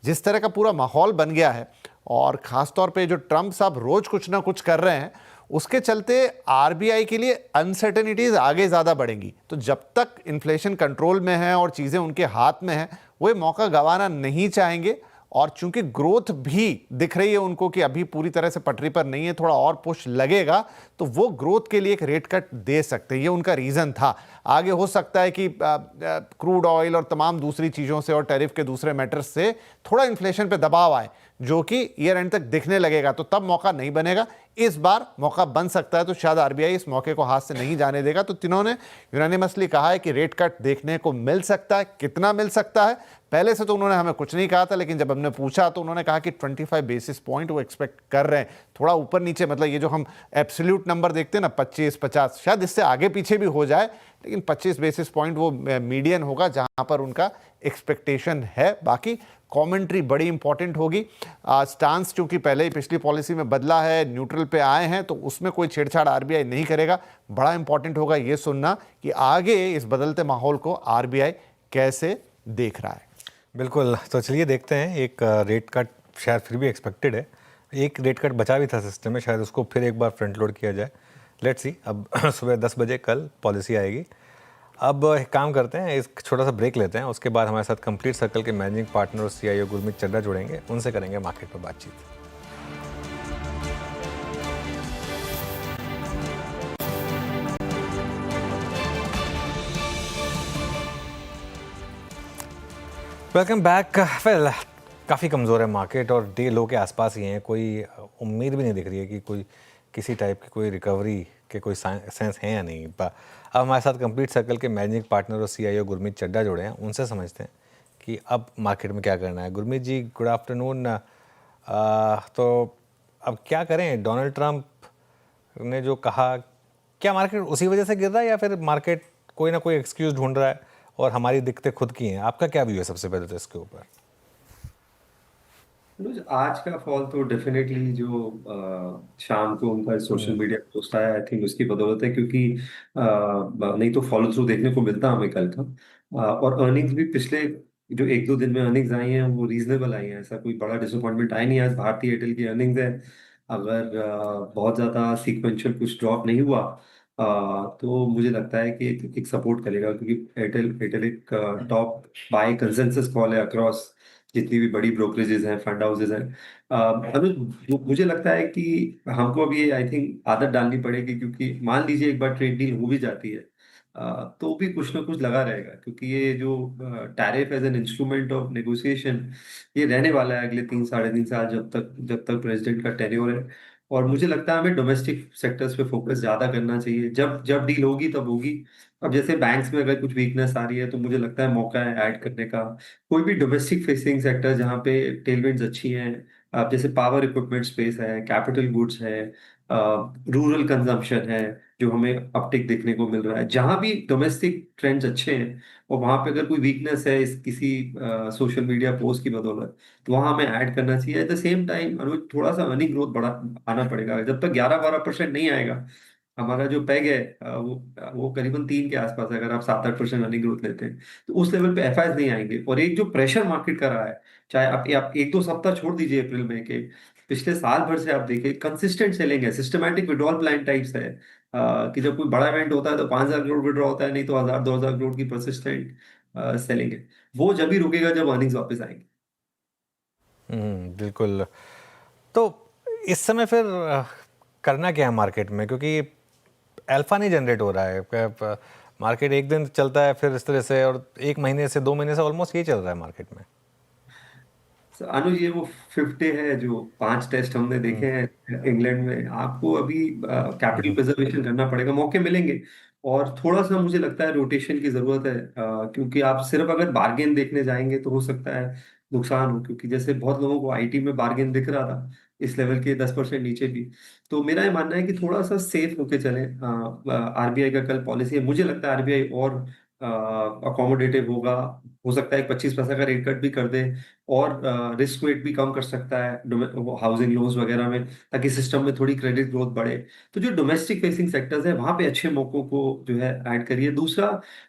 [SPEAKER 16] जिस तरह का पूरा माहौल बन गया है और ख़ासतौर पे जो ट्रंप साहब रोज़ कुछ ना कुछ कर रहे हैं, उसके चलते आरबीआई के लिए अनसर्टेनिटीज़ आगे ज़्यादा बढ़ेंगी। तो जब तक इन्फ्लेशन कंट्रोल में है और चीज़ें उनके हाथ में हैं, वो मौका गंवाना नहीं चाहेंगे। और चूंकि ग्रोथ भी दिख रही है उनको कि अभी पूरी तरह से पटरी पर नहीं है, थोड़ा और पुश लगेगा तो वो ग्रोथ के लिए एक रेट कट दे सकते हैं। ये उनका रीज़न था। आगे हो सकता है कि क्रूड ऑयल और तमाम दूसरी चीज़ों से और टैरिफ के दूसरे मैटर्स से थोड़ा इन्फ्लेशन पे दबाव आए, जो कि ईयर एंड तक दिखने लगेगा, तो तब मौका नहीं बनेगा। इस बार मौका बन सकता है, तो शायद आरबीआई इस मौके को हाथ से नहीं जाने देगा। तो तीनों ने यूनानिमसली कहा है कि रेट कट देखने को मिल सकता है। कितना मिल सकता है, पहले से तो उन्होंने हमें कुछ नहीं कहा था, लेकिन जब हमने पूछा तो उन्होंने कहा कि 25 बेसिस पॉइंट वो एक्सपेक्ट कर रहे हैं। थोड़ा ऊपर नीचे, मतलब ये जो हम एब्सोल्यूट नंबर देखते हैं ना 25-50, शायद इससे आगे पीछे भी हो जाए, लेकिन 25 बेसिस पॉइंट वो मीडियन होगा जहां पर उनका एक्सपेक्टेशन है। बाकी कमेंट्री बड़ी इंपॉर्टेंट होगी। स्टांस चूंकि पहले ही पिछली पॉलिसी में बदला है, न्यूट्रल पे आए हैं, तो उसमें कोई छेड़छाड़ आरबीआई नहीं करेगा। बड़ा इंपॉर्टेंट होगा ये सुनना कि आगे इस बदलते माहौल को आरबीआई कैसे देख रहा है।
[SPEAKER 1] बिल्कुल, तो चलिए देखते हैं। एक रेट कट शायद फिर भी एक्सपेक्टेड है, एक रेट कट बचा भी था सिस्टम में, शायद उसको फिर एक बार फ्रंट लोड किया जाए। Let's see. अब सुबह 10 बजे कल पॉलिसी आएगी। अब एक काम करते हैं, एक छोटा सा ब्रेक लेते हैं, उसके बाद हमारे साथ कंप्लीट सर्कल के मैनेजिंग पार्टनर और सीईओ गुरमीत चड्ढा जुड़ेंगे, उनसे करेंगे मार्केट पर बातचीत। Welcome back. वेल, काफ़ी कमज़ोर है मार्केट और डे लो के आसपास ही हैं। कोई उम्मीद भी नहीं दिख रही है कि कोई किसी टाइप की कोई रिकवरी के कोई सेंस है या नहीं। अब हमारे साथ कंप्लीट सर्कल के मैनेजिंग पार्टनर और सीईओ गुरमीत चड्ढा जुड़े हैं, उनसे समझते हैं कि अब मार्केट में क्या करना है। गुरमीत जी गुड आफ्टरनून। तो अब क्या करें, डोनाल्ड ट्रंप ने जो कहा, क्या मार्केट उसी वजह से गिर रहा है या फिर मार्केट कोई ना कोई एक्सक्यूज़ ढूंढ रहा है और हमारी दिक्कतें खुद की हैं? आपका क्या व्यू है सबसे पहले तो इसके ऊपर?
[SPEAKER 17] आज का फॉल तो डेफिनेटली जो शाम को उनका सोशल मीडिया पोस्ट आया, आई थिंक उसकी बदौलत है, क्योंकि नहीं तो फॉलो थ्रू देखने को मिलता हमें कल का। और अर्निंग्स भी पिछले जो 1-2 दिन में अर्निंग्स आई हैं वो रीजनेबल आई हैं, ऐसा कोई बड़ा डिसअपॉइंटमेंट आया नहीं। आज भारतीय एयरटेल की अर्निंग्स है, अगर बहुत ज़्यादा सीक्वेंशियल कुछ ड्रॉप नहीं हुआ तो मुझे लगता है कि एक सपोर्ट करेगा, क्योंकि एयरटेल एयरटेल एक टॉप बाय कंसेंसस कॉल है अक्रॉस जितनी भी बड़ी ब्रोकरेजेस हैं, फंड हाउसेज हैं। मुझे लगता है कि हमको अभी आई थिंक आदत डालनी पड़ेगी, क्योंकि मान लीजिए एक बार ट्रेड डील हो भी जाती है तो भी कुछ ना कुछ लगा रहेगा, क्योंकि ये जो tariff as an instrument of negotiation ये रहने वाला है अगले 3 साढ़े 3 साल, जब तक प्रेसिडेंट का टेन्योर है। और मुझे लगता है हमें डोमेस्टिक सेक्टर्स पे फोकस ज्यादा करना चाहिए। जब जब डील होगी तब होगी। अब जैसे बैंक्स में अगर कुछ वीकनेस आ रही है तो मुझे लगता है मौका है ऐड करने का। कोई भी डोमेस्टिक फेसिंग सेक्टर जहाँ पे टेलविंड्स अच्छी हैं, अब जैसे पावर इक्विपमेंट स्पेस है, कैपिटल गुड्स है, रूरल कंजम्पशन है, जो हमें अपटिक देखने को मिल रहा है, जहां भी डोमेस्टिक ट्रेंड्स अच्छे हैं और वहां पे अगर कोई वीकनेस है इस किसी सोशल मीडिया पोस्ट की बदौलत, तो वहां हमें ऐड करना चाहिए। एट द सेम टाइम अनुज थोड़ा सा अर्निंग ग्रोथ बढ़ा आना पड़ेगा। जब तक 11-12% नहीं आएगा, हमारा जो पैग है वो करीबन 3 के आसपास है। अगर आप 7-8% अर्निंग ग्रोथ लेते हैं तो उस लेवल पे एफआईज नहीं आएंगे। और एक जो प्रेशर मार्केट का रहा है, चाहे आप 1-2 सप्ताह छोड़ दीजिए अप्रैल में के, पिछले साल भर से आप देखिए कंसिस्टेंट सेलिंग है, सिस्टमैटिक विड्रॉल प्लान टाइप्स है। कि जब कोई बड़ा इवेंट होता है तो 5,000 करोड़ विड्रॉ होता है, नहीं तो 1,000-2,000 करोड़ की परसिस्टेंट सेलिंग है। वो जब ही रुकेगा जब अर्निंग्स वापस आएंगे।
[SPEAKER 1] बिल्कुल। तो इस समय फिर करना क्या है मार्केट में, क्योंकि अल्फा नहीं जनरेट हो रहा है। मार्केट एक दिन चलता है फिर इस तरह से, और 1 महीने से 2 महीने से ऑलमोस्ट यही चल रहा है मार्केट में।
[SPEAKER 17] अनुज ये वो 50 है जो 5 टेस्ट हमने देखे हैं इंग्लैंड में। आपको अभी कैपिटल प्रिजर्वेशन करना पड़ेगा, मौके मिलेंगे। और थोड़ा सा मुझे लगता है रोटेशन की जरूरत है, क्योंकि आप सिर्फ अगर बार्गेन देखने जाएंगे तो हो सकता है नुकसान हो, क्योंकि जैसे बहुत लोगों को आईटी में बार्गेन दिख रहा था इस लेवल के 10% नीचे भी। तो मेरा ये मानना है कि थोड़ा सा सेफ होके चले। आरबीआई का कल पॉलिसी है, मुझे लगता है आरबीआई और अकोमोडेटिव होगा। हो सकता है 25 पैसा का रेट कट भी कर दे, और रिस्क वेट भी कम कर सकता है हाउसिंग लोन्स वगैरह में, ताकि सिस्टम में थोड़ी क्रेडिट ग्रोथ बढ़े। तो जो डोमेस्टिक फेसिंग सेक्टर्स है वहां पे अच्छे मौकों को जो है ऐड करिए। दूसरा,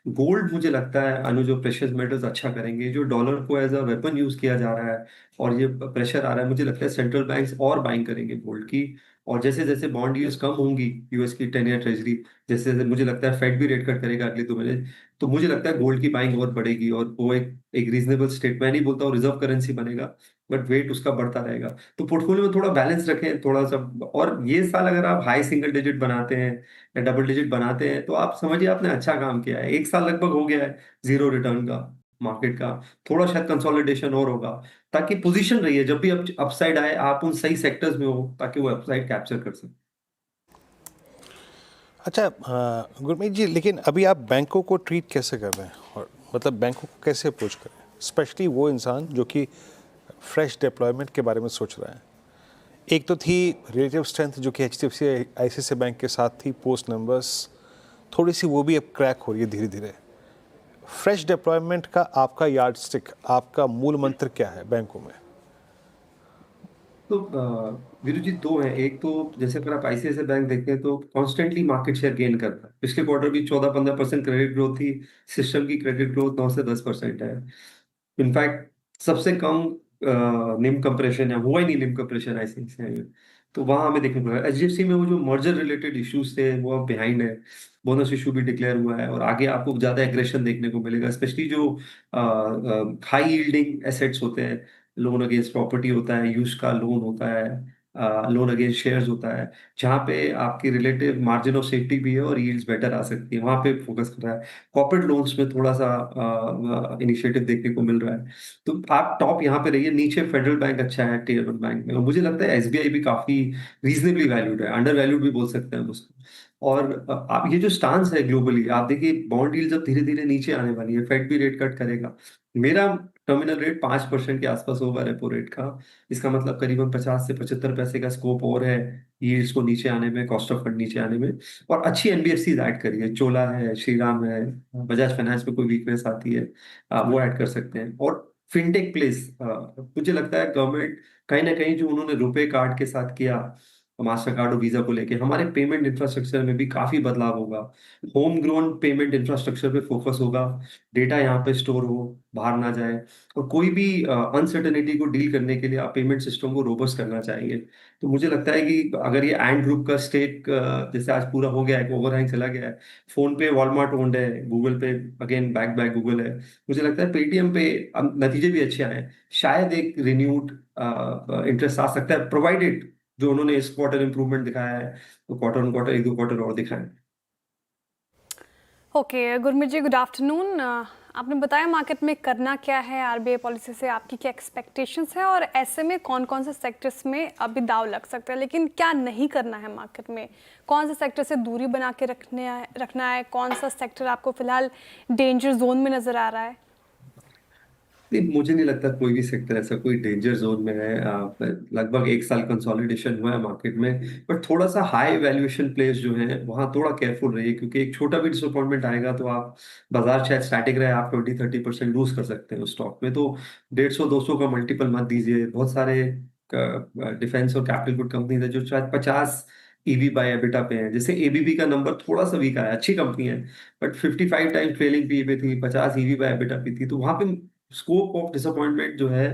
[SPEAKER 17] गोल्ड मुझे लगता है अनु जो प्रेशियस मेटल्स अच्छा करेंगे। जो डॉलर को एज अ वेपन यूज किया जा रहा है और ये प्रेशर आ रहा है, मुझे लगता है सेंट्रल बैंक्स और बाइंग करेंगे गोल्ड की। और जैसे जैसे बॉन्ड यील्ड्स कम होंगी यूएस की 10 ईयर ट्रेजरी, जैसे जैसे मुझे लगता है फेड भी रेट कट करेगा अगले 2 महीने, तो मुझे लगता है गोल्ड की बाइंग और बढ़ेगी और वो एक रीजनेबल स्टेट, मैं नहीं बोलता हूँ रिजर्व करेंसी बनेगा, बट वेट उसका बढ़ता रहेगा। तो पोर्टफोलियो में थोड़ा बैलेंस रखें थोड़ा सा। और ये साल अगर आप हाई सिंगल डिजिट बनाते हैं या डबल डिजिट बनाते हैं तो आप समझिए आपने अच्छा काम किया है। 1 साल लगभग हो गया है जीरो रिटर्न का मार्केट का। थोड़ा शायद कंसोलिडेशन और होगा, ताकि पोजीशन रही है जब भी अपसाइड आए आप उन सही सेक्टर्स में हो, ताकि वो अपसाइड कैप्चर कर सकें।
[SPEAKER 3] अच्छा गुरमीत जी, लेकिन अभी आप बैंकों को ट्रीट कैसे कर रहे हैं, और मतलब बैंकों को कैसे अप्रोच करें, स्पेशली वो इंसान जो कि फ्रेश डिप्लॉयमेंट के बारे में सोच रहा है। एक तो थी रिलेटिव स्ट्रेंथ जो कि एचडीएफसी आईसीआईसीआई बैंक के साथ थी पोस्ट नंबर्स, थोड़ी सी वो भी अब क्रैक हो रही है धीरे धीरे। फ्रेश डिप्लॉयमेंट का आपका यार्ड स्टिक, आपका मूल मंत्र क्या है बैंकों में?
[SPEAKER 17] तो वीरू जी 2 हैं। एक तो जैसे अगर आप आईसीआईसीआई बैंक देखें तो कॉन्स्टेंटली मार्केट शेयर गेन कर रहा है। पिछले क्वार्टर भी 14-15% क्रेडिट ग्रोथ थी। सिस्टम की क्रेडिट ग्रोथ 9 से 10% है। इनफैक्ट सबसे कम निम कंप्रेशन है, हुआ ही नहीं निम कंप्रेशन आईसीआईसीआई में। तो वहां हमें देखने को मिला। एचडीएफसी में वो जो मर्जर रिलेटेड इश्यूज थे वो अब बिहाइंड है। बोनस इशू भी डिक्लेयर हुआ है और आगे आपको ज्यादा एग्रेशन देखने को मिलेगा, स्पेशली जो हाई यील्डिंग एसेट्स होते हैं। लोन अगेंस्ट प्रॉपर्टी होता है, यूज का लोन होता है, लोन अगेंस्ट शेयर्स होता है, जहाँ पे आपकी रिलेटिव मार्जिन ऑफ सेफ्टी भी है और यील्ड्स बेटर आ सकती है, वहां पे फोकस कर रहा है। कॉर्पोरेट लोन्स में थोड़ा सा इनिशिएटिव देखने को मिल रहा है। तो आप टॉप यहाँ पे रहिए, नीचे फेडरल बैंक अच्छा है टियर 1 बैंक में, और मुझे लगता है एसबीआई भी काफी रीजनेबली वैल्यूड है, अंडर वैल्यूड भी बोल सकते हैं हम उसको। और आप ये जो स्टांस है ग्लोबली, आप देखिए बॉन्ड यील्ड जब धीरे धीरे नीचे आने वाली है, फेड भी रेट कट करेगा। मेरा टर्मिनल रेट 5% के आसपास होगा रेपो रेट का। इसका मतलब करीबन 50 से 75 पैसे का स्कोप और है यील्ड्स को नीचे आने में, कॉस्ट ऑफ फंड नीचे आने में। और अच्छी एनबीएफसी ऐड करिए, चोला है, श्रीराम है, बजाज फाइनेंस में कोई वीकनेस आती है वो ऐड कर सकते हैं। और फिनटेक प्लेस, मुझे लगता है गवर्नमेंट कहीं ना कहीं जो उन्होंने रुपए कार्ड के साथ किया मास्टर कार्ड और वीजा को लेके, हमारे पेमेंट इंफ्रास्ट्रक्चर में भी काफी बदलाव होगा। होम ग्रोन पेमेंट इंफ्रास्ट्रक्चर पे फोकस होगा, डेटा यहाँ पे स्टोर हो, बाहर ना जाए, और कोई भी अनसर्टेनिटी को डील करने के लिए आप पेमेंट सिस्टम को रोबस्ट करना चाहिए। तो मुझे लगता है कि अगर ये एंड ग्रुप का स्टेक जैसे आज पूरा हो गया है, ओवरहैंग चला गया है, फोन पे वॉलमार्ट ओन्ड है, गूगल पे अगेन बैक बाय गूगल है, मुझे लगता है पेटीएम पे अब नतीजे भी अच्छे आए हैं, शायद एक रिन्यूड इंटरेस्ट आ सकता है, प्रोवाइडेड जो उन्होंने इस क्वार्टर इंप्रूवमेंट दिखाया है तो क्वार्टर ऑन क्वार्टर 1-2 क्वार्टर और दिखाएं।
[SPEAKER 2] ओके गुरमीत जी, गुड आफ्टरनून। आपने बताया मार्केट में करना क्या है, आरबीआई पॉलिसी से आपकी क्या एक्सपेक्टेशंस है, और ऐसे में कौन कौन से सेक्टर्स में अभी दाव लग सकता है, लेकिन क्या नहीं करना है मार्केट में, कौन से सेक्टर से दूरी बना के रखना है, कौन सा सेक्टर आपको फिलहाल डेंजर जोन में नज़र आ रहा है?
[SPEAKER 17] नहीं, मुझे नहीं लगता कोई भी सेक्टर ऐसा कोई डेंजर जोन में है। लगभग 1 साल कंसोलिडेशन हुआ है मार्केट में, बट थोड़ा सा हाई वैल्यूएशन प्लेस जो है वहाँ थोड़ा केयरफुल रहिए, क्योंकि एक छोटा भी डिसअपॉइंटमेंट आएगा तो आप, बाजार शायद स्टैटिक रहे, आप 20-30% लूज कर सकते हैं उस स्टॉक में। तो 150-200 का मल्टीपल मत दीजिए। बहुत सारे डिफेंस और कैपिटल गुड कंपनीज है जो शायद 50 ईवी बाय एबिटा पे है, जैसे एबीबी का नंबर थोड़ा सा वीक आया, अच्छी कंपनी है बट 55 टाइम्स ट्रेलिंग पी पे थी, 50 ईवी बाय एबिटा पे थी, तो वहां पे स्कोप ऑफ डिसअपॉइंटमेंट जो है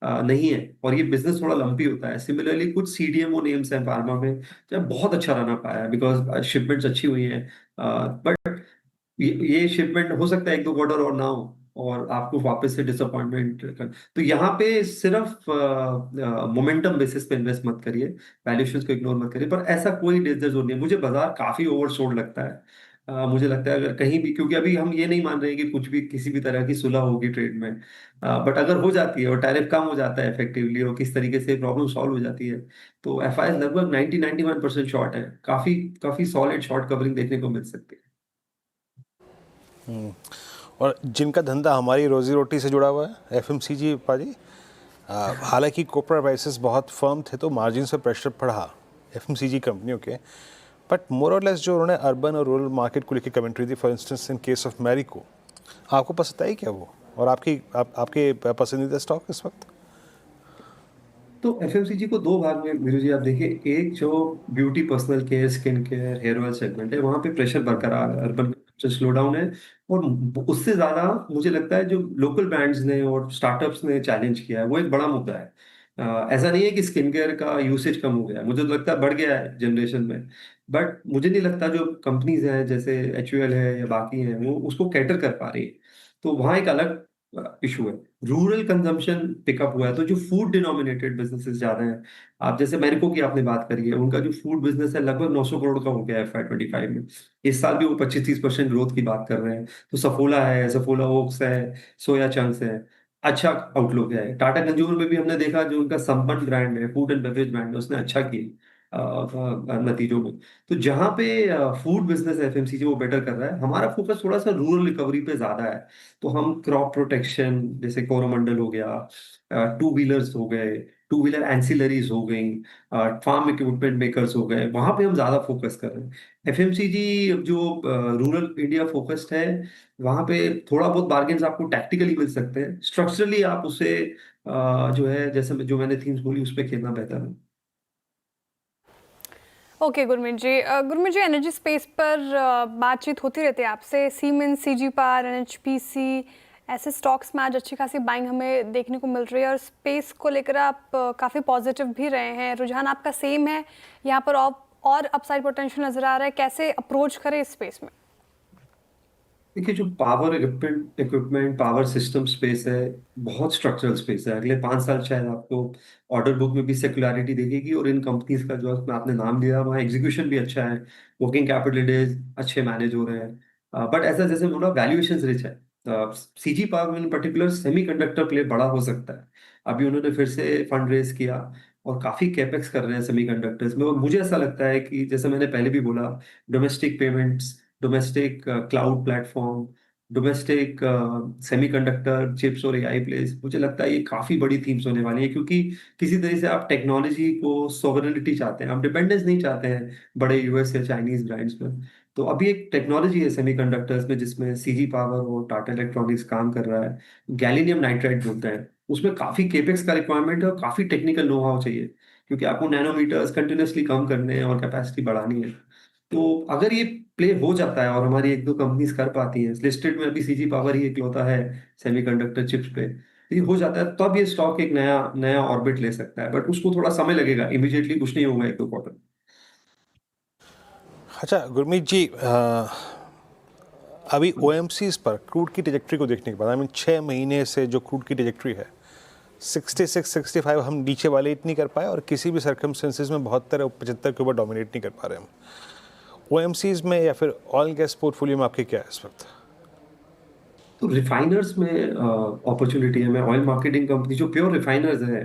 [SPEAKER 17] नहीं है, और ये बिजनेस थोड़ा लंपी होता है। सिमिलरली कुछ सीडीएमओ नेम्स हैं फार्मा में जो बहुत अच्छा रहना पाया बिकॉज शिपमेंट्स अच्छी हुई हैं, बट ये शिपमेंट हो सकता है 1-2 क्वार्टर और ना हो और आपको वापस से डिसअपॉइंटमेंट कर, तो यहाँ पे सिर्फ मोमेंटम बेसिस पे इन्वेस्ट मत करिए, वैल्यूएशंस को इग्नोर मत करिए, पर ऐसा कोई डेंजर जोन नहीं है। मुझे बाजार काफी ओवरसोल्ड लगता है। मुझे लगता है अगर कहीं भी, क्योंकि अभी हम ये नहीं मान रहे हैं कि कुछ भी किसी भी तरह की सुलह होगी ट्रेड में, बट अगर हो जाती है और टैरिफ कम हो जाता है इफेक्टिवली और किस तरीके से प्रॉब्लम सॉल्व हो जाती है, तो एफआईएस लगभग 90-91% शॉर्ट है, काफी काफी सॉलिड शॉर्ट कवरिंग देखने को मिल सकती है।
[SPEAKER 3] और जिनका धंधा हमारी रोजी रोटी से जुड़ा हुआ है, एफएमसीजी पाजी, हालांकि कॉपर प्राइसेस बहुत फर्म थे तो मार्जिन से प्रेशर पड़ा एफएमसीजी कंपनियों के, बट मोर और लेस जो उन्होंने अर्बन और रूरल मार्केट को लेकर commentary the, for instance in case of Marico, आपको पसंद आई क्या वो, और आपके पसंदीदा स्टॉक इस वक्त?
[SPEAKER 17] तो एफएमसीजी को दो भाग में वीरू जी आप देखिए, एक जो beauty personal care skin care hair oil segment है वहां पे प्रेशर बरकरार है, अर्बन स्लो डाउन है, और उससे ज्यादा मुझे लगता है जो लोकल ब्रांड्स ने और स्टार्टअप्स ने चैलेंज किया है वो एक बड़ा मुद्दा है। ऐसा नहीं है कि स्किन केयर का यूसेज कम हो गया है, मुझे तो लगता है बढ़ गया है जनरेशन में, बट मुझे नहीं लगता जो कंपनीज हैं जैसे एचयूएल है या बाकी हैं वो उसको कैटर कर पा रही है, तो वहाँ एक अलग इशू है। रूरल कंजम्पशन पिकअप हुआ है, तो जो फूड डिनोमिनेटेड बिजनेसेस ज्यादा हैं, आप जैसे मैरिको की आपने बात करी है, उनका जो फूड बिजनेस है लगभग 900 करोड़ का हो गया है FY25 में, इस साल भी वो 25-30% ग्रोथ की बात कर रहे हैं। तो सफोला है, सफोला ओक्स है, सोया चंक्स है, अच्छा आउटलुक है। टाटा कंज्यूमर में भी हमने देखा जो उनका संपन्न ब्रांड है, फूड एंड बेवरेज ब्रांड है, उसने अच्छा किया नतीजों में। तो जहां पे फूड बिजनेस एफएमसीजी वो बेटर कर रहा है, हमारा फोकस थोड़ा सा रूरल रिकवरी पे ज्यादा है, तो हम क्रॉप प्रोटेक्शन जैसे कोरोमंडल हो गया, टू व्हीलर्स हो गए, टू व्हीलर एंसिलरीज हो गई, फार्म इक्विपमेंट मेकर्स हो गए, वहां पे हम ज्यादा फोकस कर रहे हैं। एफएमसीजी जो रूरल इंडिया फोकस्ड है, वहां पे थोड़ा बहुत बार्गेन्स आपको टैक्टिकली मिल सकते हैं, स्ट्रक्चरली आप उसे जो है जैसे जो मैंने थीम्स बोली उस पर खेलना बेहतर है।
[SPEAKER 2] ओके गुरमीत जी एनर्जी स्पेस पर बातचीत होती रहती है आपसे, सीमेंस, सीजी पावर, एनएचपीसी, ऐसे स्टॉक्स में आज अच्छी खासी बाइंग हमें देखने को मिल रही है, और स्पेस को लेकर आप काफ़ी पॉजिटिव भी रहे हैं, रुझान आपका सेम है, यहाँ पर और अपसाइड पोटेंशियल नज़र आ रहा है, कैसे अप्रोच करें इस स्पेस में?
[SPEAKER 17] देखिए जो power equipment power system space है बहुत स्ट्रक्चरल स्पेस है, अगले 5 साल शायद आपको ऑर्डर बुक में भी सेक्युलरिटी दिखेगी, और इन कंपनीज का जो आपने नाम लिया वहाँ एग्जीक्यूशन भी अच्छा है, वर्किंग कैपिटल डेज अच्छे मैनेज हो रहे हैं, बट ऐसा जैसे बोला वैल्यूएशन रिच है। CG power in particular semiconductor play बड़ा हो सकता है, अभी उन्होंने फिर से फंड रेज किया और काफी कैपेक्स कर रहे हैं सेमीकंडक्टर्स में, और मुझे ऐसा लगता है कि जैसे मैंने पहले भी बोला, domestic payments, domestic cloud platform, domestic semiconductor chips और एआई प्लेस, मुझे लगता है ये काफी बड़ी थीम्स होने वाली है, क्योंकि किसी तरह से आप टेक्नोलॉजी को सॉवरेनिटी चाहते हैं, आप डिपेंडेंस नहीं चाहते हैं बड़े यूएस या चाइनीज ब्रांड्स पर। तो अभी एक टेक्नोलॉजी है सेमीकंडक्टर्स में जिसमें सीजी पावर और टाटा इलेक्ट्रॉनिक्स काम कर रहा है, गैलीनियम नाइट्राइड बोलते हैं, उसमें काफी केपेक्स का रिक्वायरमेंट है और काफी टेक्निकल नो हाउ चाहिए, क्योंकि आपको नैनोमीटर्स कंटिन्यूसली कम करने हैं और कैपेसिटी बढ़ानी है। तो अगर ये प्ले हो जाता है और हमारी एक दो कंपनीज कर पाती हैं, लिस्टेड में अभी सीजी पावर ही इकलौता है सेमीकंडक्टर चिप्स पे, ये हो जाता है तब ये स्टॉक एक नया नया ऑर्बिट ले सकता है, बट उसको थोड़ा समय लगेगा, इमीडिएटली कुछ नहीं होगा 1-2 क्वार्टर।
[SPEAKER 3] अच्छा गुरमीत जी, अभी OMCs पर क्रूड की ट्रैजेक्टरी को देखने के बाद, आई मीन 6 महीने से जो क्रूड की ट्रैजेक्टरी है 66-65 हम नीचे वाले इतनी कर पाए, और किसी भी सर्कमस्टेंसेस में 72 और 75 के ऊपर डोमिनेट नहीं कर पा रहे हम। OMCs में या फिर ऑयल गैस पोर्टफोलियो में आपके क्या है इस वक्त?
[SPEAKER 17] तो रिफाइनर्स में अपॉर्चुनिटी है। मैं ऑयल मार्केटिंग कंपनी जो प्योर रिफाइनर्स है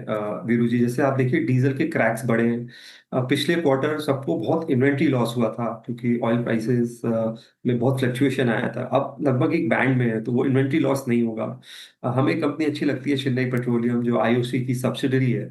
[SPEAKER 17] वीरू जी, जैसे आप देखिए डीजल के क्रैक्स बढ़े हैं। पिछले क्वार्टर सबको बहुत इन्वेंट्री लॉस हुआ था क्योंकि ऑयल प्राइसेस में बहुत फ्लक्चुएशन आया था। अब लगभग एक बैंड में है तो वो इन्वेंट्री लॉस नहीं होगा। हमें कंपनी अच्छी लगती है चेन्नई पेट्रोलियम, जो IOC की सब्सिडरी है,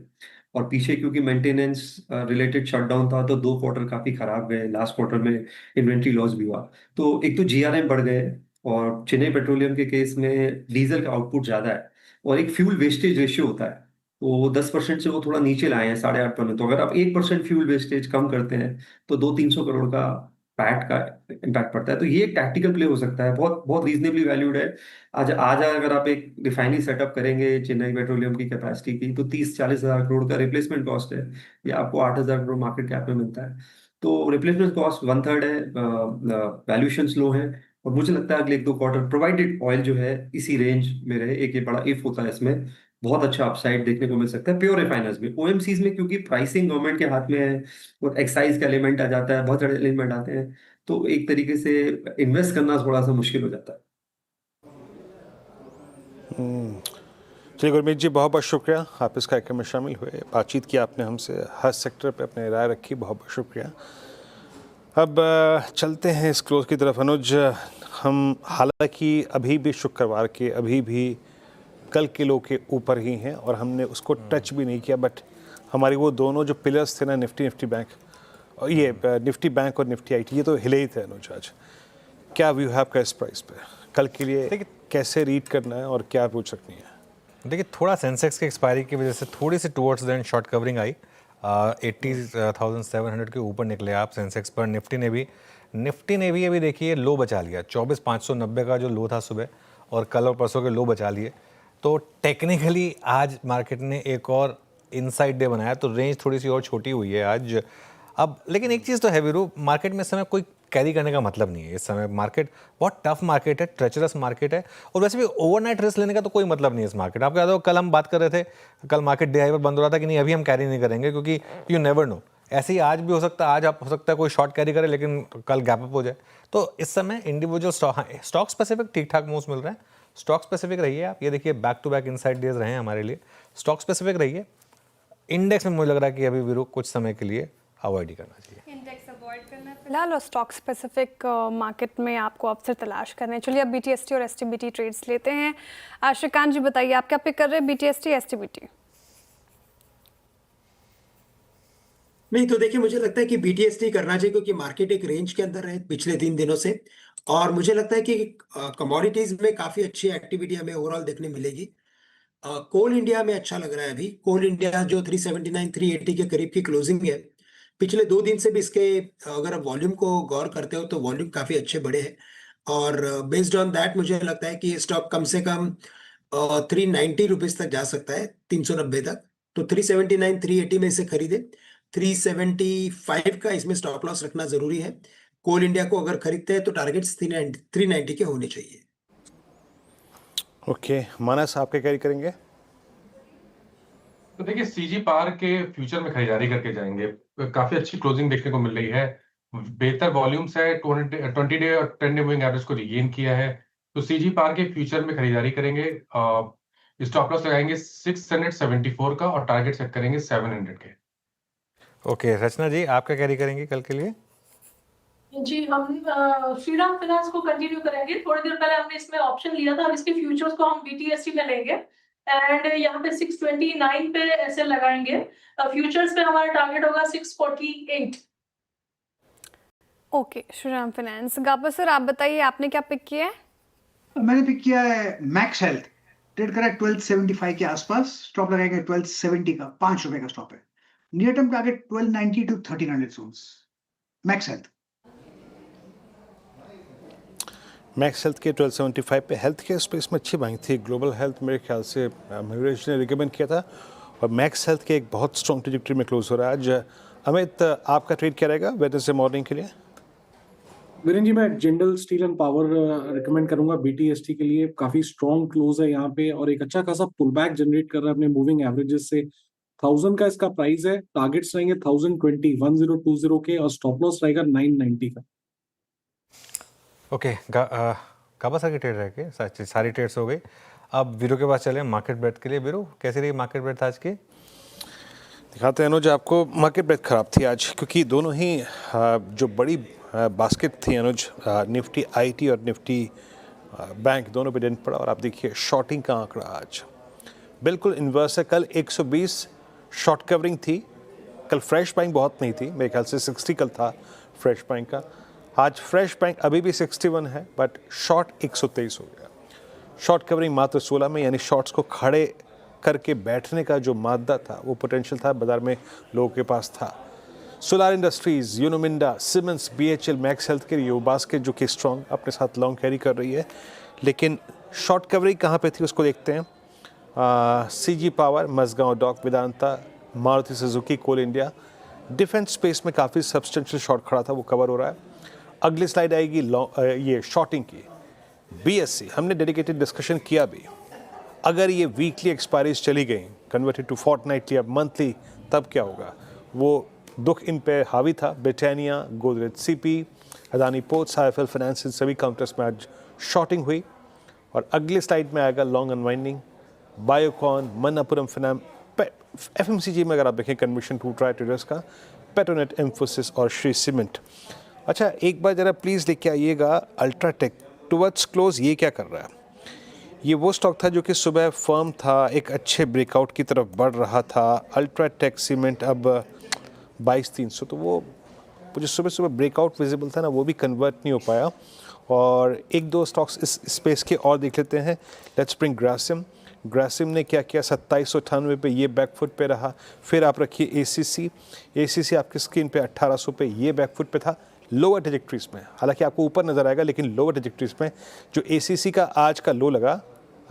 [SPEAKER 17] और पीछे क्योंकि मेंटेनेंस रिलेटेड शटडाउन था तो 2 क्वार्टर काफी खराब गए, लास्ट क्वार्टर में इन्वेंट्री लॉस भी हुआ। तो एक तो GRM बढ़ गए, और चेन्नई पेट्रोलियम के केस में डीजल का आउटपुट ज्यादा है, और एक फ्यूल वेस्टेज रेशियो होता है, तो 10% से वो थोड़ा नीचे लाए हैं 8.5%। तो अगर आप 1% फ्यूल वेस्टेज कम करते हैं तो 200-300 करोड़ का पैट का इम्पैक्ट पड़ता है। तो ये एक टैक्टिकल प्ले हो सकता है, बहुत बहुत रीजनेबली वैल्यूड है। आज अगर आप एक रिफाइनरी सेटअप करेंगे चेन्नई पेट्रोलियम की कैपेसिटी की, तो 30-40 हजार करोड़ का रिप्लेसमेंट कॉस्ट है, ये आपको 8,000 करोड़ मार्केट कैप में मिलता है। तो रिप्लेसमेंट कॉस्ट 1/3 है, वैल्यूएशन लो है, और मुझे लगता है अगले 1-2 क्वार्टर प्रोवाइडेड ऑयल जो है इसी रेंज में रहे, एक ये बड़ा इफ होता है इसमें, बहुत अच्छा अपसाइड देखने को मिल सकता है प्योर रिफाइनर्स में। OMCs में क्योंकि प्राइसिंग गवर्नमेंट के हाथ में है और एक्साइज का एलिमेंट आ जाता है, बहुत सारे एलिमेंट आते हैं, तो एक तरीके से इन्वेस्ट करना थोड़ा सा मुश्किल हो जाता है।
[SPEAKER 3] चलिए गुरमीत जी, बहुत बहुत शुक्रिया आप इस कार्यक्रम में शामिल हुए, बातचीत की आपने हमसे, हर सेक्टर पे अपने राय रखी, बहुत बहुत शुक्रिया। अब चलते हैं इस क्लोज की तरफ। अनुज, हम हालांकि अभी भी शुक्रवार के, अभी भी कल के लो के ऊपर ही हैं और हमने उसको टच भी नहीं किया, बट हमारी वो दोनों जो पिलर्स थे ना, निफ्टी बैंक, और ये निफ्टी बैंक और निफ्टी IT, ये तो हिले ही थे अनुज। आज क्या व्यू है आपका इस प्राइस पे कल के लिए, कैसे रीड करना है और क्या अप्रोच रखनी है?
[SPEAKER 1] देखिए, थोड़ा सेंसेक्स की एक्सपायरी की वजह से थोड़ी सी टुवर्ड्स देन शॉर्ट कवरिंग आई, 80,700 के ऊपर निकले आप सेंसेक्स पर। निफ्टी ने भी अभी देखिए लो बचा लिया, 24,590 का जो लो था सुबह, और कल और परसों के लो बचा लिए। तो टेक्निकली आज मार्केट ने एक और इनसाइड डे बनाया, तो रेंज थोड़ी सी और छोटी हुई है आज। अब लेकिन एक चीज़ तो है वीरू, मार्केट में इस समय कोई कैरी करने का मतलब नहीं है। इस समय मार्केट बहुत टफ मार्केट है, ट्रेचरस मार्केट है, और वैसे भी ओवरनाइट रिस्क लेने का तो कोई मतलब नहीं है इस मार्केट। आपको याद हो कल हम बात कर रहे थे, कल मार्केट डे हाई पर बंद हो रहा था कि नहीं अभी हम कैरी नहीं करेंगे, क्योंकि यू नेवर नो, ऐसे ही आज भी हो सकता है, आज आप हो सकता है कोई शॉर्ट कैरी करे लेकिन कल गैप अप हो जाए। तो इस समय इंडिविजुअल स्टॉक स्पेसिफिक ठीक ठाक मूव्स मिल रहे हैं। स्टॉक स्पेसिफिक रहिए आप, ये देखिए back to back inside days रहे हैं हमारे लिए। स्टॉक स्पेसिफिक रहिए। इंडेक्स में मुझे लग रहा है कि अभी वीरू कुछ समय के लिए अवॉइड ही करना चाहिए।
[SPEAKER 2] इंडेक्स अवॉइड करना है फिलहाल, और स्टॉक स्पेसिफिक मार्केट में आपको अवसर तलाश करने हैं। चलिए अब BTST और STBT ट्रेड्स लेते हैं। श्रीकांत जी बताइए, आप क्या पिक कर रहे हैं, BTST STBT?
[SPEAKER 12] नहीं, तो देखिए मुझे लगता है कि BTST करना चाहिए, क्योंकि मार्केट एक रेंज के अंदर है पिछले 3 दिनों से, और मुझे लगता है कि कमोडिटीज में काफी अच्छी एक्टिविटी हमें ओवरऑल देखने मिलेगी। कोल इंडिया में अच्छा लग रहा है अभी। कोल इंडिया जो 379-380 के करीब की क्लोजिंग है, पिछले 2 दिन से भी इसके अगर वॉल्यूम को गौर करते हो तो वॉल्यूम काफी अच्छे बड़े हैं, और बेस्ड ऑन दैट मुझे लगता है कि ये स्टॉक कम से कम 390 रुपीज तक जा सकता है, 390 तक। तो 379-380 में इसे खरीदे। 375 का इसमें स्टॉप लॉस रखना जरूरी है। कोल इंडिया को अगर खरीदते हैं तो टारगेट्स 390 के होने चाहिए।
[SPEAKER 3] ओके, मानस आप क्या कैरी करेंगे?
[SPEAKER 5] तो देखिए, सीजी पावर के फ्यूचर में खरीदारी करके जाएंगे। काफी अच्छी क्लोजिंग देखने को मिल रही है, बेहतर वॉल्यूम्स है, 20 डे और 10 डे मूविंग एवरेज को रीगेन किया है। तो सीजी पावर के फ्यूचर में खरीदारी करेंगे। स्टॉप लॉस लगाएंगे 674 का और टारगेट सेट करेंगे 700 के।
[SPEAKER 1] ओके, रचना जी आप क्या कैरी करेंगे कल के लिए?
[SPEAKER 6] जी, हम श्रीराम फाइनेंस को कंटिन्यू करेंगे। थोड़ी देर पहले हमने इसमें ऑप्शन लिया था, अब इसके फ्यूचर्स को हम BTST में लेंगे, एंड यहाँ पे 629 पे ऐसे लगाएंगे। फ्यूचर्स पे हमारा टारगेट होगा 648।
[SPEAKER 2] Okay, Shriram Finance. Gaba sir आप बताइए, आपने क्या पिक किया है?
[SPEAKER 4] मैंने पिक किया है मैक्स हेल्थ, ट्रेड करा है 1275 के आसपास, स्टॉप लगाएंगे 1270 का, ₹5 का स्टॉप है। Near term target 1290 to 1300 zones. Max Health.
[SPEAKER 3] Max Health के 1275 पे हेल्थ केयर स्पेस में अच्छी बाइंग थी। ग्लोबल हेल्थ मेरे ख्याल से मेरेज ने रिकमेंड किया था और मैक्स हेल्थ के एक बहुत स्ट्रॉन्ग ट्रैजेक्टरी में क्लोज हो रहा है आज। अमित, आपका ट्रेड क्या रहेगा वेडनेसडे मॉर्निंग के लिए?
[SPEAKER 7] वीरेन जी, मैं Jindal steel and power recommend करूंगा BTST के लिए। काफी स्ट्रॉन्ग क्लोज है यहाँ पे और एक अच्छा खासा पुल बैक जनरेट कर रहा है अपने मूविंग एवरेजेस से। 1000 का इसका प्राइस है, टारगेट्स रहेंगे 1020 1020 के और स्टॉप लॉस रहेगा 990 का।
[SPEAKER 1] ओके, काबा सर की ट्रेड रह गई, सारी ट्रेड्स हो गई। अब वीरू के पास चले मार्केट ब्रेथ के लिए। वीरू, कैसी रही मार्केट ब्रेथ आज की?
[SPEAKER 3] दिखाते हैं अनुज आपको। मार्केट ब्रेथ खराब थी आज क्योंकि दोनों ही जो बड़ी बास्केट थी अनुज, निफ्टी IT और निफ्टी बैंक, दोनों पे डेंट पड़ा। और आप देखिए शॉर्टिंग का आंकड़ा आज बिल्कुल इन्वर्स है। कल 120 शॉर्ट कवरिंग थी, कल फ्रेश बाइंग बहुत नहीं थी, मेरे ख्याल से 60 कल था फ्रेश बाइंग का। आज फ्रेश बाइंग अभी भी 61 है, बट शॉर्ट 123 हो गया। शॉर्ट कवरिंग मात्र 16 में, यानी शॉर्ट्स को खड़े करके बैठने का जो मादा था, वो पोटेंशियल था बाजार में लोगों के पास था। Solar Industries, Uno Minda, Siemens, BHL, Max Health के ये बास्केट जो कि स्ट्रॉन्ग अपने साथ लॉन्ग कैरी कर रही है। लेकिन शॉर्ट कवरिंग कहाँ पे थी उसको देखते हैं। CG power, Mazagon Dock, Vedanta, Maruti Suzuki, Coal India. Defence space में काफ़ी सब्सटेंशियल शॉर्ट खड़ा था, वो कवर हो रहा है। अगली स्लाइड आएगी ये शॉर्टिंग की। BSE हमने डेडिकेटेड डिस्कशन किया भी। अगर ये वीकली एक्सपायरीज चली गई कन्वर्टेड टू फोर्टनाइटली अब मंथली, तब क्या होगा? वो दुख इन पे हावी था। Britannia, Godrej CP, Adani Ports, IIFL Finance, इन सभी काउंटर्स में आज शॉर्टिंग हुई। और अगली स्लाइड में आएगा long unwinding. Biocon, Manappuram Finance, FMCG में अगर आप देखें कन्विक्शन टू ट्राई ट्रेडर्स का, पेट्रोनेट, एम्फोसिस और श्री सीमेंट। अच्छा, एक बार ज़रा प्लीज़ लेके आइएगा अल्ट्राटेक टुवर्ड्स क्लोज। ये क्या कर रहा है? ये वो स्टॉक था जो कि सुबह फर्म था, एक अच्छे ब्रेकआउट की तरफ बढ़ रहा था। अल्ट्राटेक सीमेंट अब 22,300, तो वो जो सुबह सुबह ब्रेकआउट विजिबल था ना, वो भी कन्वर्ट नहीं हो पाया। और एक दो स्टॉक्स इस स्पेस के और देख लेते हैं। Let's bring Grasim. ग्रासिम ने क्या किया? 2798 पे ये बैकफुट पे रहा। फिर आप रखिए ACC आपकी स्क्रीन पे 1800 पे ये बैकफुट पे था, लोअर ट्रैजेक्टरीज में। हालांकि आपको ऊपर नज़र आएगा, लेकिन लोअर ट्रैजेक्टरीज में जो ACC का आज का लो लगा,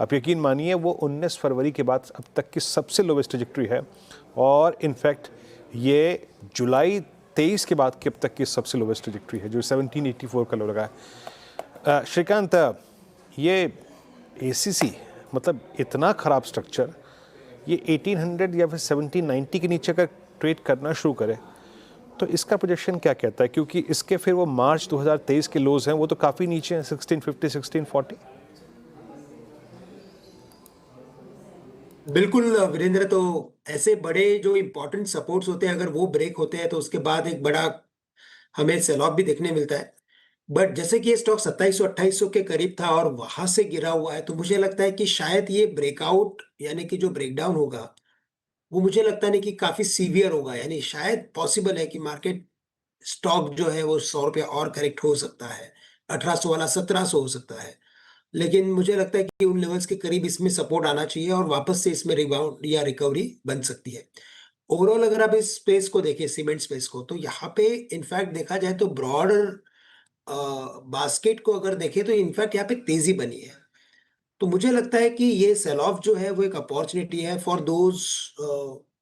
[SPEAKER 3] आप यकीन मानिए वो 19 फरवरी के बाद अब तक की सबसे लोवेस्ट ट्रैजेक्टरी है। और इनफैक्ट ये जुलाई 23 के बाद की अब तक की सबसे लोवेस्ट ट्रैजेक्टरी है, जो 1784 का लो लगा है। श्रीकांत, ये ACC मतलब इतना ख़राब स्ट्रक्चर, ये 1800 या फिर 1790 के नीचे अगर ट्रेड करना शुरू करे तो इसका प्रोजेक्शन क्या कहता है? क्योंकि इसके फिर वो मार्च 2023 के लोज हैं, वो तो काफ़ी नीचे हैं, 1650 1640।
[SPEAKER 12] बिल्कुल वीरेंद्र, तो ऐसे बड़े जो इम्पोर्टेंट सपोर्ट्स होते हैं, अगर वो ब्रेक होते हैं तो उसके बाद एक बड़ा हमें सेल ऑफ भी देखने मिलता है। बट जैसे कि ये स्टॉक 2700-2800 के करीब था और वहां से गिरा हुआ है, तो मुझे लगता है कि शायद ये ब्रेकआउट यानी कि जो ब्रेकडाउन होगा, वो मुझे लगता नहीं कि काफी सीवियर होगा। यानी शायद पॉसिबल है कि मार्केट स्टॉक जो है वो 100 रुपया और करेक्ट हो सकता है, 1800 वाला 1700 हो सकता है। लेकिन मुझे लगता है कि उन लेवल्स के करीब इसमें सपोर्ट आना चाहिए और वापस से इसमें रिबाउंड या रिकवरी बन सकती है। ओवरऑल अगर आप इस स्पेस को देखें, सीमेंट स्पेस को, तो यहाँ पे इनफैक्ट देखा जाए तो ब्रॉडर बास्केट को अगर देखें तो इनफैक्ट यहाँ पे तेजी बनी है। तो मुझे लगता है कि ये सेल ऑफ जो है वो एक अपॉर्चुनिटी है फॉर दोज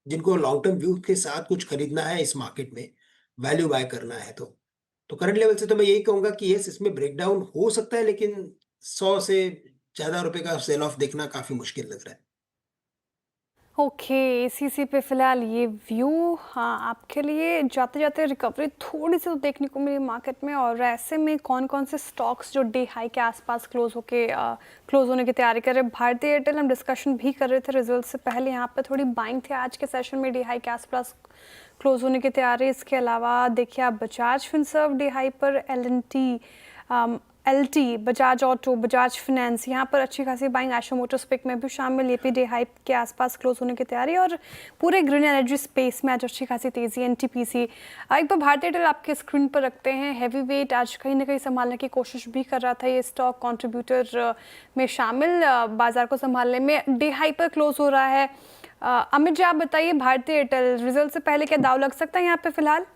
[SPEAKER 12] जिनको लॉन्ग टर्म व्यू के साथ कुछ खरीदना है इस मार्केट में, वैल्यू बाय करना है। तो करंट लेवल से तो मैं यही कहूंगा कि यस, इसमें ब्रेकडाउन हो सकता है, लेकिन 100 से ज्यादा रुपए का सेल ऑफ देखना काफी मुश्किल लग रहा है।
[SPEAKER 2] ओके, ACC पे फिलहाल ये व्यू। हाँ, आपके लिए जाते जाते रिकवरी थोड़ी सी तो देखने को मिली मार्केट में। और ऐसे में कौन कौन से स्टॉक्स जो डे हाई के आसपास क्लोज होने की तैयारी कर रहे हैं? भारतीय एयरटेल हम डिस्कशन भी कर रहे थे रिजल्ट से पहले, यहाँ पे थोड़ी बाइंग थे आज के सेशन में, डे हाई के आसपास क्लोज होने की तैयारी। इसके अलावा देखिए आप बजाज फिनसर्व डे हाई पर, LT, Bajaj auto, Bajaj finance, यहाँ पर अच्छी खासी बाइंग। आयशर मोटर्स पिक में भी शामिल, ये भी डे हाई के आसपास क्लोज होने की तैयारी। और पूरे ग्रीन एनर्जी स्पेस में आज अच्छी खासी तेजी। NTPC एक बार भारतीय एयरटेल आपके स्क्रीन पर रखते हैं। हैवी वेट आज कहीं ना कहीं संभालने की कोशिश भी कर रहा था, ये स्टॉक कंट्रीब्यूटर में शामिल बाजार को संभालने में। डे हाई पर क्लोज हो रहा है अमित जी आप बताइए, भारतीय एयरटेल रिजल्ट से पहले क्या दाव लग सकता है यहाँ पे फिलहाल?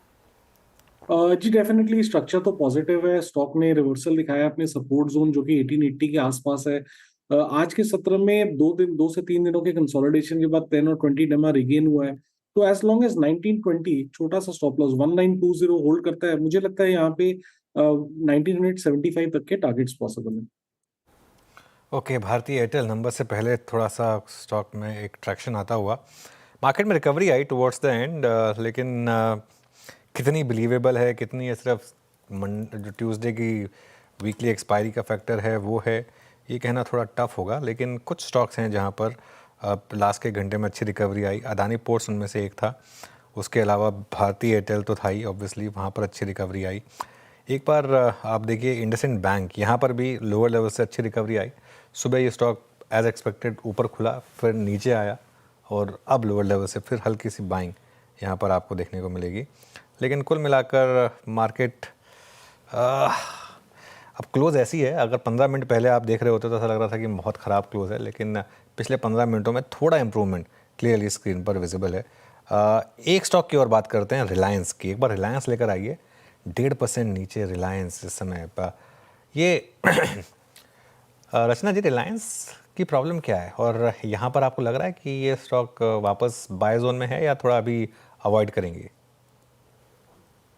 [SPEAKER 7] जी डेफिनेटली स्ट्रक्चर तो पॉजिटिव है। स्टॉक ने रिवर्सल दिखाया अपने सपोर्ट जोन जो कि 1880 के आसपास है। आज के सत्र में 2 से 3 दिनों के कंसोलिडेशन के बाद 10 और 20 डेमा रिगेन हुआ है। तो एज लॉन्ग एज 1920 छोटा सा स्टॉप लॉस 1920 होल्ड करता है, मुझे लगता है यहाँ पे 1975 तक के टारगेट्स पॉसिबल है।
[SPEAKER 1] ओके, भारतीय एयरटेल नंबर से पहले थोड़ा सा स्टॉक में एक ट्रैक्शन आता हुआ, मार्केट में recovery I towards the end, लेकिन कितनी बिलीवेबल है, कितनी ये सिर्फ जो ट्यूसडे की वीकली एक्सपायरी का फैक्टर है वो है, ये कहना थोड़ा टफ होगा। लेकिन कुछ स्टॉक्स हैं जहाँ पर लास्ट के घंटे में अच्छी रिकवरी आई। अदानी पोर्ट्स उनमें से एक था, उसके अलावा भारतीय एयरटेल तो था ही ऑब्वियसली, वहाँ पर अच्छी रिकवरी आई। एक बार आप देखिए इंडसइंड बैंक, यहाँ पर भी लोअर लेवल से अच्छी रिकवरी आई। सुबह ये स्टॉक एज एक्सपेक्टेड ऊपर खुला, फिर नीचे आया और अब लोअर लेवल से फिर हल्की सी बाइंग यहाँ पर आपको देखने को मिलेगी। लेकिन कुल मिलाकर मार्केट अब क्लोज़ ऐसी है, अगर 15 मिनट पहले आप देख रहे होते तो ऐसा लग रहा था कि बहुत ख़राब क्लोज़ है, लेकिन पिछले 15 मिनटों में थोड़ा इम्प्रूवमेंट क्लियरली स्क्रीन पर विजिबल है। एक स्टॉक की ओर बात करते हैं, रिलायंस की। एक बार रिलायंस लेकर आइए, 1.5% नीचे रिलायंस इस समय पर। ये रचना जी, रिलायंस की प्रॉब्लम क्या है और यहाँ पर आपको लग रहा है कि ये स्टॉक वापस बाय जोन में है या थोड़ा अभी अवॉइड करेंगे?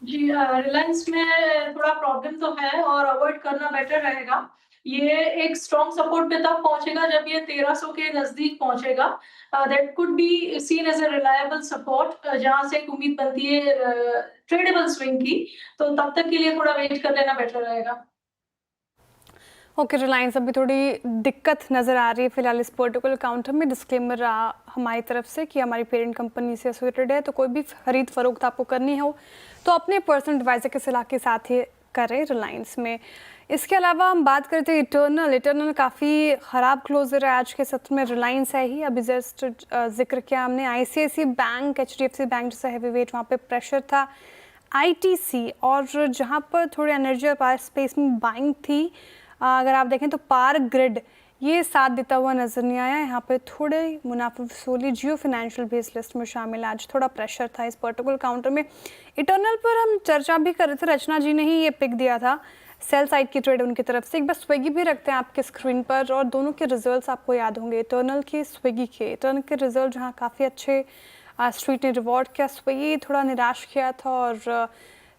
[SPEAKER 6] जी रिलायंस में थोड़ा प्रॉब्लम तो है और अवॉइड करना बेटर रहेगा। ये एक स्ट्रॉन्ग सपोर्ट पे तब पहुंचेगा जब ये 1300 के नजदीक पहुंचेगा। That could be seen as a reliable support, जहां से एक उम्मीद बनती है ट्रेडेबल स्विंग की। तो तब तक के लिए थोड़ा वेट कर लेना बेटर रहेगा।
[SPEAKER 2] ओके, रिलायंस अभी थोड़ी दिक्कत नज़र आ रही है फिलहाल इस पर्टिकुलर काउंटर में। डिस्क्लेमर हमारी तरफ से कि हमारी पेरेंट कंपनी से एसोसिएटेड है, तो कोई भी खरीद फरोख्त आपको करनी हो तो अपने पर्सनल एडवाइज़र के सलाह के साथ ही करें रिलायंस में। इसके अलावा हम बात करते हैं इटर्नल काफ़ी ख़राब क्लोजर है आज के सत्र में। रिलायंस है ही, अभी जस्ट जिक्र किया हमने। ICICI बैंक, HDFC बैंक जैसा हैवी वेट, वहाँ पे प्रेशर था। ITC और जहाँ पर थोड़े एनर्जी और पावर स्पेस में बाइंग थी, अगर आप देखें तो पावर ग्रिड ये साथ देता हुआ नज़र नहीं आया। यहाँ पे थोड़े मुनाफा वसूली जियो फाइनेंशियल बेस लिस्ट में शामिल है, आज थोड़ा प्रेशर था इस पर्टिकुलर काउंटर में। इटर्नल पर हम चर्चा भी कर रहे थे, रचना जी ने ही ये पिक दिया था, सेल साइड की ट्रेड उनकी तरफ से। एक बार स्विगी भी रखते हैं आपके स्क्रीन पर और दोनों के रिजल्ट्स आपको याद होंगे, इटर्नल के, स्विगी के। इटर्नल के रिजल्ट जहाँ काफ़ी अच्छे स्ट्रीट ने रिवॉर्ड किया, स्विगी थोड़ा निराश किया था और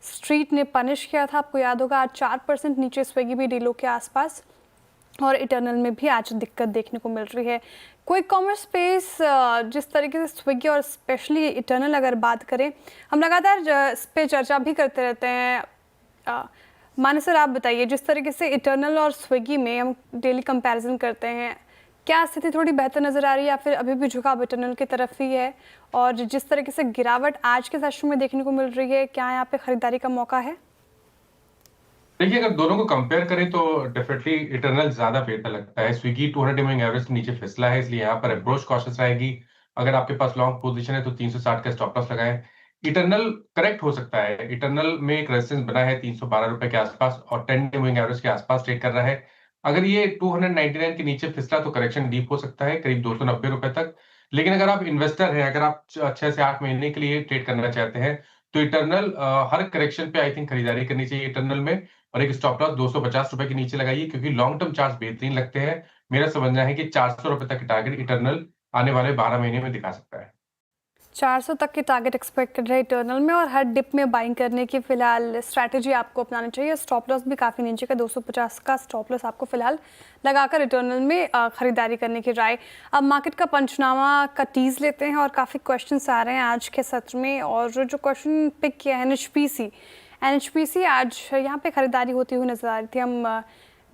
[SPEAKER 2] स्ट्रीट ने पनिश किया था, आपको याद होगा। आज 4% नीचे स्विगी भी डीलों के आसपास, और इटर्नल में भी आज दिक्कत देखने को मिल रही है। क्विक कॉमर्स स्पेस जिस तरीके से स्विगी और स्पेशली इटर्नल अगर बात करें, हम लगातार इस पर चर्चा भी करते रहते हैं। मानस सर आप बताइए, जिस तरीके से इटर्नल और स्विगी में हम डेली कंपैरिजन करते हैं, क्या स्थिति थोड़ी बेहतर नज़र आ रही है या फिर अभी भी झुकाव इटर्नल की तरफ ही है? और जिस तरीके से गिरावट आज के सेशन में देखने को मिल रही है, क्या यहाँ पे खरीदारी का मौका है?
[SPEAKER 5] देखिए, अगर दोनों को कंपेयर करें तो डेफिनेटली इटर्नल ज्यादा बेहतर लगता है। स्विगी 200 मूविंग एवरेज के नीचे फिसला है, इसलिए यहाँ पर अप्रोच कॉशियस रहेगी। अगर आपके पास लॉन्ग पोजीशन है तो 360 का स्टॉप लॉस लगाएं। इटर्नल करेक्ट हो सकता है, इटर्नल में एक रेजिस्टेंस बना है 312 रुपए के आसपास और 10 मूविंग एवरेज के आसपास ट्रेड कर रहा है। अगर ये 299 के नीचे फिसला तो करेक्शन डीप हो सकता है करीब 290 रुपए तक। लेकिन अगर आप इन्वेस्टर हैं, अगर आप 6 से 8 महीने के लिए ट्रेड करना चाहते हैं तो इटर्नल हर करेक्शन पे आई थिंक खरीदारी करनी चाहिए इटर्नल में, और एक स्टॉप लॉस 250 रुपए के नीचे लगाइए, क्योंकि लॉन्ग टर्म चार्ट बेहतरीन लगते हैं। मेरा समझना है कि 400 रुपए तक की टारगेट इटर्नल आने वाले 12 महीने में दिखा सकता है।
[SPEAKER 2] 400 तक की टारगेट एक्सपेक्टेड है इटर्नल में, और हर डिप में बाइंग करने की फिलहाल स्ट्रैटेजी आपको अपनानी चाहिए। स्टॉप लॉस भी काफ़ी नीचे का 250 का स्टॉप लॉस आपको फिलहाल लगाकर इटर्नल में खरीदारी करने की राय। अब मार्केट का पंचनामा का टीज लेते हैं, और काफ़ी क्वेश्चंस आ रहे हैं आज के सत्र में। और जो क्वेश्चन पिक किया है NHPC आज यहाँ पे खरीदारी होती हुई नजर आ रही थी। हम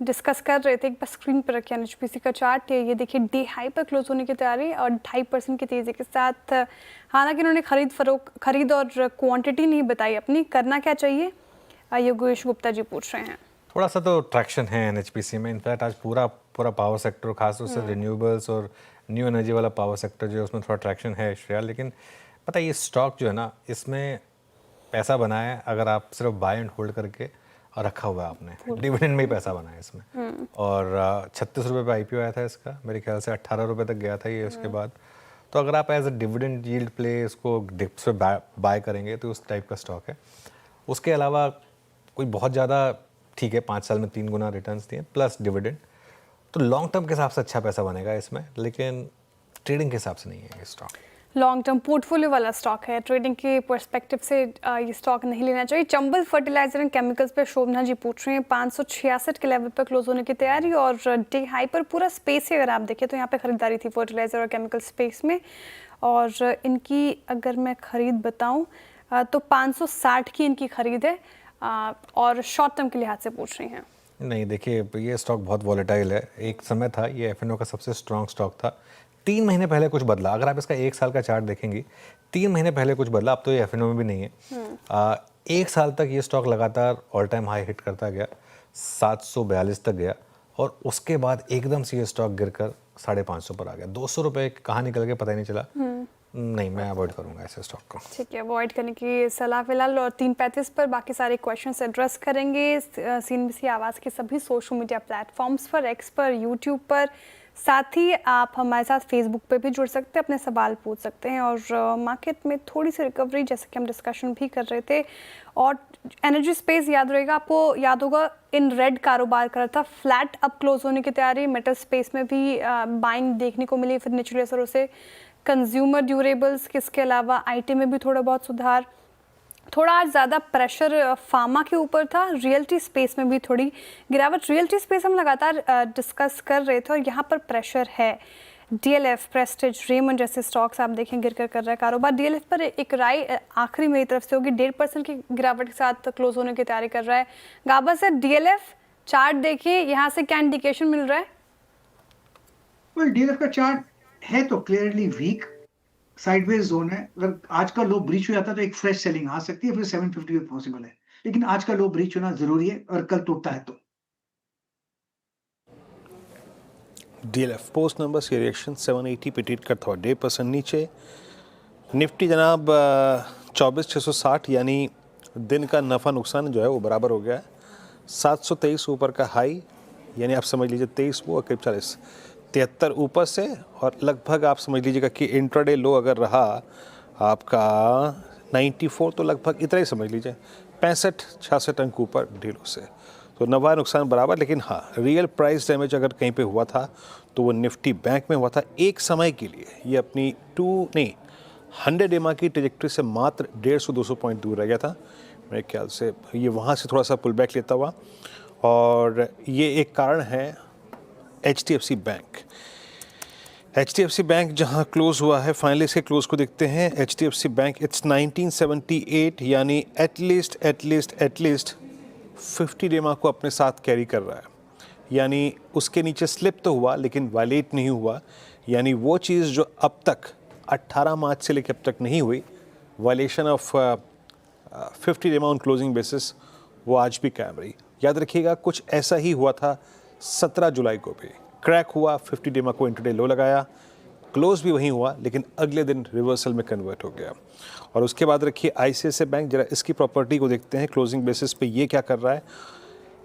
[SPEAKER 2] डिस्कस कर रहे थे, एक बार स्क्रीन पर रखिए NHPC का चार्ट। ये देखिए डे हाई पर क्लोज होने की तैयारी और 2.5% की तेज़ी के साथ। हालांकि उन्होंने खरीद और क्वांटिटी नहीं बताई अपनी, करना क्या चाहिए योगेश गुप्ता जी पूछ रहे हैं।
[SPEAKER 1] थोड़ा सा तो ट्रैक्शन है NHPC में। इनफैक्ट आज पूरा पावर सेक्टर, खासतौर से रिन्यूएबल्स और न्यू एनर्जी वाला पावर सेक्टर जो है उसमें थोड़ा ट्रैक्शन है श्रेया। लेकिन पता है ये स्टॉक जो है ना, इसमें पैसा बनाया है अगर आप सिर्फ बाय एंड होल्ड करके और रखा हुआ है आपने, डिविडेंड में ही पैसा बनाया इसमें। और 36 रुपये पे IPO आया था इसका, मेरे ख्याल से 18 रुपये तक गया था ये उसके बाद। तो अगर आप as a dividend yield play इसको डिप्स पे बाय करेंगे तो उस टाइप का स्टॉक है। उसके अलावा कोई बहुत ज़्यादा ठीक है, 5 साल में 3 गुना रिटर्न्स दिए प्लस डिविडेंड, तो लॉन्ग टर्म के हिसाब से अच्छा पैसा बनेगा इसमें, लेकिन ट्रेडिंग के हिसाब से नहीं है ये स्टॉक।
[SPEAKER 2] लॉन्ग टर्म पोर्टफोलियो वाला स्टॉक है, ट्रेडिंग के पर्सपेक्टिव से ये स्टॉक नहीं लेना चाहिए। चंबल फर्टिलाइजर एंड केमिकल्स पे शोभना जी पूछ रहे हैं 566 के लेवल पर क्लोज होने की तैयारी और डे हाई पर पूरा स्पेस ही अगर आप देखें तो यहाँ पे खरीदारी थी फर्टिलाइजर और केमिकल स्पेस में, और इनकी अगर मैं खरीद बताऊँ तो 560 की इनकी खरीद है और शॉर्ट टर्म के लिहाज से पूछ रही हैं।
[SPEAKER 1] नहीं देखिए, ये स्टॉक बहुत वॉलेटाइल है। एक समय था ये एफ&ओ का सबसे स्ट्रॉन्ग स्टॉक था, 3 महीने पहले कुछ बदला। अगर आप इसका 1 साल का चार्ट देखेंगी, 3 महीने पहले कुछ बदला, अब तो ये एफ&ओ में भी नहीं है। 1 साल तक ये स्टॉक लगातार ऑल टाइम हाई हिट करता गया, 742 तक गया और उसके बाद एकदम से ये स्टॉक गिरकर 550 पर आ गया। 200 रुपये कहाँ निकल गए पता ही नहीं चला। नहीं, मैं अवॉइड करूंगा ऐसे स्टॉक को।
[SPEAKER 2] ठीक है, अवॉइड करने की सलाह फिलहाल। और 3:35 पर बाकी सारे क्वेश्चंस एड्रेस करेंगे CNBC आवाज़ के सभी सोशल मीडिया प्लेटफॉर्म्स पर, एक्स पर, यूट्यूब पर। साथ ही आप हमारे साथ फेसबुक पे भी जुड़ सकते हैं, अपने सवाल पूछ सकते हैं। और मार्केट में थोड़ी सी रिकवरी, जैसे कि हम डिस्कशन भी कर रहे थे, और एनर्जी स्पेस याद रहेगा आपको, याद होगा इन रेड कारोबार कर रहा था, फ्लैट अब क्लोज होने की तैयारी। मेटल स्पेस में भी बाइंग देखने को मिली फिर निचले असरों से। कंज्यूमर ड्यूरेबल्स के इसके अलावा IT में भी थोड़ा बहुत सुधार। थोड़ा ज़्यादा प्रेशर फार्मा के ऊपर था, रियल्टी स्पेस में भी थोड़ी गिरावट। रियल्टी स्पेस हम लगातार डिस्कस कर रहे थे और यहाँ पर प्रेशर है। DLF, प्रेस्टिज, रेमंड जैसे स्टॉक्स आप देखें गिर कर रहा है कारोबार। DLF पर एक राय आखिरी मेरी तरफ से होगी, 1.5% की गिरावट के साथ क्लोज होने की तैयारी कर रहा है। गाबा सर, DLF चार्ट देखिए, यहाँ से क्या इंडिकेशन मिल रहा है?
[SPEAKER 4] वेल, DLF का चार्ट है तो क्लियरली वीक, साइडवेज जोन है। अगर आज का लो ब्रीच हो जाता है तो एक फ्रेश सेलिंग आ सकती है, फिर 750 भी पॉसिबल है, लेकिन आज का लो ब्रीच होना जरूरी है और कल टूटता है तो।
[SPEAKER 3] DLF पोस्ट नंबर्स की रिएक्शन 780 पे ट्रेड करता हुआ 1.5% नीचे। निफ्टी जनाब 24,660 यानी दिन का नफ़ा नुकसान जो है वो बराबर हो गया है। 723 ऊपर का हाई, यानी आप समझ लीजिए 23 वो करीब 40, 73 ऊपर से, और लगभग आप समझ लीजिएगा कि इंट्राडे लो अगर रहा आपका 94 तो लगभग इतना ही समझ लीजिए, 65-66 अंक ऊपर ढीलों से, तो नफा नुकसान बराबर। लेकिन हाँ, रियल प्राइस डैमेज अगर कहीं पे हुआ था तो वो निफ्टी बैंक में हुआ था। एक समय के लिए ये अपनी 100 EMA की ट्रेजेक्टरी से मात्र 150-200 पॉइंट दूर रह गया था मेरे ख्याल से। ये वहाँ से थोड़ा सा पुल बैक लेता हुआ, और ये एक कारण है HDFC बैंक। HDFC बैंक जहां क्लोज हुआ है, फाइनली इसके क्लोज को देखते हैं। HDFC बैंक इट्स 1978, यानी एटलीस्ट 50 EMA को अपने साथ कैरी कर रहा है, यानी उसके नीचे स्लिप तो हुआ लेकिन वायलेट नहीं हुआ, यानी वो चीज़ जो अब तक 18 मार्च से लेकर अब तक नहीं हुई, violation of 50 EMA on closing basis, वो आज भी कायम रही। याद रखिएगा कुछ ऐसा ही हुआ था 17 जुलाई को भी, क्रैक हुआ, 50 EMA को इंटरडे लो लगाया, क्लोज भी वहीं हुआ, लेकिन अगले दिन रिवर्सल में कन्वर्ट हो गया। और उसके बाद रखिए ICICI बैंक, जरा इसकी प्रॉपर्टी को देखते हैं क्लोजिंग बेसिस पे ये क्या कर रहा है।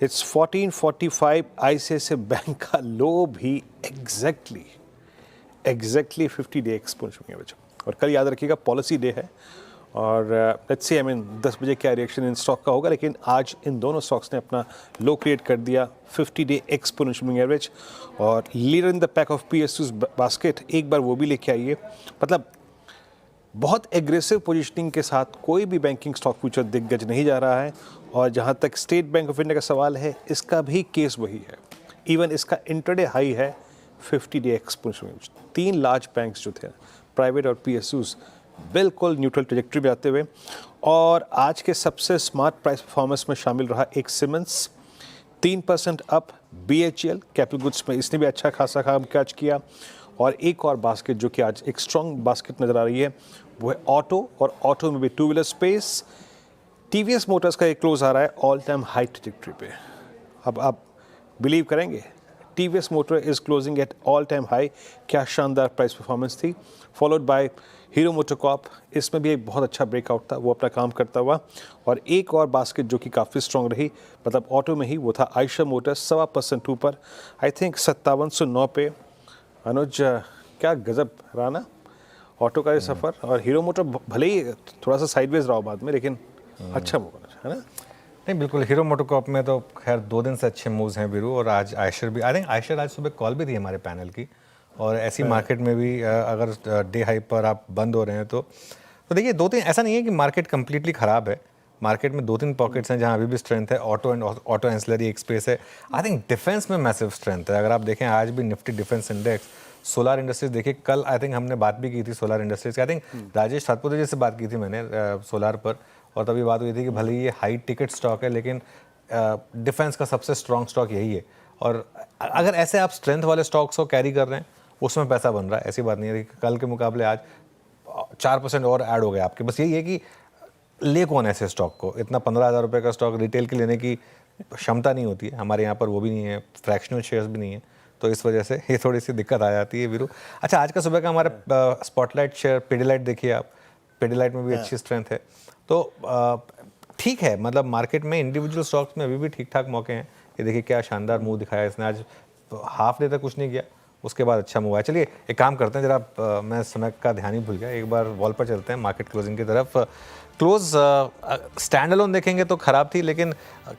[SPEAKER 3] इट्स 1445, ICICI बैंक का लो भी एग्जैक्टली 50 डे एक्सपोनेंशियल एवरेज। और कल याद रखिएगा पॉलिसी डे है, और लेट्स सी 10 बजे क्या रिएक्शन इन स्टॉक का होगा, लेकिन आज इन दोनों स्टॉक्स ने अपना लो क्रिएट कर दिया, 50 डे एक्सपोनेंशियल एवरेज। और leader in the pack of PSUs basket, एक बार वो भी लेके आइए। मतलब बहुत एग्रेसिव पोजीशनिंग के साथ कोई भी बैंकिंग स्टॉक फ्यूचर दिग्गज नहीं जा रहा है। और जहाँ तक स्टेट बैंक ऑफ इंडिया का सवाल है, इसका भी केस वही है। इवन इसका इंटरडे हाई है 50 day exponential average. 3 large banks जो थे प्राइवेट और PSUs बिल्कुल न्यूट्रल ट्रेजेक्टरी में आते हुए। और आज के सबसे स्मार्ट प्राइस परफॉर्मेंस में शामिल रहा एक Siemens, 3% up. BHEL capital goods में इसने भी अच्छा खासा काम काज किया। और एक और बास्केट जो कि आज एक स्ट्रॉन्ग बास्केट नज़र आ रही है, वो है ऑटो, और ऑटो में भी 2 व्हीलर स्पेस। TVS मोटर्स का एक क्लोज आ रहा है ऑल टाइम हाई ट्रेजेक्टरी पे। अब आप बिलीव करेंगे, TVS motor is closing at all time high. क्या शानदार प्राइस परफॉर्मेंस थी। फॉलोड बाय हीरो मोटोकॉर्प, इसमें भी एक बहुत अच्छा ब्रेकआउट था, वो अपना काम करता हुआ। और एक और बास्केट जो कि काफ़ी स्ट्रॉन्ग रही, मतलब ऑटो में ही, वो था आयशर मोटर्स, 1.25% ऊपर, आई थिंक 5709 पे। अनुज क्या गजब रहा ना। ऑटो का ये सफ़र, और हीरो मोटर भले ही थोड़ा सा साइडवेज रहा हो बाद में, लेकिन अच्छा मूव है ना?
[SPEAKER 1] नहीं बिल्कुल, हीरो मोटोकॉर्प में तो खैर 2 दिन से अच्छे मूव्स हैं वीरू, और आज आयशर भी, आई थिंक आयशर आज सुबह कॉल भी थी हमारे पैनल की, और ऐसी मार्केट में भी अगर डे हाई पर आप बंद हो रहे हैं तो देखिए 2-3, ऐसा नहीं है कि मार्केट कंप्लीटली ख़राब है, मार्केट में 2-3 पॉकेट्स हैं जहाँ अभी भी स्ट्रेंथ है। ऑटो एंसिलरी एक स्पेस है। आई थिंक डिफेंस में मैसिव स्ट्रेंथ है। अगर आप देखें आज भी Nifty defence index, solar industries देखिए, कल आई थिंक हमने बात भी की थी सोलार इंडस्ट्रीज की, आई थिंक राजेश ठाकुर जी से बात की थी मैंने सोलार पर, और तभी बात हुई थी कि भले ये हाई टिकट स्टॉक है लेकिन डिफेंस का सबसे स्ट्रॉन्ग स्टॉक यही है, और अगर ऐसे आप स्ट्रेंथ वाले स्टॉक्स को कैरी कर रहे हैं उसमें पैसा बन रहा है, ऐसी बात नहीं है। कल के मुकाबले आज 4% और ऐड हो गया आपके। बस यही है कि ले कौन ऐसे स्टॉक को, इतना 15,000 रुपये का स्टॉक रिटेल के लेने की क्षमता नहीं होती है, हमारे यहाँ पर वो भी नहीं है, फ्रैक्शनल शेयर्स भी नहीं है, तो इस वजह से ये थोड़ी सी दिक्कत आ जाती है वीरू। अच्छा, आज का सुबह का हमारा स्पॉटलाइट शेयर पिडिलाइट देखिए आप, पिडिलाइट में भी अच्छी स्ट्रेंथ है, तो ठीक है, मतलब मार्केट में इंडिविजुअल स्टॉक्स में अभी भी ठीक ठाक मौके हैं। ये देखिए क्या शानदार मूव दिखाया इसने, आज हाफ डे तक कुछ नहीं किया, उसके बाद अच्छा मूव आया। चलिए एक काम करते हैं जरा, मैं समय का ध्यान ही भूल गया, एक बार वॉल पर चलते हैं मार्केट क्लोजिंग की तरफ। क्लोज स्टैंड अलोन देखेंगे तो ख़राब थी, लेकिन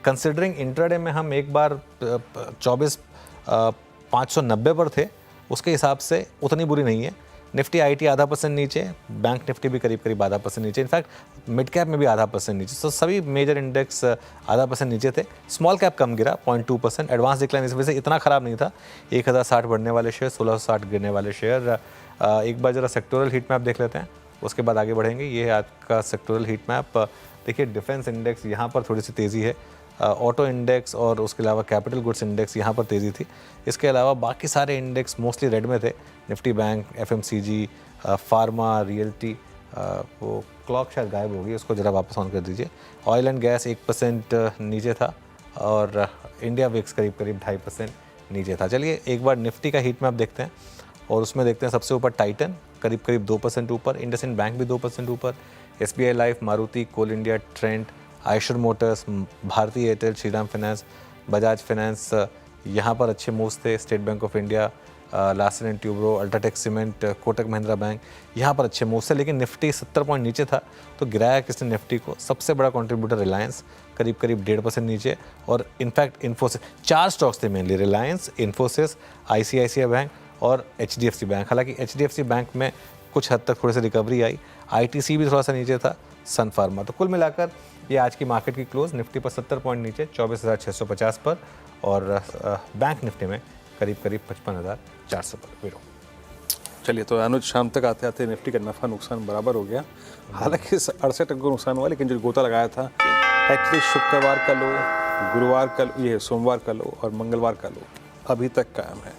[SPEAKER 1] कंसिडरिंग इंट्राडे में हम एक बार 24,590 पर थे, उसके हिसाब से उतनी बुरी नहीं है। निफ्टी आईटी आधा % नीचे, बैंक निफ्टी भी करीब 0.5% नीचे, इनफैक्ट मिड कैप में भी 0.5% नीचे, तो सभी मेजर इंडेक्स 0.5% नीचे थे। स्मॉल कैप कम गिरा 0.2%, एडवांस डिक्लाइन इस वजह से इतना ख़राब नहीं था। 1060 बढ़ने वाले शेयर, 1660 गिरने वाले शेयर। एक बार जरा सेक्टोरल हीट मैप देख लेते हैं, उसके बाद आगे बढ़ेंगे। ये है आज का सेक्टोरल हीट मैप। देखिए डिफेंस इंडेक्स यहाँ पर थोड़ी सी तेज़ी है, ऑटो इंडेक्स और उसके अलावा कैपिटल गुड्स इंडेक्स यहाँ पर तेज़ी थी। इसके अलावा बाकी सारे इंडेक्स मोस्टली रेड में थे। Nifty bank, FMCG, pharma, realty, वो क्लॉक शायद गायब हो गई, उसको ज़रा वापस ऑन कर दीजिए। ऑयल एंड गैस 1% नीचे था, और इंडिया विक्स करीब 2.5% नीचे था। चलिए एक बार निफ्टी का हीट मैप देखते हैं, और उसमें देखते हैं सबसे ऊपर टाइटन करीब 2% ऊपर, इंडसइंड बैंक भी 2% ऊपर, एसबीआई लाइफ, मारुति, कोल इंडिया, ट्रेंट, आयशर मोटर्स, भारतीय Airtel, Shriram finance, Bajaj finance, यहाँ पर अच्छे मूव्स थे। State bank of India, Larsen and Toubro, UltraTech cement, Kotak Mahindra bank, यहाँ पर अच्छे मूव्स थे। लेकिन निफ्टी 70 पॉइंट नीचे था, तो गिराया किसने निफ्टी को? सबसे बड़ा कंट्रीब्यूटर रिलायंस, करीब 1.5% नीचे, और इनफैक्ट इन्फोसिस। 4 स्टॉक्स थे mainly, Reliance, Infosys, ICICI bank और एचडीएफसी बैंक। हालांकि एचडीएफसी बैंक में कुछ हद तक थोड़ी सी रिकवरी आई, आईटीसी भी थोड़ा सा नीचे था, सन फार्मा। तो कुल मिलाकर ये आज की मार्केट की क्लोज, निफ्टी पर 70 पॉइंट नीचे 24,650 पर, और बैंक निफ्टी में करीब 55,400 पर।
[SPEAKER 3] चलिए, तो अनुज शाम तक आते आते निफ्टी का नफा नुकसान बराबर हो गया। हालांकि 68 का नुकसान हुआ, लेकिन जो गोता लगाया था एक्चुअली शुक्रवार का लो, गुरुवार का, ये सोमवार का लो और मंगलवार का लो अभी तक कायम है।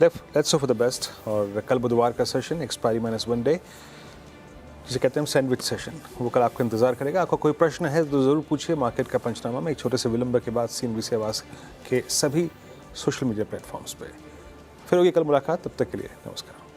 [SPEAKER 3] Let's hope for the best. और कल बुधवार का सेशन एक्सपायरी -1 डे, जिसे कहते हैं सैंडविच सेशन, वो कल आपका इंतजार करेगा। आपका कोई प्रश्न है तो ज़रूर पूछिए मार्केट का पंचनामा में। एक छोटे से विलंब के बाद CNBC आवाज़ के सभी सोशल मीडिया प्लेटफॉर्म्स पे फिर होगी कल मुलाकात। तब तक के लिए नमस्कार।